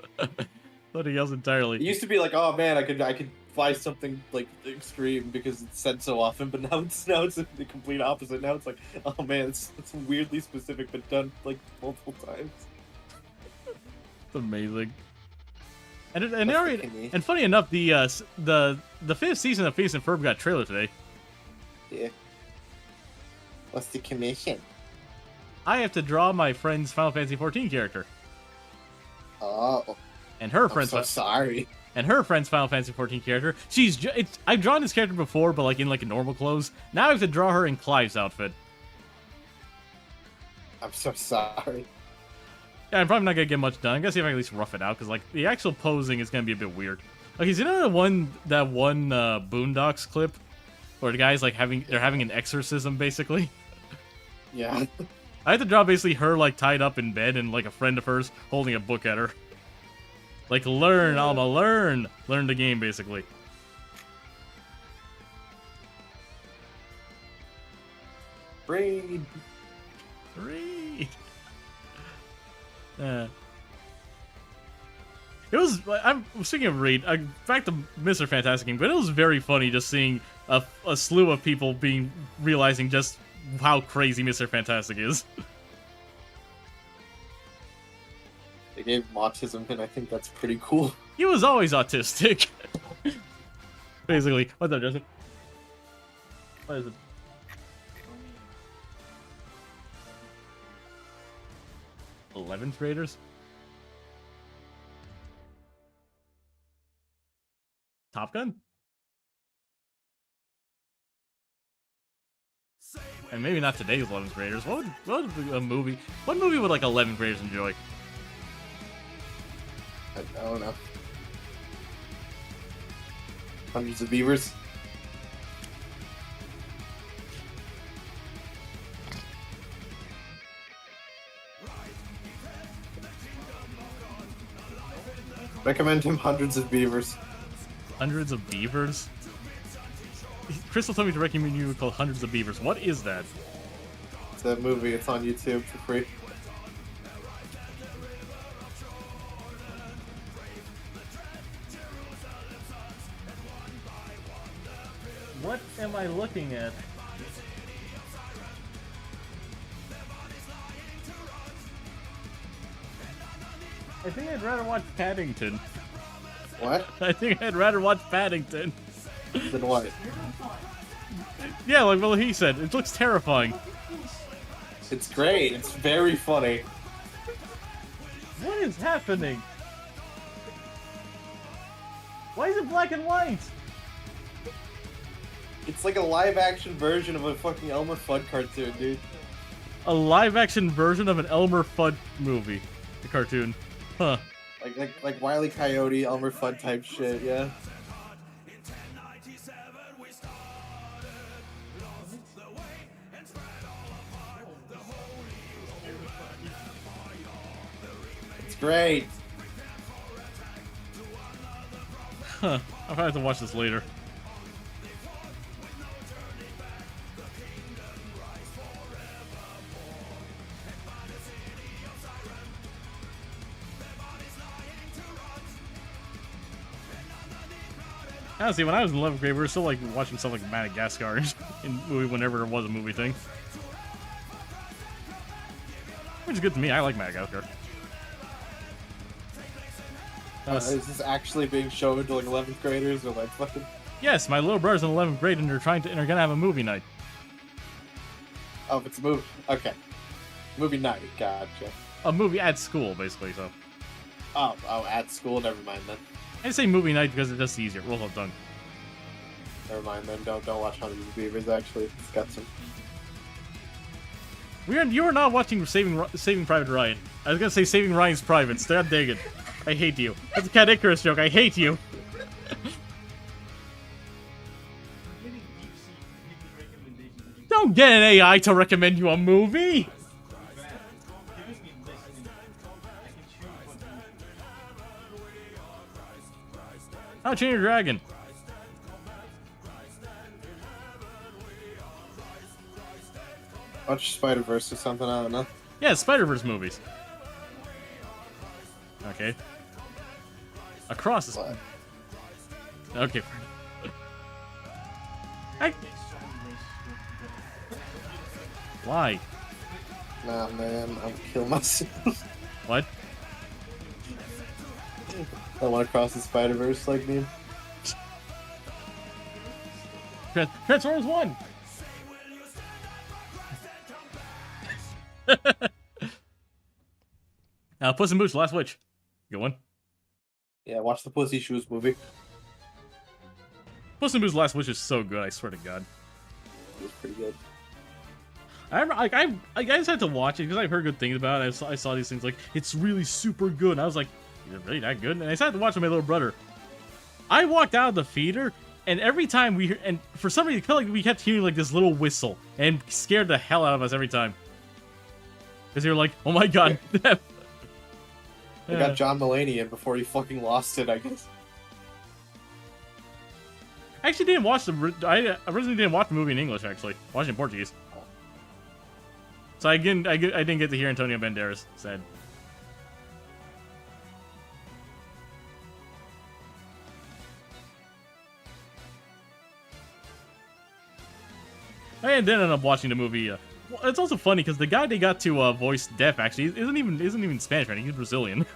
something else entirely. It used to be like, oh man, I could buy something like extreme because it's said so often, but now it's the complete opposite. Now it's like, oh man, it's weirdly specific but done like multiple times. It's amazing. And funny enough, the 5th season of Phineas and Ferb got a trailer today. Yeah. What's the commission? I have to draw my friend's Final Fantasy XIV character. Oh. And her I'm friend's so sorry. And her friend's Final Fantasy XIV character. I've drawn this character before, but like in like normal clothes. Now I have to draw her in Clive's outfit. I'm so sorry. Yeah, I'm probably not gonna get much done. I'm gonna see if I can at least rough it out, because like the actual posing is gonna be a bit weird. Okay, so you know that one Boondocks clip where the guy's like having an exorcism basically. Yeah. I had to draw basically her like tied up in bed and like a friend of hers holding a book at her. Like, learn, Alma, learn! Learn the game, basically. Raid. Read. It was. I'm speaking of Raid. Back to Mr. Fantastic King, but it was very funny just seeing a slew of people realizing just how crazy Mr. Fantastic is. They gave him autism, and I think that's pretty cool. He was always autistic. Basically, what's up, Justin? What is it? Eleventh graders? Top Gun? And maybe not today's 11th graders. What would a movie? What movie would like 11th graders enjoy? I don't know. Hundreds of Beavers. Recommend him Hundreds of Beavers. Hundreds of Beavers? Crystal told me to recommend you called Hundreds of Beavers. What is that? It's a movie. It's on YouTube for free. What am I looking at? I think I'd rather watch Paddington. What? I think I'd rather watch Paddington. Then what? Yeah, like well he said, it looks terrifying. It's great. It's very funny. What is happening? Why is it black and white? It's like a live-action version of a fucking Elmer Fudd cartoon, dude. A live-action version of an Elmer Fudd movie. The cartoon. Huh. Like Wile E. Coyote, Elmer Fudd type shit, yeah. It's great. Huh. I'll probably have to watch this later. Honestly, when I was in 11th grade, we were still like watching stuff like Madagascar in movie whenever it was a movie thing. Which is good to me. I like Madagascar. Is this actually being shown to like 11th graders or like fucking? Yes, my little brother's in 11th grade and they're gonna have a movie night. Oh, it's a movie. Okay, movie night. Gotcha. A movie at school, basically. So Oh, at school. Never mind then. I say movie night because it's just easier. Well done. Never mind then. Don't watch Hundreds of Beavers. Actually, it's got some. You are not watching Saving Private Ryan. I was gonna say Saving Ryan's Privates. God dang it. I hate you. That's a Cat Icarus joke. I hate you. Don't get an AI to recommend you a movie. How to Train Your Dragon. Watch Spider-Verse or something. I don't know. Yeah, Spider-Verse movies. Okay. Across the... What? Okay. Why? Nah, man. I'll kill myself. What? I want to cross the Spider-Verse like me. Transformers 1! Puss in Boots, Last Witch. Good one. Yeah, watch the Pussy Shoes movie. Puss in Boots, Last Witch is so good, I swear to God. It was pretty good. I just had to watch it because I've heard good things about it. I saw these things like, it's really super good. And I was like, is it really that good? And I decided to watch it with my little brother. I walked out of the theater, and every time and for some reason, it felt like we kept hearing like this little whistle, and scared the hell out of us every time. Because you're like, oh my god. They got John Mulaney in before he fucking lost it, I guess. I actually didn't watch I originally didn't watch the movie in English, actually. I watched it in Portuguese. So I didn't get to hear Antonio Banderas said. I didn't end up watching the movie. Well, it's also funny because the guy they got to voice Deaf actually isn't even Spanish, right? He's Brazilian.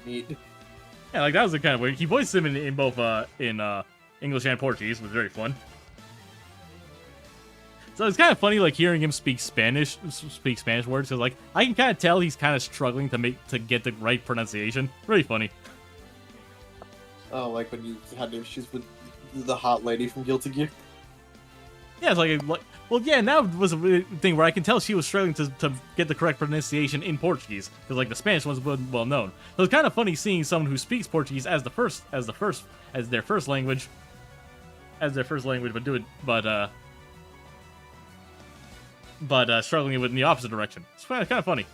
Neat. Yeah, like that was the kind of weird. He voiced him in both English and Portuguese. It was very fun. So it's kind of funny, like hearing him speak Spanish words, because like I can kind of tell he's kind of struggling to get the right pronunciation. Really funny. Oh, like when you had issues with the hot lady from Guilty Gear. Yeah, it's like well, yeah. Now it was a weird thing where I can tell she was struggling to get the correct pronunciation in Portuguese, because like the Spanish one's well known. So it's kind of funny seeing someone who speaks Portuguese as their first language, but struggling with in the opposite direction. It's kind of funny.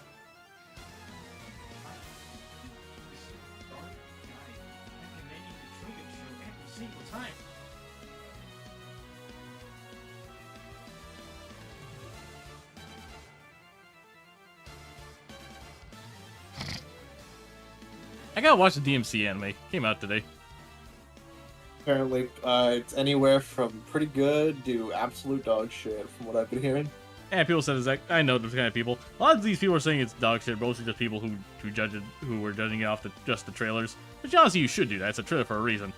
I gotta watch the DMC anime. Came out today. Apparently, it's anywhere from pretty good to absolute dog shit, from what I've been hearing. And people said exact. I know those kind of people. A lot of these people are saying it's dog shit. Mostly just people who were judging it off just the trailers. Which honestly, you should do that. It's a trailer for a reason.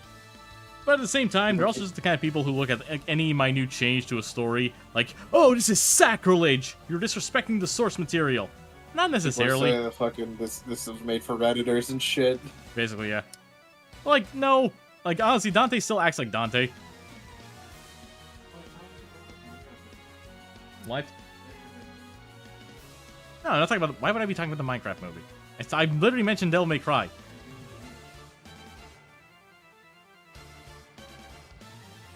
But at the same time, they're also just the kind of people who look at any minute change to a story like, oh, this is sacrilege. You're disrespecting the source material. Not necessarily. People say, fucking this was made for Redditors and shit. Basically, yeah. Like, no. Like, honestly, Dante still acts like Dante. What? No, I'm not talking about. Why would I be talking about the Minecraft movie? I literally mentioned Devil May Cry.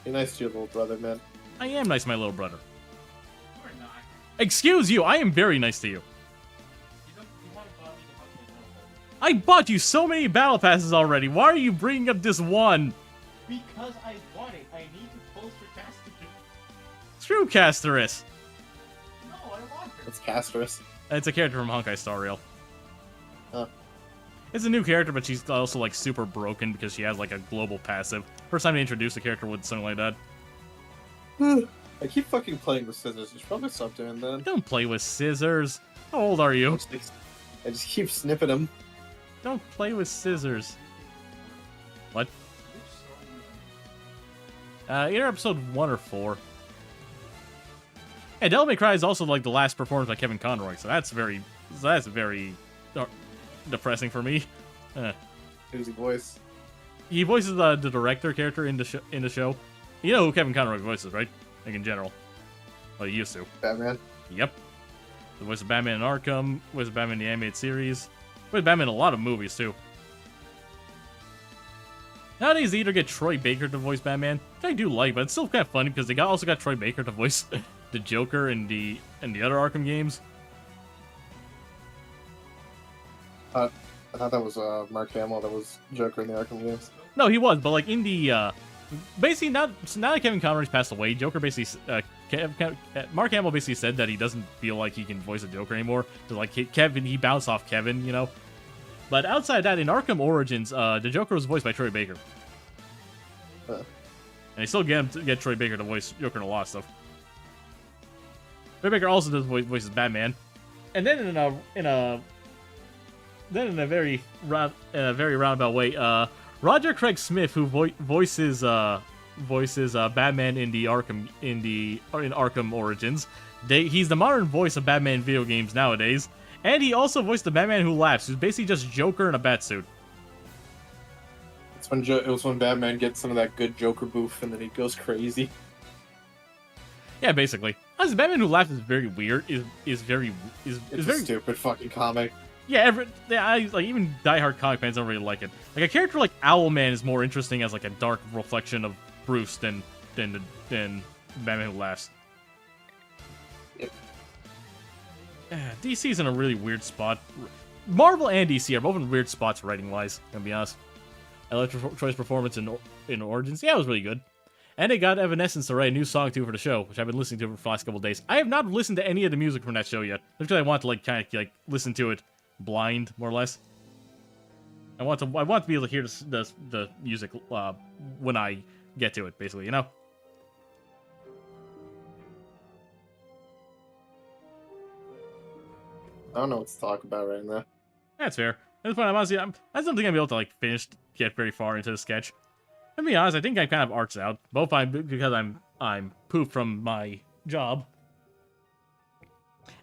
Be nice to your little brother, man. I am nice to my little brother. Excuse you, I am very nice to you. I bought you so many battle passes already. Why are you bringing up this one? Because I want it. I need to post for Casterus. Screw Casterus. No, I want her. It's Casterus. It's a character from Honkai Star Rail. Huh. It's a new character, but she's also like super broken because she has like a global passive. First time to introduce a character with something like that. I keep fucking playing with scissors. You should probably stop doing that. Don't play with scissors. How old are you? I just keep snipping them. Don't play with scissors. What? Either episode 1 or 4. Yeah, Devil May Cry is also like the last performance by Kevin Conroy, so that's very depressing for me. Who's the voice? He voices the director character in the show. You know who Kevin Conroy voices, right? Like in general. Well, he used to. Batman. Yep. The voice of Batman in Arkham, voice of Batman in the animated series. Voice Batman in a lot of movies too. Nowadays they either get Troy Baker to voice Batman, which I do like, but it's still kind of funny because they also got Troy Baker to voice the Joker in the other Arkham games. I thought that was Mark Hamill that was Joker in the Arkham games. No, he was, but like in the basically now that Kevin Conroy's passed away, Joker basically Mark Hamill basically said that he doesn't feel like he can voice a Joker anymore. So like he bounced off Kevin, you know. But outside that, in Arkham Origins, the Joker was voiced by Troy Baker. And they still get Troy Baker to voice Joker in a lot of stuff. Troy Baker also does voices Batman. And then in a very roundabout way, Roger Craig Smith, who voices Batman in Arkham Origins, he's the modern voice of Batman in video games nowadays. And he also voiced the Batman Who Laughs, who's basically just Joker in a batsuit. It was when Batman gets some of that good Joker boof, and then he goes crazy. Yeah, basically. Honestly, Batman Who Laughs is very weird. It's very a stupid fucking comic. Yeah, like even diehard comic fans don't really like it. Like a character like Owlman is more interesting as like a dark reflection of Bruce than Batman Who Laughs. Yep. DC's in a really weird spot. Marvel and DC are both in weird spots writing-wise, gonna be honest. Electric Choice performance in Origins, yeah, it was really good. And they got Evanescence to write a new song too for the show, which I've been listening to for the last couple days. I have not listened to any of the music from that show yet, just because I want to like kind of like listen to it blind, more or less. I want to be able to hear the music when I get to it, basically, you know. I don't know what to talk about right now. That's fair. At this point, I'm honestly, I don't think I'm able to like get very far into the sketch. To be honest, I think I kind of arced out. Both because I'm pooped from my job,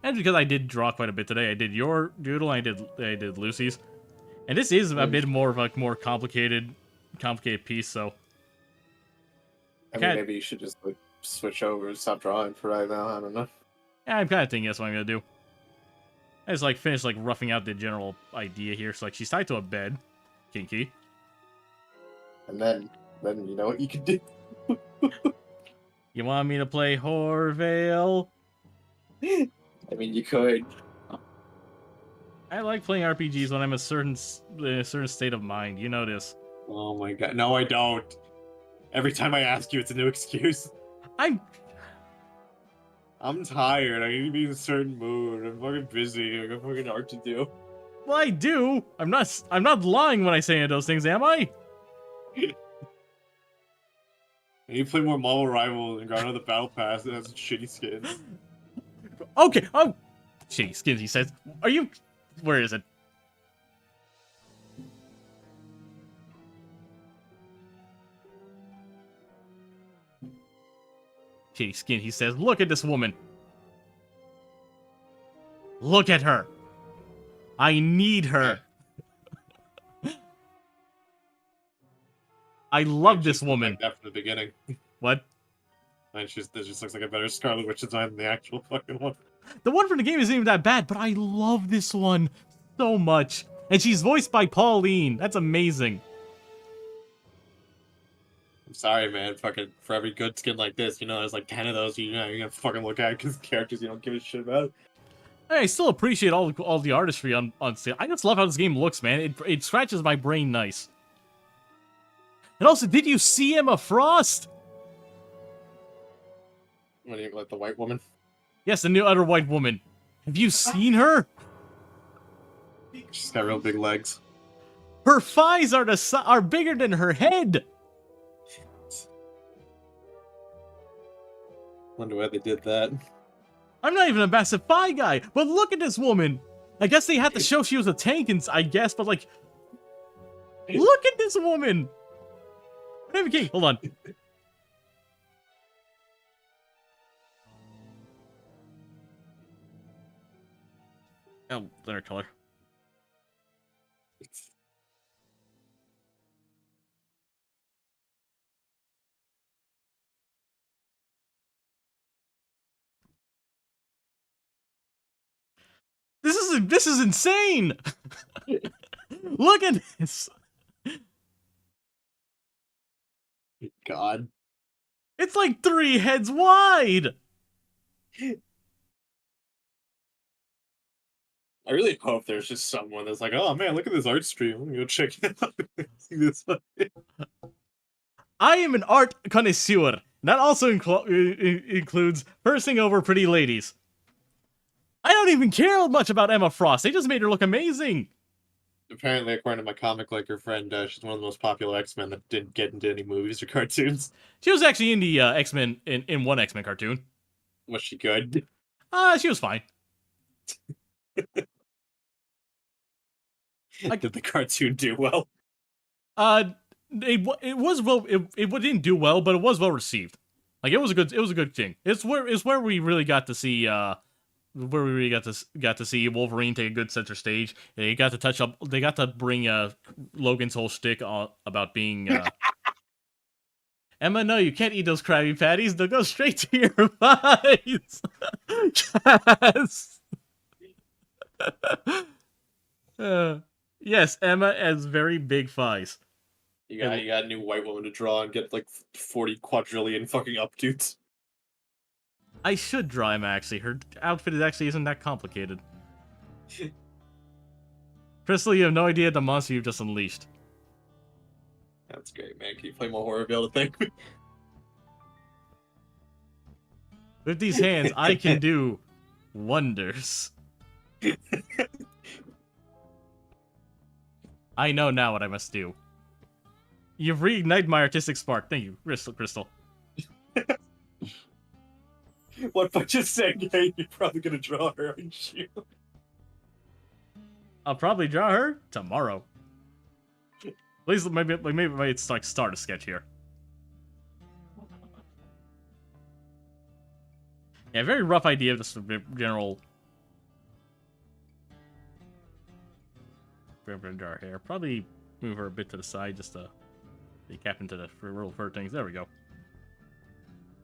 and because I did draw quite a bit today. I did your doodle, I did Lucy's, and this is a bit more of a more complicated piece. So, I mean, maybe you should just like switch over and stop drawing for right now. I don't know. yeah, I'm kind of thinking that's what I'm gonna do. I just like finish like roughing out the general idea here. So like she's tied to a bed, kinky. And then you know what you can do. You want me to play Horvale? I mean, you could. I like playing RPGs when I'm in a certain state of mind. You know this. Oh my god, no, I don't. Every time I ask you, it's a new excuse. I'm tired. I need to be in a certain mood. I'm fucking busy. I got fucking art to do. Well, I do. I'm not lying when I say those things, am I? I need to play more Marvel Rivals and grab another Battle Pass that has some shitty skins. Okay. Oh, shitty skins. He says. Are you? Where is it? Shitty skin. He says. Look at this woman. Look at her. I need her. I love this woman. Like that from the beginning. What? And this just looks like a better Scarlet Witch design than the actual fucking one. The one from the game isn't even that bad, but I love this one so much. And she's voiced by Pauline. That's amazing. I'm sorry, man. Fucking for every good skin like this, you know, there's like 10 of those you're gonna fucking look at because characters you don't give a shit about. I still appreciate all the artistry on sale. I just love how this game looks, man. It scratches my brain nice. And also, did you see Emma Frost? What do you like, the white woman? Yes, the new other white woman. Have you seen her? She's got real big legs. Her thighs are bigger than her head. Wonder why they did that. I'm not even a massive thigh guy, but look at this woman. I guess they had to show she was a tank, I guess, but like, look at this woman. Okay, hold on. Oh, lighter color. This is insane. Look at this. God. It's like 3 heads wide. I really hope there's just someone that's like, oh man, look at this art stream. I'm gonna go check it out. See this one. I am an art connoisseur. That also includes pursing over pretty ladies. I don't even care much about Emma Frost. They just made her look amazing. Apparently, according to my comic liker friend, she's one of the most popular X-Men that didn't get into any movies or cartoons. She was actually in the X-Men, in one X-Men cartoon. Was she good? She was fine. Did the cartoon do well? It was well. It didn't do well, but it was well received. Like it was a good thing. It's where we really got to see got to see Wolverine take a good center stage. They got to bring Logan's whole shtick about being Emma, no, you can't eat those Krabby Patties. They'll go straight to your eyes. Yes. Yes, Emma has very big thighs. You got a new white woman to draw and get like 40 quadrillion fucking updudes. I should draw him, actually. Her outfit actually isn't that complicated. Crystal, you have no idea the monster you've just unleashed. That's great, man. Can you play more horror? Be able to thank me. With these hands, I can do wonders. I know now what I must do. You've reignited my artistic spark. Thank you, Crystal. What if I just said, hey, you're probably gonna draw her, aren't you? I'll probably draw her tomorrow. Please, maybe it's like start a sketch here. Yeah, very rough idea of this general. We're gonna draw her hair. Probably move her a bit to the side just to decap into the real fur things. There we go.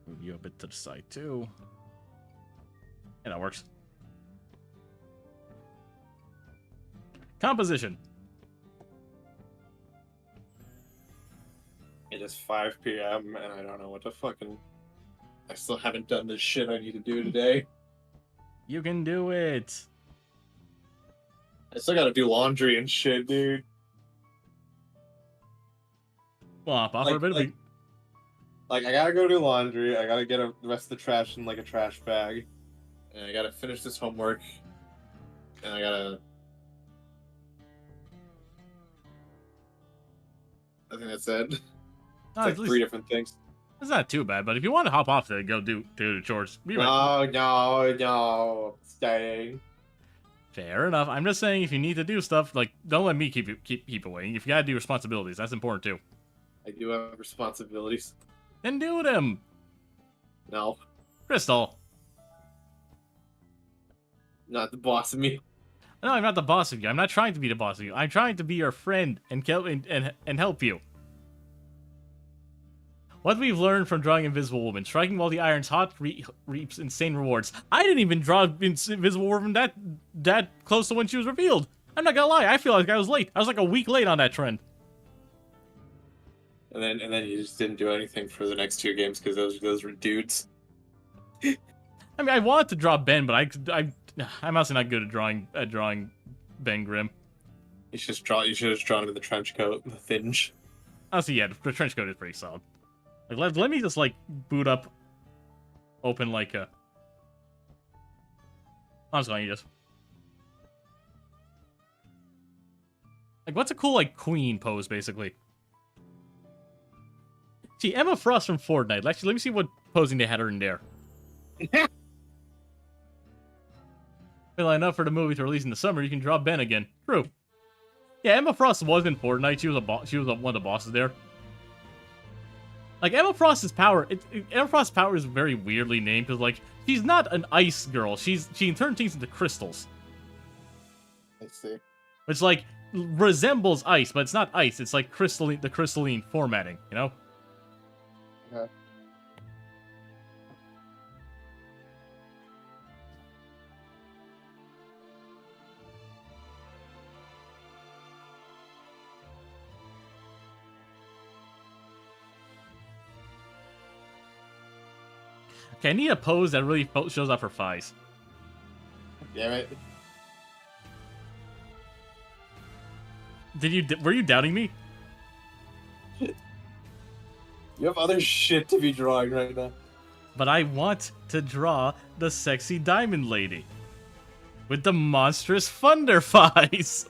Move you a bit to the side too. Yeah, that works. Composition. It is 5 p.m. and I don't know what to fucking. I still haven't done this shit I need to do today. You can do it. I still gotta do laundry and shit, dude. Well, off for a bit. Like, I gotta go do laundry. I gotta get the rest of the trash in like a trash bag, and I gotta finish this homework, and I gotta. I think that's it. It's like 3 different things. It's not too bad, but if you want to hop off to go do the chores, be right. No, I'm staying. Fair enough. I'm just saying, if you need to do stuff, like, don't let me keep away. If you gotta do responsibilities, that's important too. I do have responsibilities. Then do them, No, Crystal. not the boss of me. No, I'm not the boss of you. I'm not trying to be the boss of you. I'm trying to be your friend and help you. What we've learned from drawing Invisible Woman: striking while the iron's hot reaps insane rewards. I didn't even draw Invisible Woman that close to when she was revealed. I'm not gonna lie. I feel like I was late. I was like a week late on that trend. And then you just didn't do anything for the next 2 games because those were dudes. I mean, I wanted to draw Ben, but I'm also not good at drawing Ben Grimm. You should have drawn him in the trench coat, the thinge. Honestly, yeah, the trench coat is pretty solid. Like, let me just like boot up, open like a. I'm just going to just. Like, what's a cool like queen pose, basically? See, Emma Frost from Fortnite. Actually, let me see what posing they had her in there. Well, enough for the movie to release in the summer. You can draw Ben again. True. Yeah, Emma Frost was in Fortnite. She was one of the bosses there. Like, Emma Frost's power, Emma Frost's power is very weirdly named because, like, she's not an ice girl. She can turn things into crystals. I see. Which, like, resembles ice, but it's not ice. It's like the crystalline formatting, you know? Okay. Okay, I need a pose that really shows off her thighs. Damn it. Were you doubting me? You have other shit to be drawing right now. But I want to draw the sexy diamond lady. With the monstrous thunder thighs.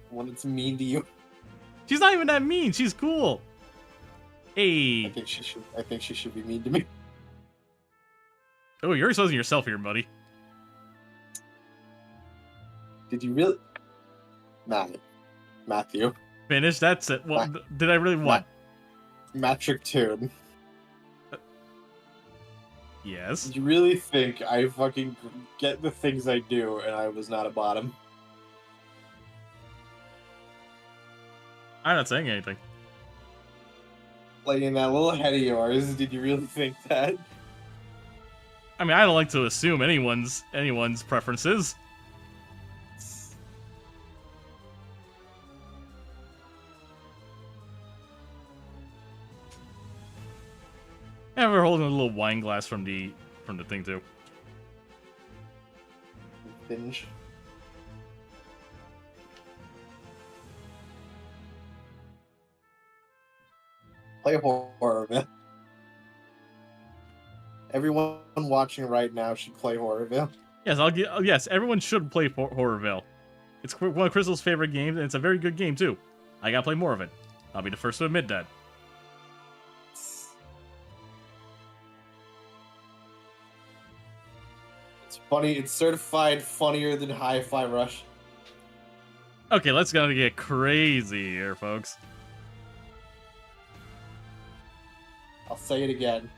One that's mean to you. She's not even that mean. She's cool. Hey. I think she should be mean to me. Oh, you're exposing yourself here, buddy. Did you really? Matthew. Finish? That's it. What did I really want? Metric Tune. Yes. Did you really think I fucking get the things I do and I was not a bottom? I'm not saying anything. Like in that little head of yours, did you really think that? I mean, I don't like to assume anyone's preferences. And we're holding a little wine glass from the from the thing too. Binge. Play Horrorville. Everyone watching right now should play Horrorville. Yes, yes, everyone should play Horrorville. It's one of Crystal's favorite games, and it's a very good game too. I gotta play more of it. I'll be the first to admit that. It's funny. It's certified funnier than Hi-Fi Rush. Okay, let's gotta get crazy here, folks. I'll say it again.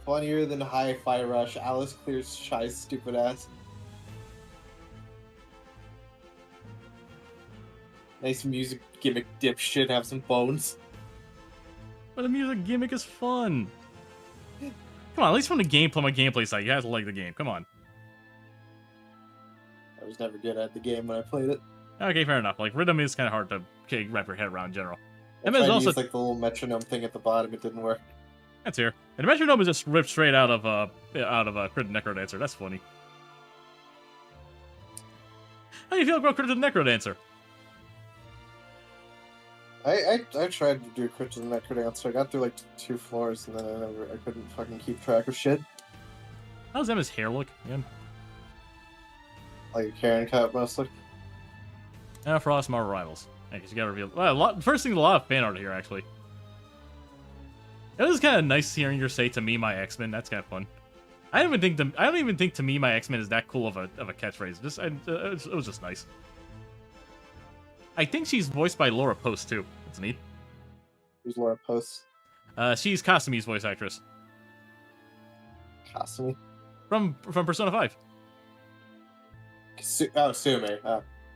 Funnier than Hi-Fi Rush. Alice clears Shy's stupid ass. Nice music gimmick dipshit. Have some bones. But the music gimmick is fun. Come on, at least from the gameplay side, you have to like the game. Come on. I was never good at the game when I played it. Okay, fair enough. Like, rhythm is kind of hard to wrap your head around in general. I And there's tried to also use, like, the little metronome thing at the bottom. It didn't work. that's here. And the metronome is just ripped straight out of Crypt the Necrodancer. That's funny. How do you feel about Crypt the Necrodancer? I tried to do Crypt of the Necrodancer. I got through like 2 floors and then I couldn't fucking keep track of shit. How's Emma's hair look again? Like a Karen cut mostly. Frost Marvel Rivals. I guess you got revealed. Well, first thing, a lot of fan art here actually. It was kind of nice hearing her say "To me, my X-Men." That's kind of fun. I don't even think "To me, my X-Men" is that cool of a catchphrase. It was just nice. I think she's voiced by Laura Post too. That's neat. Who's Laura Post? She's Kasumi's voice actress Kasumi? from Persona 5. Sume.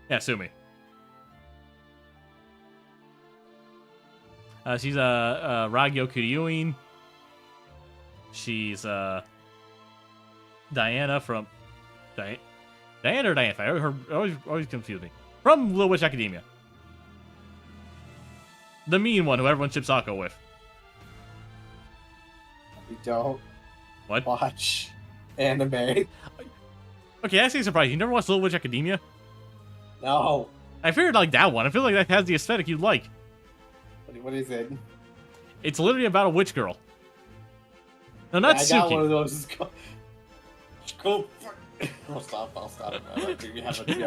Yeah, Sumi. She's Ragyo Kuryuin. She's Diana from Diana or Diantha? I always confuse me. From Little Witch Academia. The mean one who everyone ships Akko with. You don't What? watch anime. Okay, that's a surprise. You never watched Little Witch Academia? No. I figured like that one. I feel like that has the aesthetic you'd like. What is it? It's literally about a witch girl. No, not I got Suki. one of those. Go. I'll stop.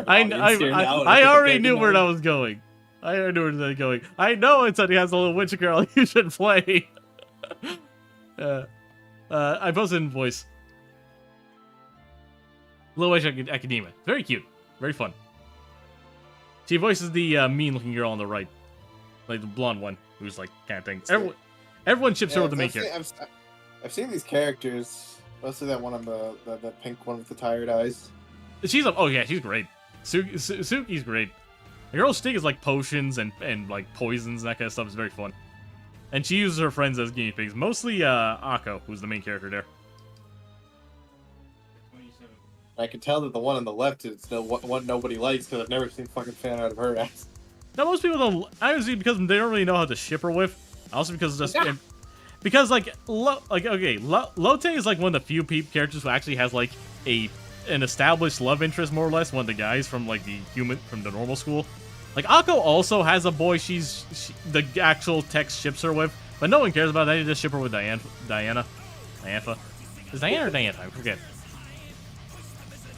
I already knew where that was going. I already knew where that was going. I know it said he has a little witch girl you should play. I posted in voice. Little Witch Academia. Very cute. Very fun. She voices the mean-looking girl on the right. Like the blonde one, who's like kind of thing. Everyone ships her with the main character. I've seen these characters. Mostly that one on the pink one with the tired eyes. She's oh yeah, she's great. Suki's great. The girl's stick is like potions and like poisons and that kind of stuff. Is very fun. And she uses her friends as guinea pigs. Mostly Akko, who's the main character there. 27. I can tell that the one on the left is the one nobody likes because I've never seen fucking fan out of her ass. Now most people don't. Honestly, because they don't really know how to ship her with. Also because it's just because like Lotte is like one of the few characters who actually has like an established love interest, more or less. One of the guys from like from the normal school. Like Akko also has a boy the actual text ships her with, but no one cares about that. They just ship her with Diana. Diantha. Is Diana or Diantha? I forget.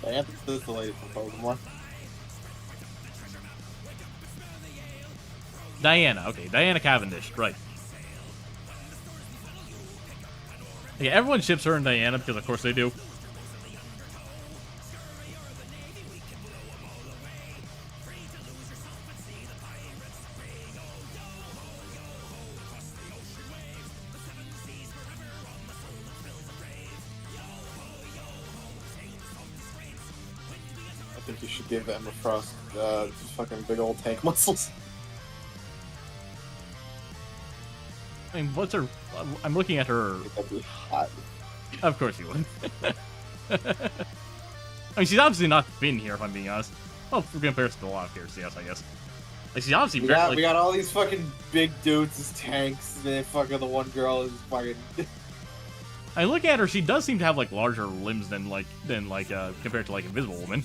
This is the lady from Pokemon. Diana. Okay, Diana Cavendish. Right. Yeah, everyone ships her and Diana because of course they do. I think you should give Emma Frost fucking big old tank muscles. I mean, what's her? I'm looking at her. That'd be hot. Of course you would. I mean, she's obviously not been here, if I'm being honest. Well, for comparison to a lot of characters, yes, I guess. Like, she's obviously We very, got, like, we got all these fucking big dudes as tanks, and then fucking the one girl is fucking... I look at her, she does seem to have, like, larger limbs than compared to, like, Invisible Woman.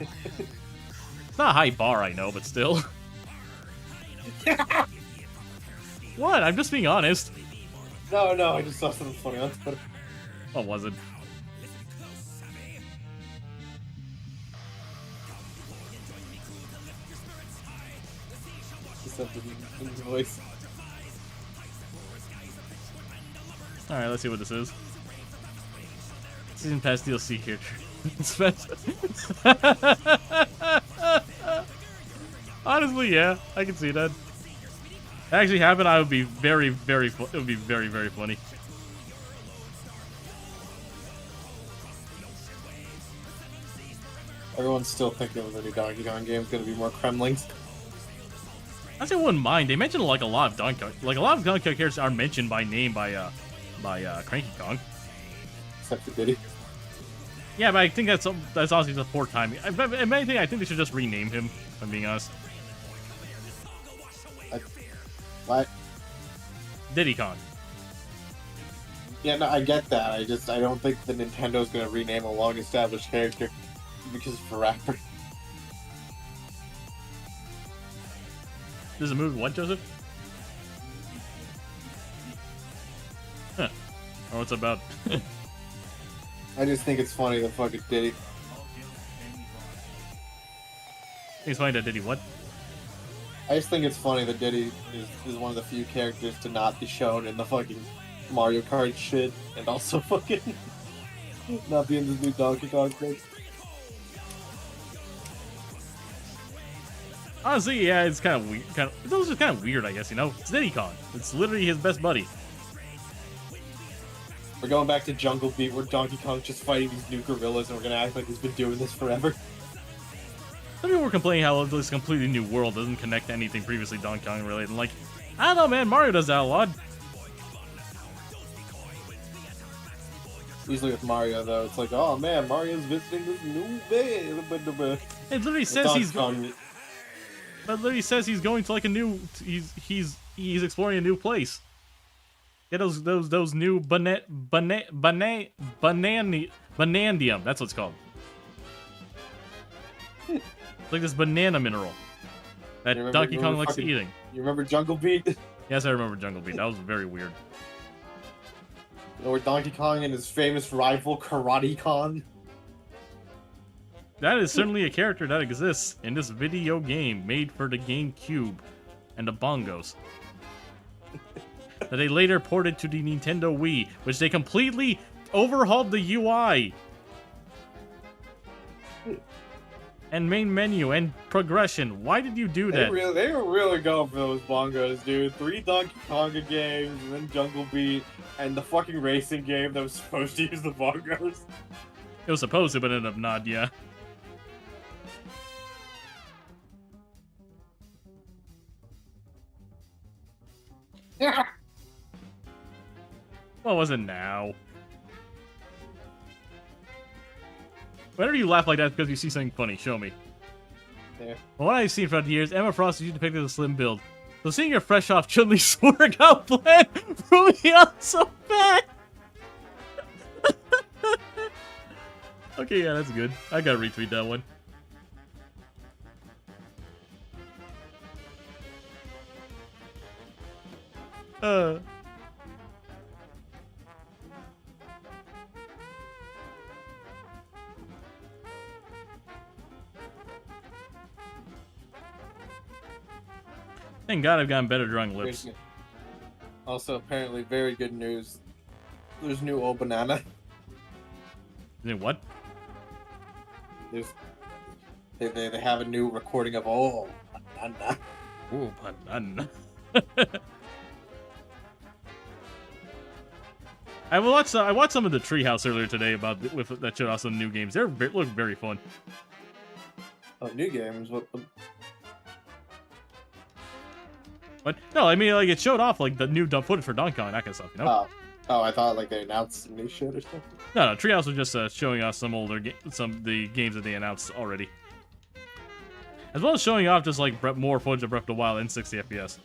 It's not a high bar, I know, but still. What? I'm just being honest. No, I just saw something funny on Twitter. What was it? Just something in his voice. Alright, let's see what this is. Season Pass DLC here. Honestly, yeah, I can see that. If it actually happened, I would be very, very, it would be very, very funny. Everyone's still thinking of the new Donkey Kong game is gonna be more Kremlings. I wouldn't mind. They mentioned like a lot of Donkey Kong. Like a lot of Donkey Kong characters are mentioned by name by Cranky Kong. Except for Diddy. Yeah, but I think that's honestly just poor timing. If anything, I think they should just rename him. If I'm being honest. What? Diddy Kong. Yeah, no, I get that. I don't think the Nintendo's gonna rename a long-established character because of a rapper. This is a movie. What, Joseph? Huh. Or what's it about? I just think it's funny that fucking Diddy. It's funny that Diddy what? I just think it's funny that Diddy is one of the few characters to not be shown in the fucking Mario Kart shit, and also fucking not be in this new Donkey Kong thing. Honestly, yeah, it's kind of weird. It's also kind of weird, I guess. You know, it's Diddy Kong. It's literally his best buddy. We're going back to Jungle Beat, where Donkey Kong's just fighting these new gorillas, and we're gonna act like he's been doing this forever. Some people were complaining how this completely new world doesn't connect to anything previously Donkey Kong related. And like, I don't know, man. Mario does that a lot. Usually with Mario, though, it's like, oh man, Mario's visiting this new bed. It literally says he's. But literally says he's going to like a new. He's exploring a new place. Get those new banandium. That's what it's called. It's like this banana mineral that Donkey Kong likes eating. You remember Jungle Beat? Yes, I remember Jungle Beat. That was very weird. You know where Donkey Kong and his famous rival Karate Kong? That is certainly a character that exists in this video game made for the GameCube and the bongos. That they later ported to the Nintendo Wii, which they completely overhauled the UI. And main menu and progression. Why did you do that? They were really going for those bongos, dude. 3 Donkey Konga games, and then Jungle Beat, and the fucking racing game that was supposed to use the bongos. It was supposed to, but ended up not, yeah. What was it now? Whenever you laugh like that because you see something funny, show me. Yeah. From what I've seen throughout the years, Emma Frost is usually depicted as a slim build. So seeing her fresh off Chun-Li's workout plan threw me on so bad. Okay, yeah, that's good. I gotta retweet that one. Thank God I've gotten better drawing lips. Also, apparently, very good news. There's new old banana. What? There's they have a new recording of oh banana. Ooh, banana. I watched some of the Treehouse earlier today that showed off some new games. They look very fun. Oh, new games? What? But no, I mean like it showed off like the new footage for Donkey Kong, that kind of stuff, you know? Oh, I thought like they announced some new shit or something. No, Treehouse was just showing us some older the games that they announced already. As well as showing off just like more footage of Breath of the Wild in 60 FPS.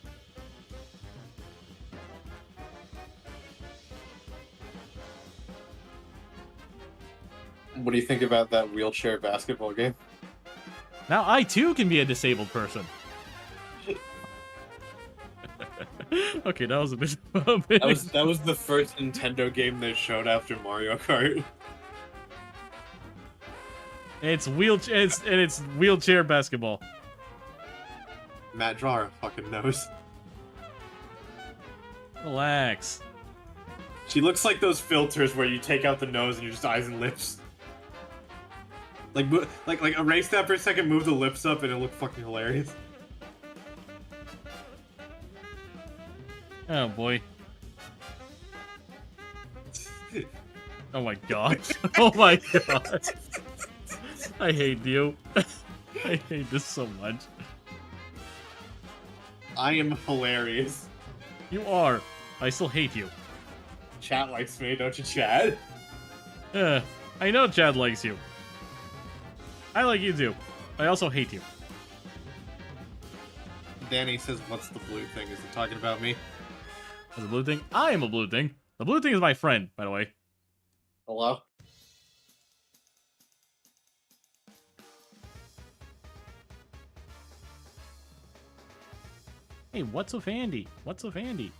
What do you think about that wheelchair basketball game? Now I too can be a disabled person. Okay, that was a bit. That was the first Nintendo game they showed after Mario Kart. It's wheelchair basketball. Matt, draw her fucking nose. Relax. She looks like those filters where you take out the nose and you're just eyes and lips. Like erase that for a second, move the lips up, and it'll look fucking hilarious. Oh boy. Oh my god. Oh my god. I hate you. I hate this so much. I am hilarious. You are. I still hate you. Chat likes me, don't you, Chad? I know Chad likes you. I like you too. I also hate you. Danny says, "What's the blue thing? Is he talking about me?" As a blue thing? I am a blue thing. The blue thing is my friend, by the way. Hello? Hey, what's with Andy? What's with Andy? You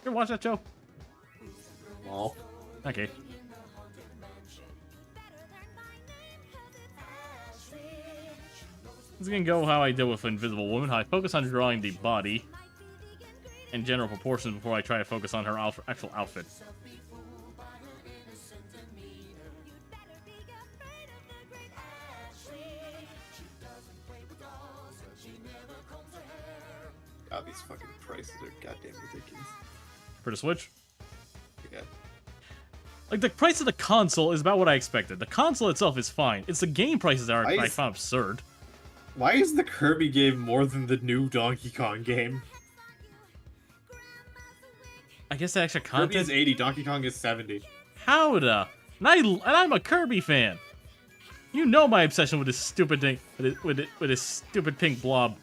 ever watch that show? No. Okay. This is gonna go how I did with Invisible Woman. How I focus on drawing the body and general proportions before I try to focus on her actual outfit. God, these fucking prices are goddamn ridiculous. For the Switch? Yeah. Like, the price of the console is about what I expected. The console itself is fine. It's the game prices that I found absurd. Why is the Kirby game more than the new Donkey Kong game? I guess the extra Kirby content... is 80, Donkey Kong is 70. How the... And I'm a Kirby fan. You know my obsession with this stupid thing, with this stupid pink blob.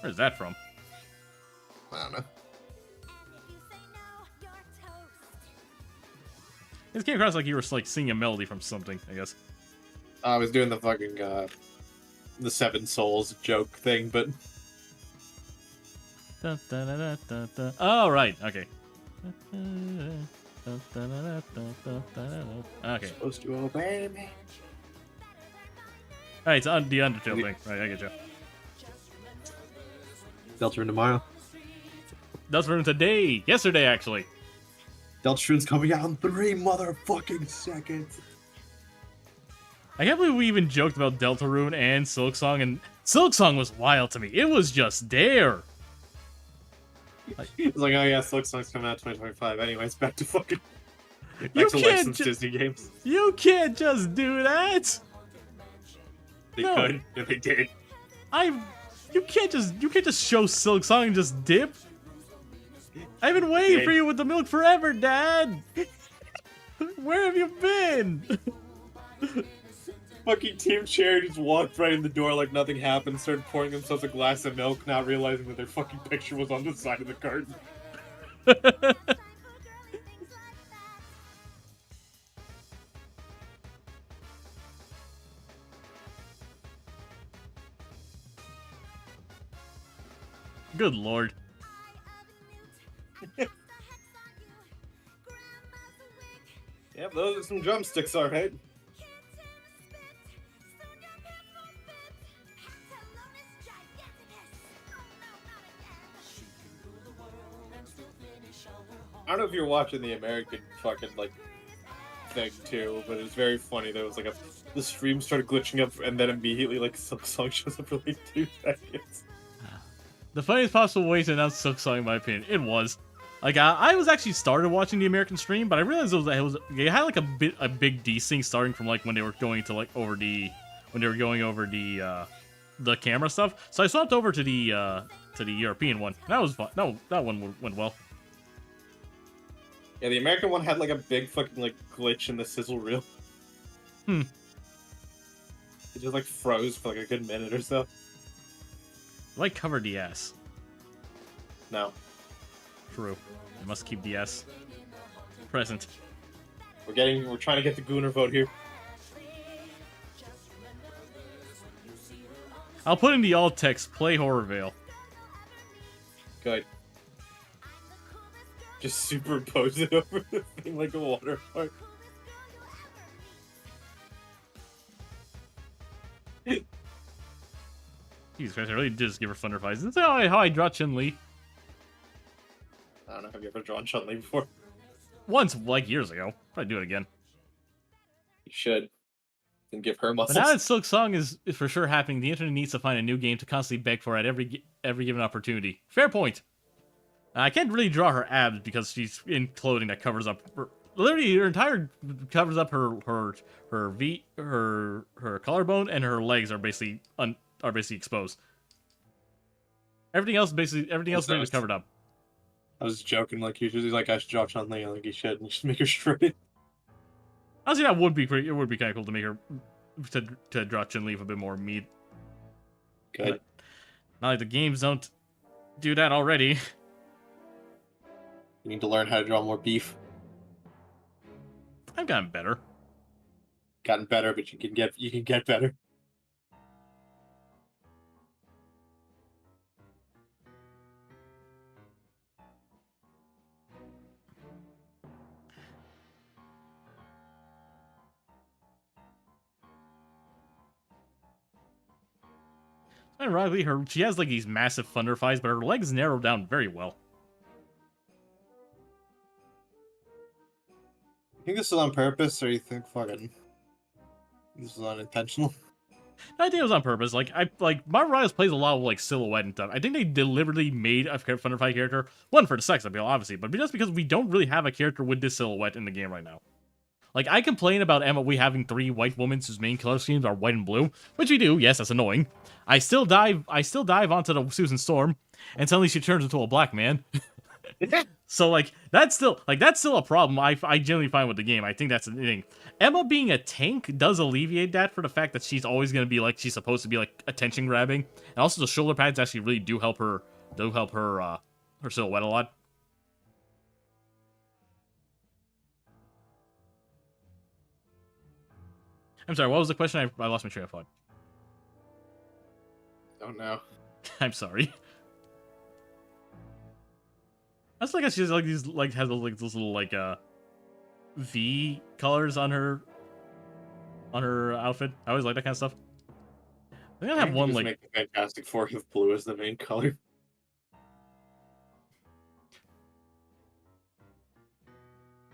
Where's that from? I don't know. This came across like you were like singing a melody from something, I guess. I was doing the fucking, the Seven Souls joke thing, but... Dun, dun, dun, dun, dun, dun. Oh, right, okay. Okay. Supposed to obey me. Alright, it's on the Undertale thing. Right, I get you. Deltarune tomorrow. That's from today. Yesterday, actually. Deltarune's coming out in 3 motherfucking seconds. I can't believe we even joked about Deltarune and Silksong, and Silksong was wild to me. It was just there. It's like, oh yeah, Silksong's coming out 2025. Anyways, back to fucking... You Back to can't licensed Disney games. You can't just do that. They No. could, if they did. You can't just show Silksong and just dip. I've been waiting Okay. for you with the milk forever, Dad. Where have you been? Fucking Team Cherry just walked right in the door like nothing happened, started pouring themselves a glass of milk, not realizing that their fucking picture was on the side of the carton. Good lord. Yep, those are some drumsticks, alright. I don't know if you're watching the American fucking, like, thing, too, but it was very funny. There was, like, the stream started glitching up, and then immediately, like, Silksong shows up for, like, 2 seconds. The funniest possible way to announce Silksong, in my opinion. It was. Like I was actually started watching the American stream, but I realized it had like a big desync starting from like when they were going to like over the the camera stuff. So I swapped over to the European one. That was fun. No, that one went well. Yeah, the American one had like a big fucking like glitch in the sizzle reel. Hmm. It just like froze for like a good minute or so. Like cover DS. No, True. I must keep DS present. we're trying to get the Gooner vote here. I'll put in the alt text. Play Horrorvale. Good. Just superimpose it over the thing like a watermark. Jesus Christ, I really did just give her Thunder Fights. Isn't that how I draw Chun-Li? I don't know, have you ever drawn Chun-Li before? Once, like, years ago. Probably do it again. You should. And give her But muscles. now that Silk Song is for sure happening, the internet needs to find a new game to constantly beg for at every given opportunity. Fair point. I can't really draw her abs because she's in clothing that covers up literally her entire covers up her collarbone, and her legs are basically exposed. Everything else is covered up. I was joking, like he's like I should draw Chun-Li, like he should, and just make her straight. Honestly, that would be pretty. It would be kind of cool to make her to draw Chun-Li with a bit more meat. Good. Not like the games don't do that already. You need to learn how to draw more beef. I've gotten better. Gotten better, but you can get better. Ironically, she has like these massive thunder fights, but her legs narrow down very well. You think this is on purpose, or you think fucking this is unintentional? I think it was on purpose. Like Marvel Rivals plays a lot of like silhouette and stuff. I think they deliberately made a thunder fight character, one for the sex appeal, obviously, but just because we don't really have a character with this silhouette in the game right now. Like, I complain about MOE having 3 white women whose main color schemes are white and blue, which we do. Yes, that's annoying. I still dive onto the Susan Storm, and suddenly she turns into a black man. So that's still a problem. I generally find with the game. I think that's the thing. Emma being a tank does alleviate that for the fact that she's always gonna be like she's supposed to be like attention grabbing, and also the shoulder pads actually really do help her her silhouette a lot. I'm sorry, what was the question? I lost my train of thought. Don't know. I'm sorry. That's like she's like these like has like those little like V colors on her outfit. I always like that kind of stuff. I think I have one just like make the Fantastic Four with blue as the main color.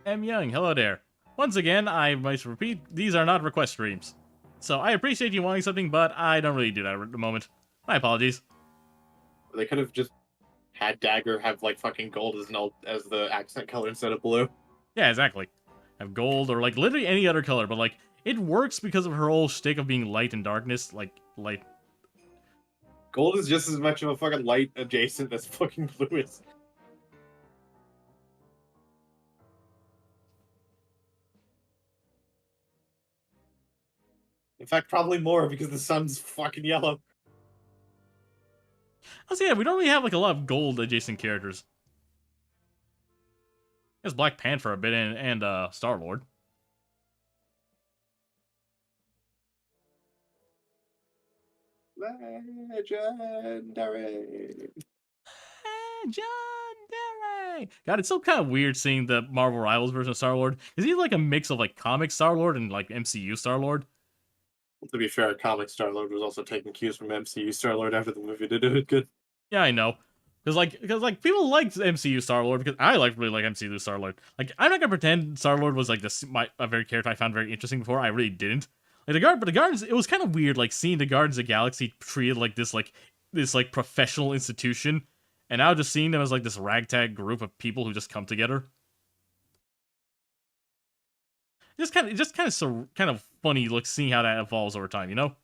M. Young, hello there. Once again, I must repeat, these are not request streams. So I appreciate you wanting something, but I don't really do that at the moment. My apologies. They could have just had Dagger have like fucking gold as the accent color instead of blue. Yeah, exactly. Have gold or like literally any other color, but like it works because of her whole shtick of being light and darkness, like light. Gold is just as much of a fucking light adjacent as fucking blue is. In fact, probably more because the sun's fucking yellow. Also, yeah, we don't really have like a lot of gold adjacent characters. There's Black Panther a bit and Star-Lord. Legendary. Legendary. God, it's so kind of weird seeing the Marvel Rivals version of Star-Lord. Is he like a mix of like comic Star-Lord and like MCU Star-Lord? Well, to be fair, comic Star-Lord was also taking cues from MCU Star-Lord after the movie to do it good. Yeah, I know. Because people like MCU Star-Lord because I really like MCU Star-Lord. Like, I'm not gonna pretend Star-Lord was like a very character I found very interesting before. I really didn't. Like the Guardians, it was kind of weird like seeing the Guardians of the Galaxy treated like this professional institution, And now just seeing them as like this ragtag group of people who just come together. Just kind of funny look seeing how that evolves over time, you know?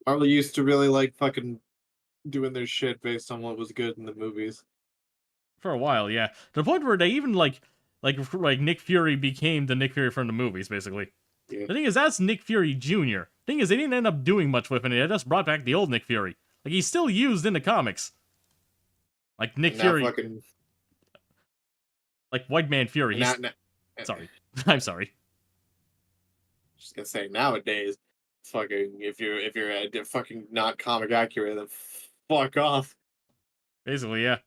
Marvel used to really like fucking doing their shit based on what was good in the movies. For a while, yeah. To the point where they even like Nick Fury became the Nick Fury from the movies, basically. Yeah. The thing is, that's Nick Fury Jr. Thing is, they didn't end up doing much with it. They just brought back the old Nick Fury. Like, he's still used in the comics. Like Nick Fury, like White Man Fury. Sorry, I'm sorry. Just gonna say nowadays, fucking if you're a fucking not comic accurate, then fuck off. Basically, yeah.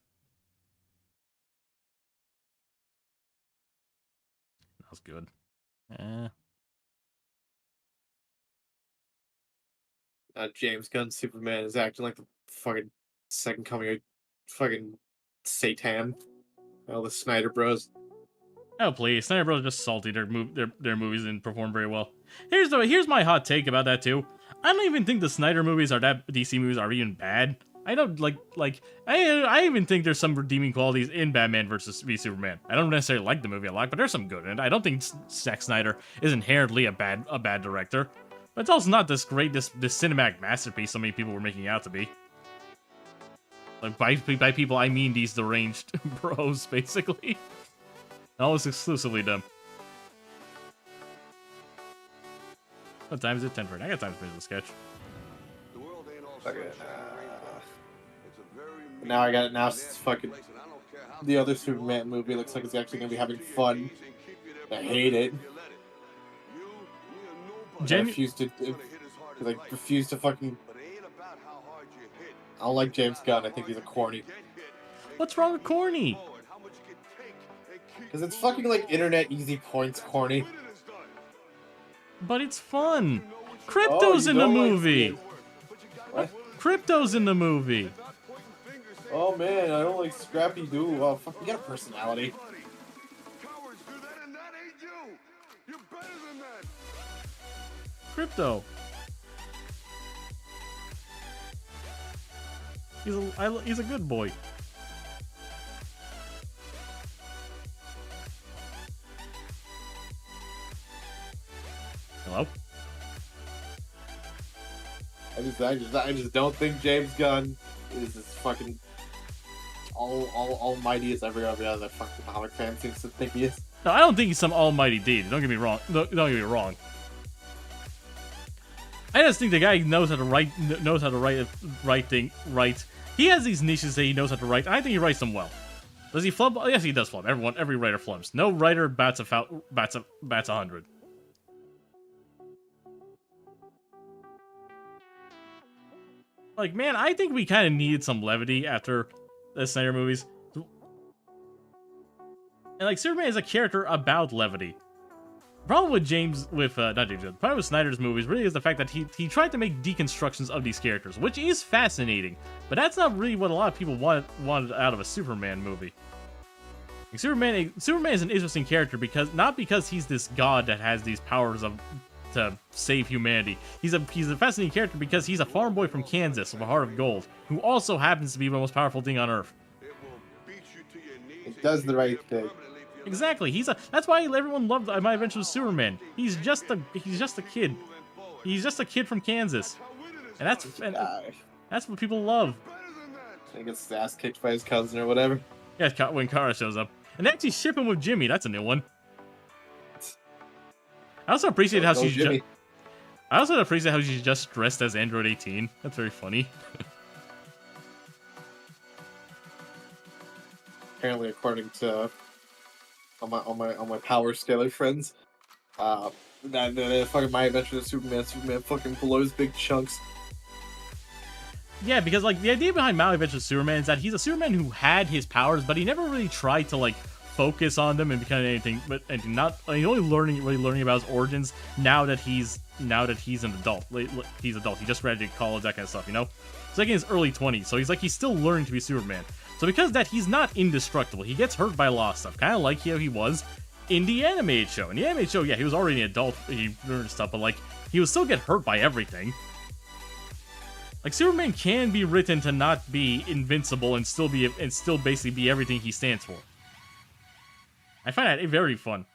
That was good. James Gunn Superman is acting like the fucking second coming of fucking Satan. All the Snyder Bros. Oh please, Snyder Bros. Are just salty. Their movies didn't perform very well. Here's my hot take about that too. I don't even think the Snyder movies or that DC movies are even bad. I don't I even think there's some redeeming qualities in Batman vs. v Superman. I don't necessarily like the movie a lot, but there's some good in it. I don't think Zack Snyder is inherently a bad director, but it's also not this cinematic masterpiece so many people were making it out to be. Like by people, I mean these deranged bros, basically. Almost exclusively them. What time is it? 10:30. I got time to finish the sketch. Okay, now it's fucking the other Superman movie looks like it's actually gonna be having fun. I hate it. I refuse to fucking. I don't like James Gunn. I think he's a corny. What's wrong with corny? Because it's fucking like internet easy points corny. But it's fun. Crypto's in the movie. What? Crypto's in the movie. Oh man, I don't like Scrappy Doo. Oh fuck, you got a personality. Crypto. He's a good boy. Hello? I just don't think James Gunn is as fucking almighty as every other fucking comic fan seems to think he is. No, I don't think he's some almighty deed. Don't get me wrong. Don't get me wrong. I just think the guy knows how to write thing right. He has these niches that he knows how to write. I think he writes them well. Does he flub? Yes, he does flub. Every writer flubs. No writer bats 100. Like, man, I think we kind of needed some levity after the Snyder movies. And, like, Superman is a character about levity. The problem with the problem with Snyder's movies really is the fact that he tried to make deconstructions of these characters, which is fascinating, but that's not really what a lot of people wanted out of a Superman movie. Like, Superman is an interesting character not because he's this god that has these powers to save humanity. He's a fascinating character because he's a farm boy from Kansas with a heart of gold, who also happens to be the most powerful thing on Earth. It does the right thing. Exactly. That's why everyone loved My Adventures with Superman. He's just a kid. He's just a kid from Kansas, and that's what people love. He gets his ass kicked by his cousin or whatever. Yeah, when Kara shows up, and they actually ship him with Jimmy. That's a new one. I also appreciate how she's just dressed as Android 18. That's very funny. Apparently, according to all my power scalar friends, that fucking My Adventures with Superman fucking blows big chunks. Yeah, because like the idea behind My Adventures with Superman is that he's a Superman who had his powers, but he never really tried to like focus on them and become anything. He's only learning about his origins now that he's an adult. He's adult. He just graduated college, that kind of stuff, you know. He's like in his early 20s, so he's still learning to be Superman. So because of that, he's not indestructible. He gets hurt by a lot of stuff, kind of like how he was in the animated show. In the animated show, yeah, he was already an adult. He learned stuff, but like he would still get hurt by everything. Like, Superman can be written to not be invincible and still basically be everything he stands for. I find that very fun.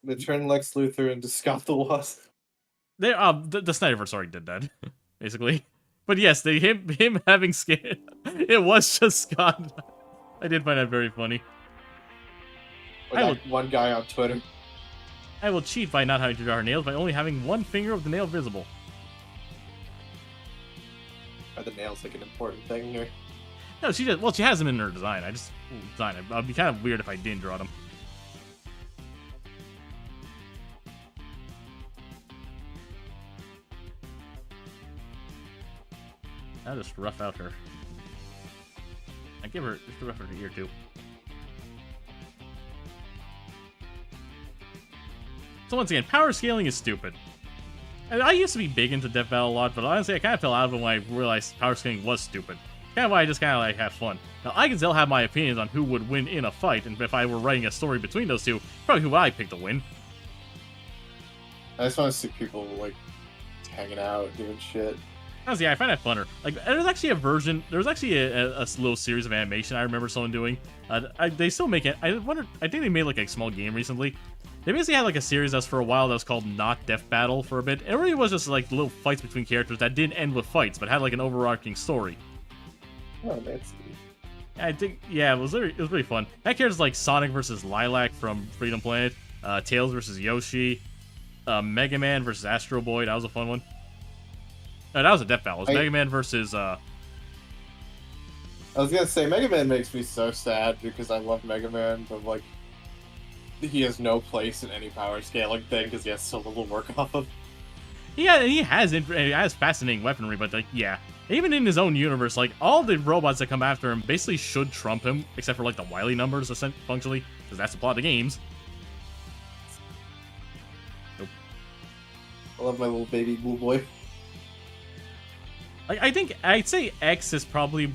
They turned Lex Luthor into Scott the Wasp. The Snyderverse already did that, basically. But yes, him having skin, it was just Scott. I did find that very funny. One guy on Twitter. I will cheat by not having to draw her nails by only having one finger of the nail visible. Are the nails like an important thing here? No, she has them in her design. I just design it. It'd be kind of weird if I didn't draw them. I'll just rough out her. I give her just rough out her ear too. So once again, power scaling is stupid. And I used to be big into Death Battle a lot, but honestly, I kind of fell out of it when I realized power scaling was stupid. Kind of why I just kind of like have fun. Now, I can still have my opinions on who would win in a fight, and if I were writing a story between those two, probably who I pick to win. I just want to see people like hanging out, doing shit. Honestly, I find that funner. Like, there's actually a version. There was actually a little series of animation I remember someone doing. They still make it. I think they made like a small game recently. They basically had like a series that's for a while that was called Not Death Battle for a bit. It really was just like little fights between characters that didn't end with fights, but had like an overarching story. Oh, that's I think, yeah, it was really fun. That character's like Sonic versus Lilac from Freedom Planet, Tails versus Yoshi, Mega Man versus Astro Boy. That was a fun one. No, that was a Death Battle. It was Mega Man versus. I was gonna say Mega Man makes me so sad because I love Mega Man, but like he has no place in any power scaling thing because he has so little work off of. Yeah, he has fascinating weaponry, but like, yeah, even in his own universe, like all the robots that come after him basically should trump him, except for like the Wily numbers, functionally, because that's the plot of the games. Nope. I love my little baby blue boy. Like, I'd say X is probably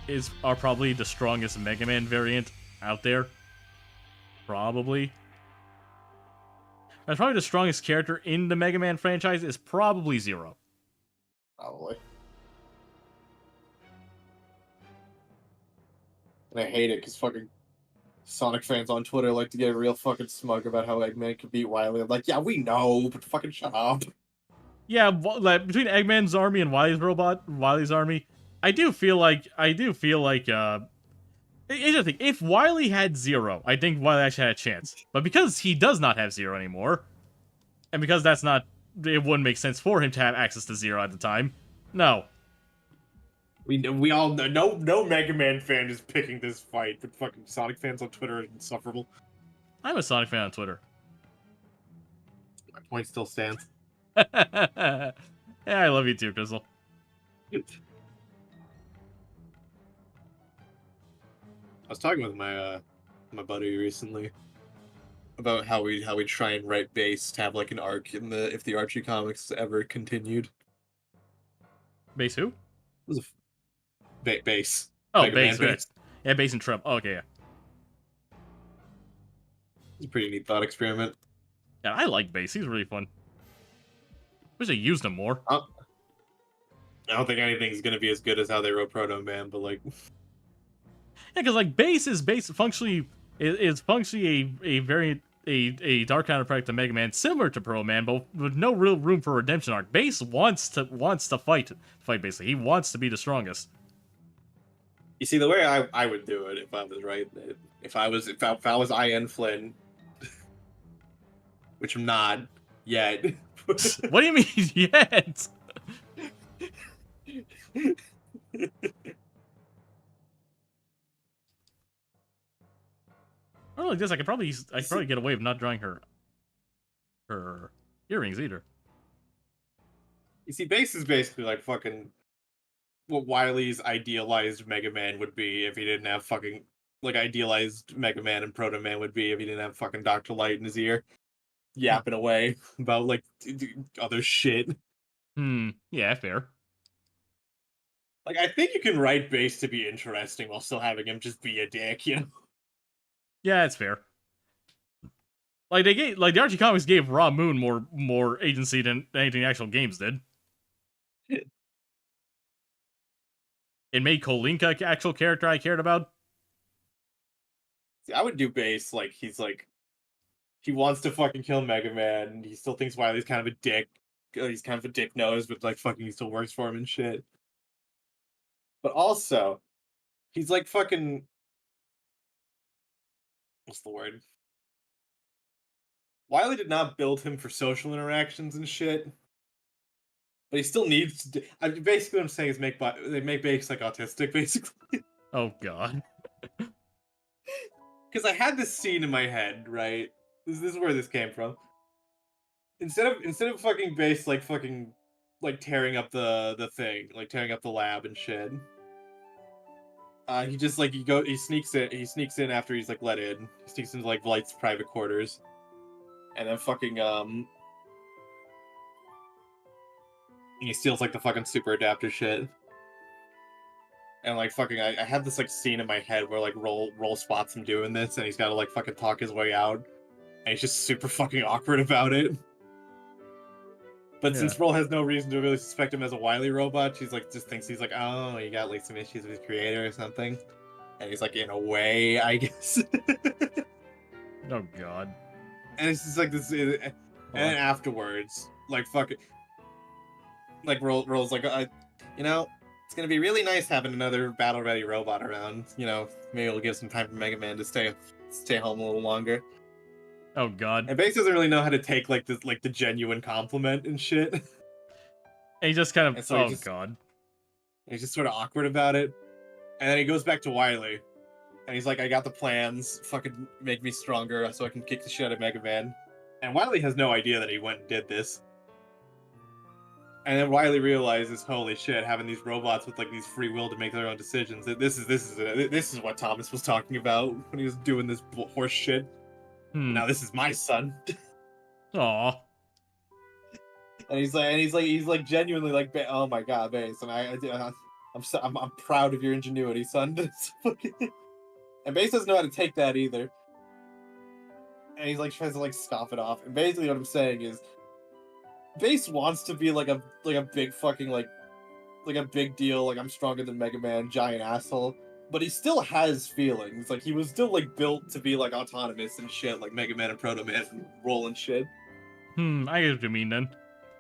the strongest Mega Man variant out there. Probably. That's probably the strongest character in the Mega Man franchise is probably Zero. Probably. And I hate it because fucking Sonic fans on Twitter like to get real fucking smug about how Eggman could beat Wily. I'm like, yeah, we know, but fucking shut up. Yeah, like between Eggman's army and Wily's army, I do feel like here's the thing, if Wily had Zero, I think Wily actually had a chance. But because he does not have Zero anymore, and because it wouldn't make sense for him to have access to Zero at the time, no. We all know no Mega Man fan is picking this fight, but fucking Sonic fans on Twitter are insufferable. I'm a Sonic fan on Twitter. My point still stands. Yeah, I love you too, Crystal. I was talking with my my buddy recently about how we try and write base to have like an arc in if the Archie comics ever continued. Base who? It was a base. Oh, Mega base, Man right. Yeah, base and Trump. Oh, okay, yeah. It's a pretty neat thought experiment. Yeah, I like base. He's really fun. Wish they used him more. I don't think anything's gonna be as good as how they wrote Proto Man, but like, yeah, because like base functionally a variant, a dark counterpart to Mega Man, similar to Pro Man, but with no real room for redemption arc. Base wants to fight basically. He wants to be the strongest. you see, the way I would do it if I was right, if I was Ian Flynn, which I'm not yet. What do you mean yet? Oh, like this, I could probably get away with not drawing her earrings either. You see, base is basically like fucking what Wily's idealized Mega Man would be if he didn't have fucking like idealized Mega Man and Proto Man would be if he didn't have fucking Dr. Light in his ear, yapping away about like other shit. Yeah, fair. Like, I think you can write base to be interesting while still having him just be a dick, you know? Yeah, that's fair. Like the Archie comics gave Raw Moon more agency than anything the actual games did. It made Kolinka actual character I cared about. See, I would do base like he wants to fucking kill Mega Man. And he still thinks Wily's kind of a dick. He's kind of a dick nose, but like fucking he still works for him and shit. But also, he's like fucking. What's the word? Wily did not build him for social interactions and shit. But he still needs to. Basically, what I'm saying is they make Base like autistic, basically. Oh god. Because I had this scene in my head, right? This is where this came from. Instead of fucking Base like fucking like tearing up the thing, like tearing up the lab and shit. He just like he sneaks in after he's like let in. He sneaks into like Light's private quarters. And then fucking he steals like the fucking super adapter shit. And like fucking I had this like scene in my head where like Roll spots him doing this and he's gotta like fucking talk his way out. And he's just super fucking awkward about it. But since Roll has no reason to really suspect him as a Wily robot, she's like just thinks he's like, oh, you got like some issues with his creator or something. And he's like, in a way, I guess. Oh god. And it's just like this, and then afterwards, like fucking, like Roll's like, you know, it's gonna be really nice having another battle-ready robot around. You know, maybe it'll give some time for Mega Man to stay home a little longer. Oh god. And Base doesn't really know how to take like this, like the genuine compliment and shit. And he just kind of, And so god. He's just sort of awkward about it. And then he goes back to Wily. And he's like, I got the plans. Fucking make me stronger so I can kick the shit out of Mega Man. And Wily has no idea that he went and did this. And then Wily realizes, holy shit, having these robots with like these free will to make their own decisions. This is what Thomas was talking about when he was doing this horse shit. Now this is my son. Aw. And he's like genuinely like, oh my god, Base, and I'm proud of your ingenuity, son. And Base doesn't know how to take that either. And he's like tries to like scoff it off. And basically what I'm saying is Base wants to be like a big fucking like a big deal, like I'm stronger than Mega Man, giant asshole. But he still has feelings. Like he was still like built to be like autonomous and shit, like Mega Man and Proto Man and Roll and shit. I get what you mean then.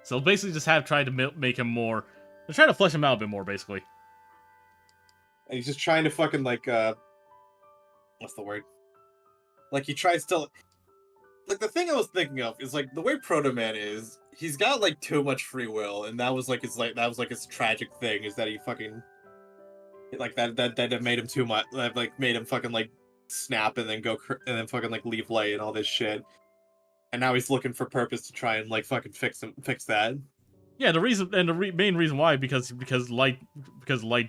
So basically just have tried to make him more, they're trying to flesh him out a bit more, basically. And he's just trying to fucking like what's the word? Like he tries to like the thing I was thinking of is like the way Proto Man is, he's got like too much free will, and that was like his tragic thing, is that he fucking like that made him too much, like made him fucking like snap and then and then fucking like leave Light and all this shit. And now he's looking for purpose to try and like fucking fix that. Yeah, the reason and the main reason why because Light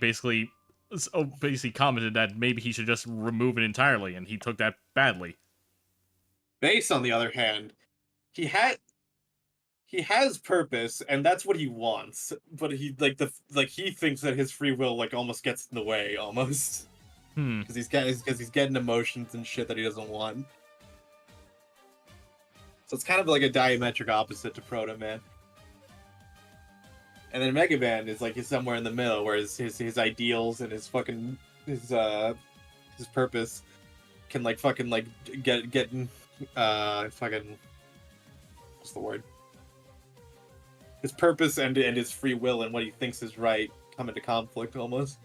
basically commented that maybe he should just remove it entirely, and he took that badly. Base, on the other hand, he has purpose, and that's what he wants. But he he thinks that his free will like almost gets in the way, almost. Because he's getting emotions and shit that he doesn't want. So it's kind of like a diametric opposite to Proto Man. And then Mega Man is like he's somewhere in the middle, where his ideals and his fucking his purpose can like fucking like get fucking what's the word? His purpose and his free will and what he thinks is right come into conflict almost.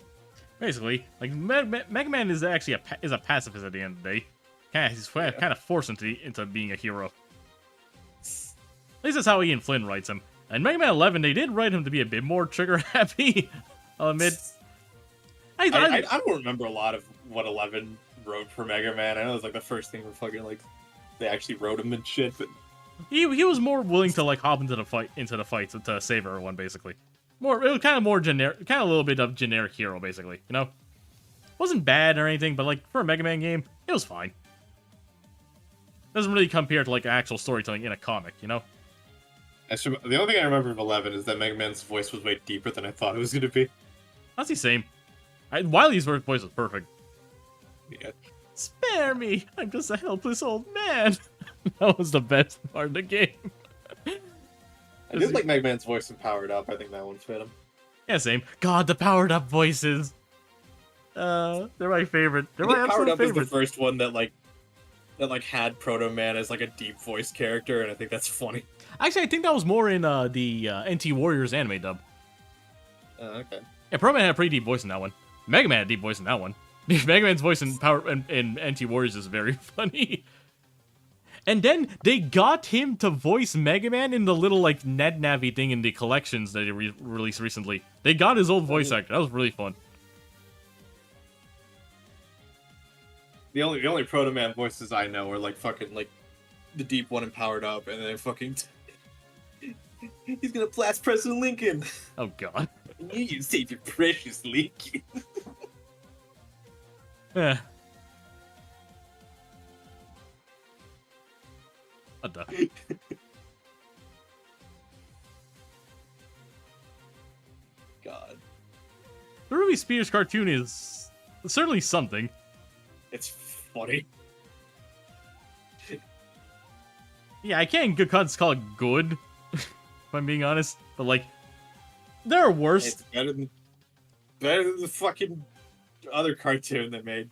Basically, like Mega Man is actually a pacifist at the end of the day. He's kind of forced into being a hero. At least that's how Ian Flynn writes him. And Mega Man 11, they did write him to be a bit more trigger happy. I'll admit. I don't remember a lot of what 11 wrote for Mega Man. I know it was like the first thing where fucking like they actually wrote him and shit, but he was more willing to like hop into the fight to save everyone, basically. It was kind of more generic, kind of a little bit of generic hero, basically. You know, wasn't bad or anything, but like for a Mega Man game, it was fine. Doesn't really compare to like actual storytelling in a comic, you know. The only thing I remember of 11 is that Mega Man's voice was way deeper than I thought it was going to be. That's the same. Wily's voice was perfect. Yeah. Spare me! I'm just a helpless old man! That was the best part of the game. I did like Mega Man's voice in Powered Up. I think that one fit him. Yeah, same. God, the powered up voices! They're my favorite. They're I my think Powered absolute Up is the favorite. first one that had Proto Man as like a deep voice character, and I think that's funny. Actually, I think that was more in the NT Warriors anime dub. Okay. Yeah, Pro Man had a pretty deep voice in that one. Mega Man had a deep voice in that one. Mega Man's voice in NT Warriors is very funny. And then they got him to voice Mega Man in the little like NetNavi thing in the collections that they released recently. They got his old voice actor. That was really fun. The only Proto Man voices I know are like fucking like the deep one in Powered Up, and then fucking he's gonna blast President Lincoln. Oh god. You save your precious Lincoln. Eh. What the? God, The Ruby Spears cartoon is certainly something. it's funny. Yeah, I can't call it good, if I'm being honest. But like, there are worse. It's better than the fucking other cartoon they made.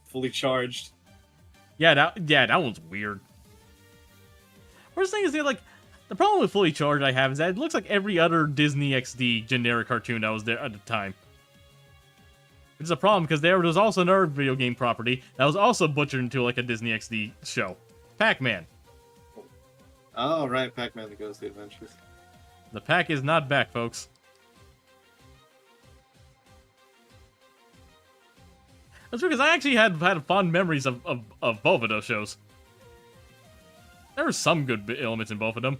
Fully charged. Yeah, that one's weird. Worst thing is the problem with Fully Charged I have is that it looks like every other Disney XD generic cartoon that was there at the time. Which is a problem because there was also another video game property that was also butchered into like a Disney XD show. Pac-Man. Oh right, Pac-Man: The Ghostly Adventures. The pack is not back, folks. That's true, because I actually had fond memories of both of those shows. There were some good elements in both of them.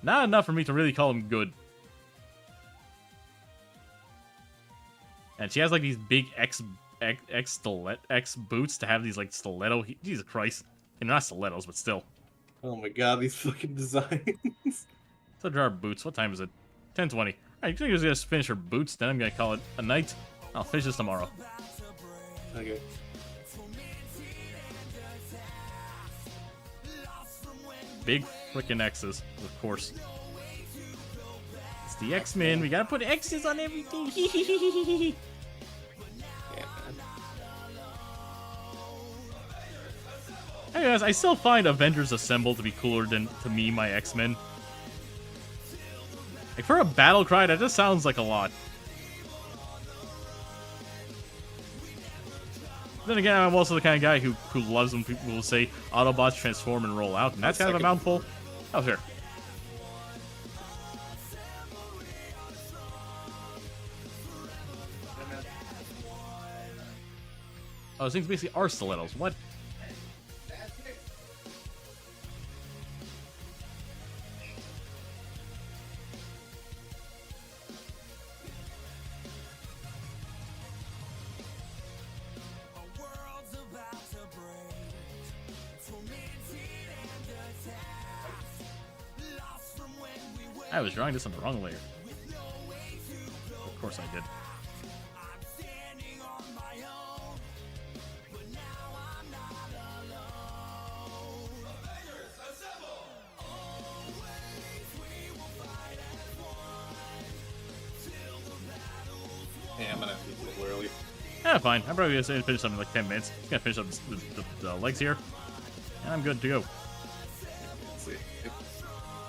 Not enough for me to really call them good. And she has like these big X boots to have these like stiletto. Jesus Christ. And not stilettos, but still. Oh my god, these fucking designs. So there are boots. What time is it? 10:20. Alright, I think I'm just gonna finish her boots, then I'm gonna call it a night. I'll finish this tomorrow. Okay. Big freaking X's, of course. It's the X-Men. We gotta put X's on everything. Yeah, man. Anyways, I still find Avengers Assemble to be cooler than, to me, my X-Men. Like, for a battle cry, that just sounds like a lot. Then again, I'm also the kind of guy who loves when people will say Autobots transform and roll out, and that's kind of a mouthful. Oh, sure. Oh, those things basically are stilettos. What? I was drawing this on the wrong layer. Of course I did. Yeah, I'm gonna have to eat a little early. Yeah, fine. I'm probably gonna finish up in like 10 minutes. Just gonna finish up the legs here. And I'm good to go. Let's see.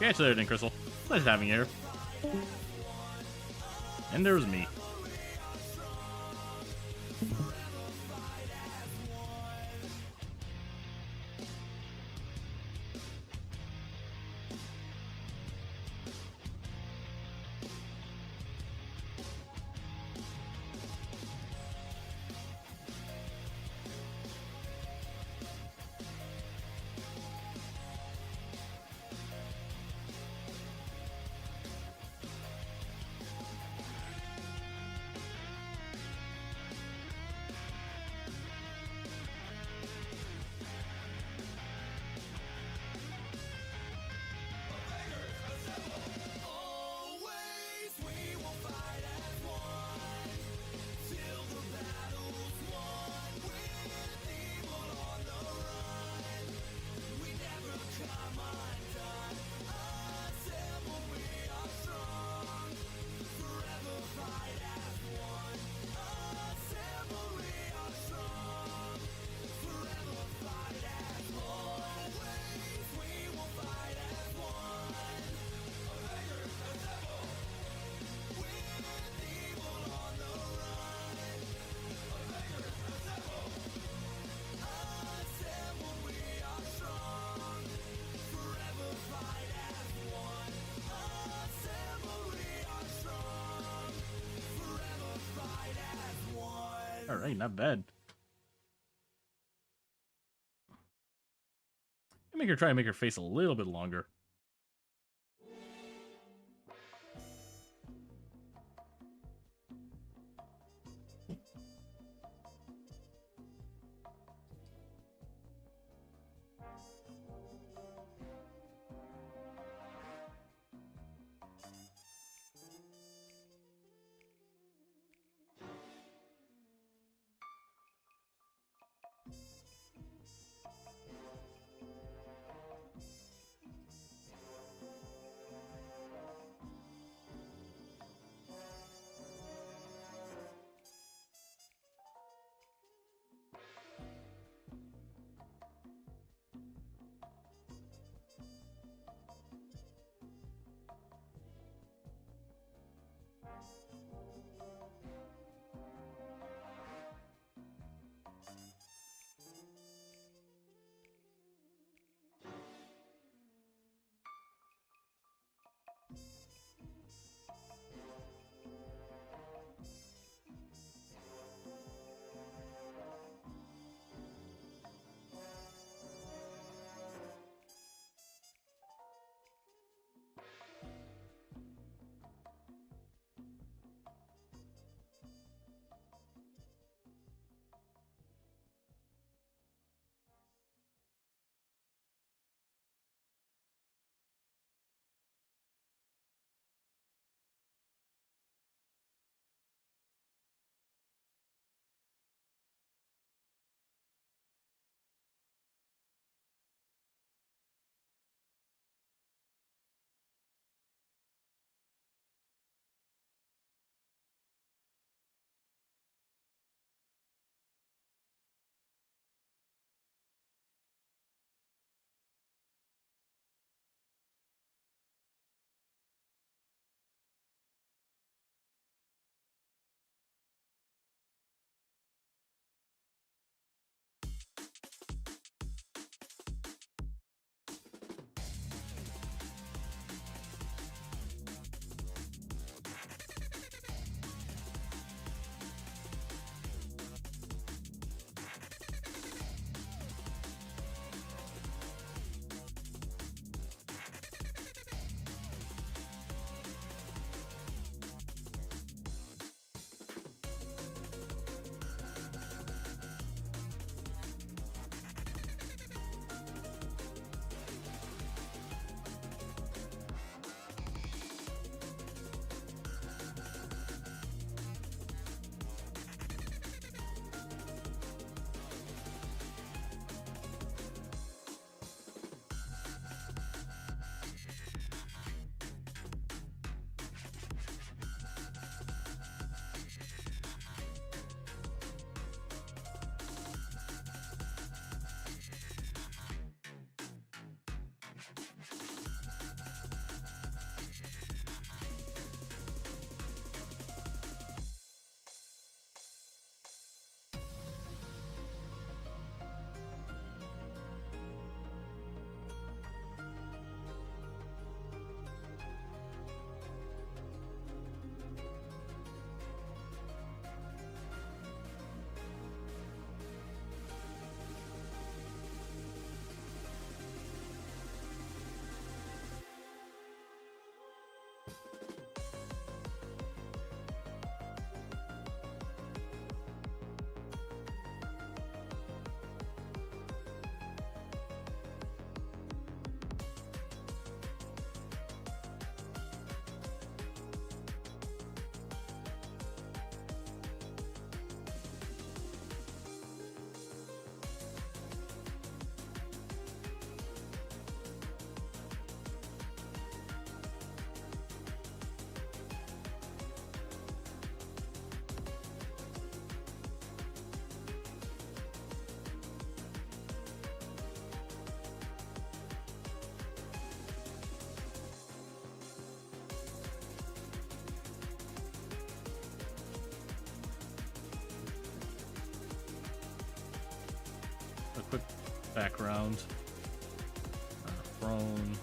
Catch you later then, Crystal. Pleasure having you here. And there's me. Alright, not bad. Make her try and make her face a little bit longer. A quick background. Throne.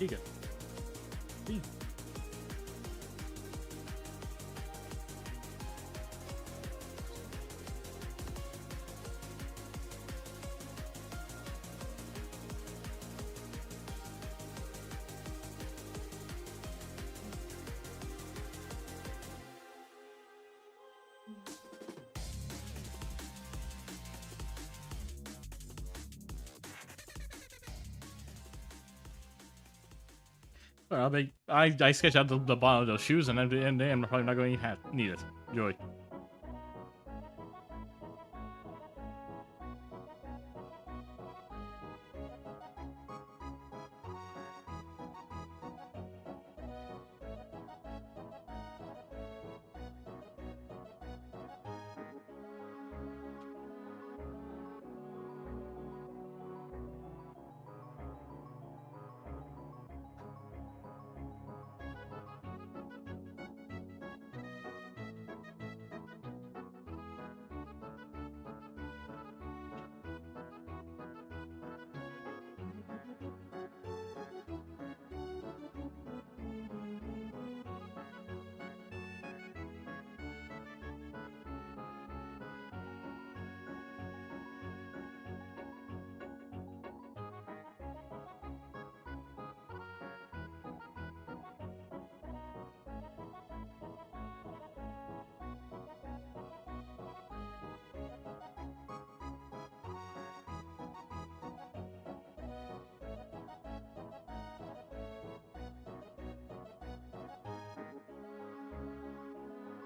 Pika. See. Alright, I sketched out the bottom of those shoes, and then I'm probably not going to need it. Enjoy.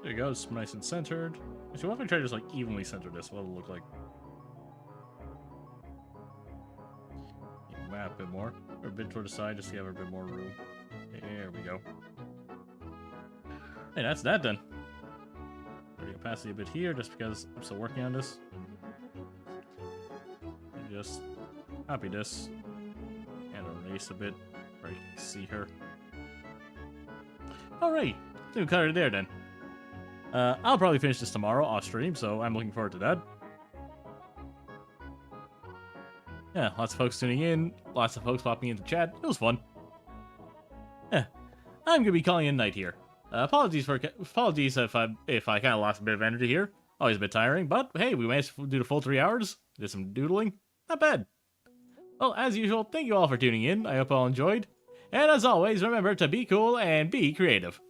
There you go, it's nice and centered. Actually, what if I try to just like evenly center this? What it'll look like? Map a bit more, or a bit toward the side, just to have a bit more room. There we go. Hey, that's that done. Pretty opacity a bit here, just because I'm still working on this. And just copy this and erase a bit, where you can see her. All right, so we cut her there then. I'll probably finish this tomorrow off stream, so I'm looking forward to that. Yeah, lots of folks tuning in, lots of folks popping into chat. It was fun. Yeah, I'm gonna be calling it a night here. Apologies if I kind of lost a bit of energy here. Always a bit tiring, but hey, we managed to do the full 3 hours. Did some doodling. Not bad. Well, as usual, thank you all for tuning in. I hope you all enjoyed. And as always, remember to be cool and be creative.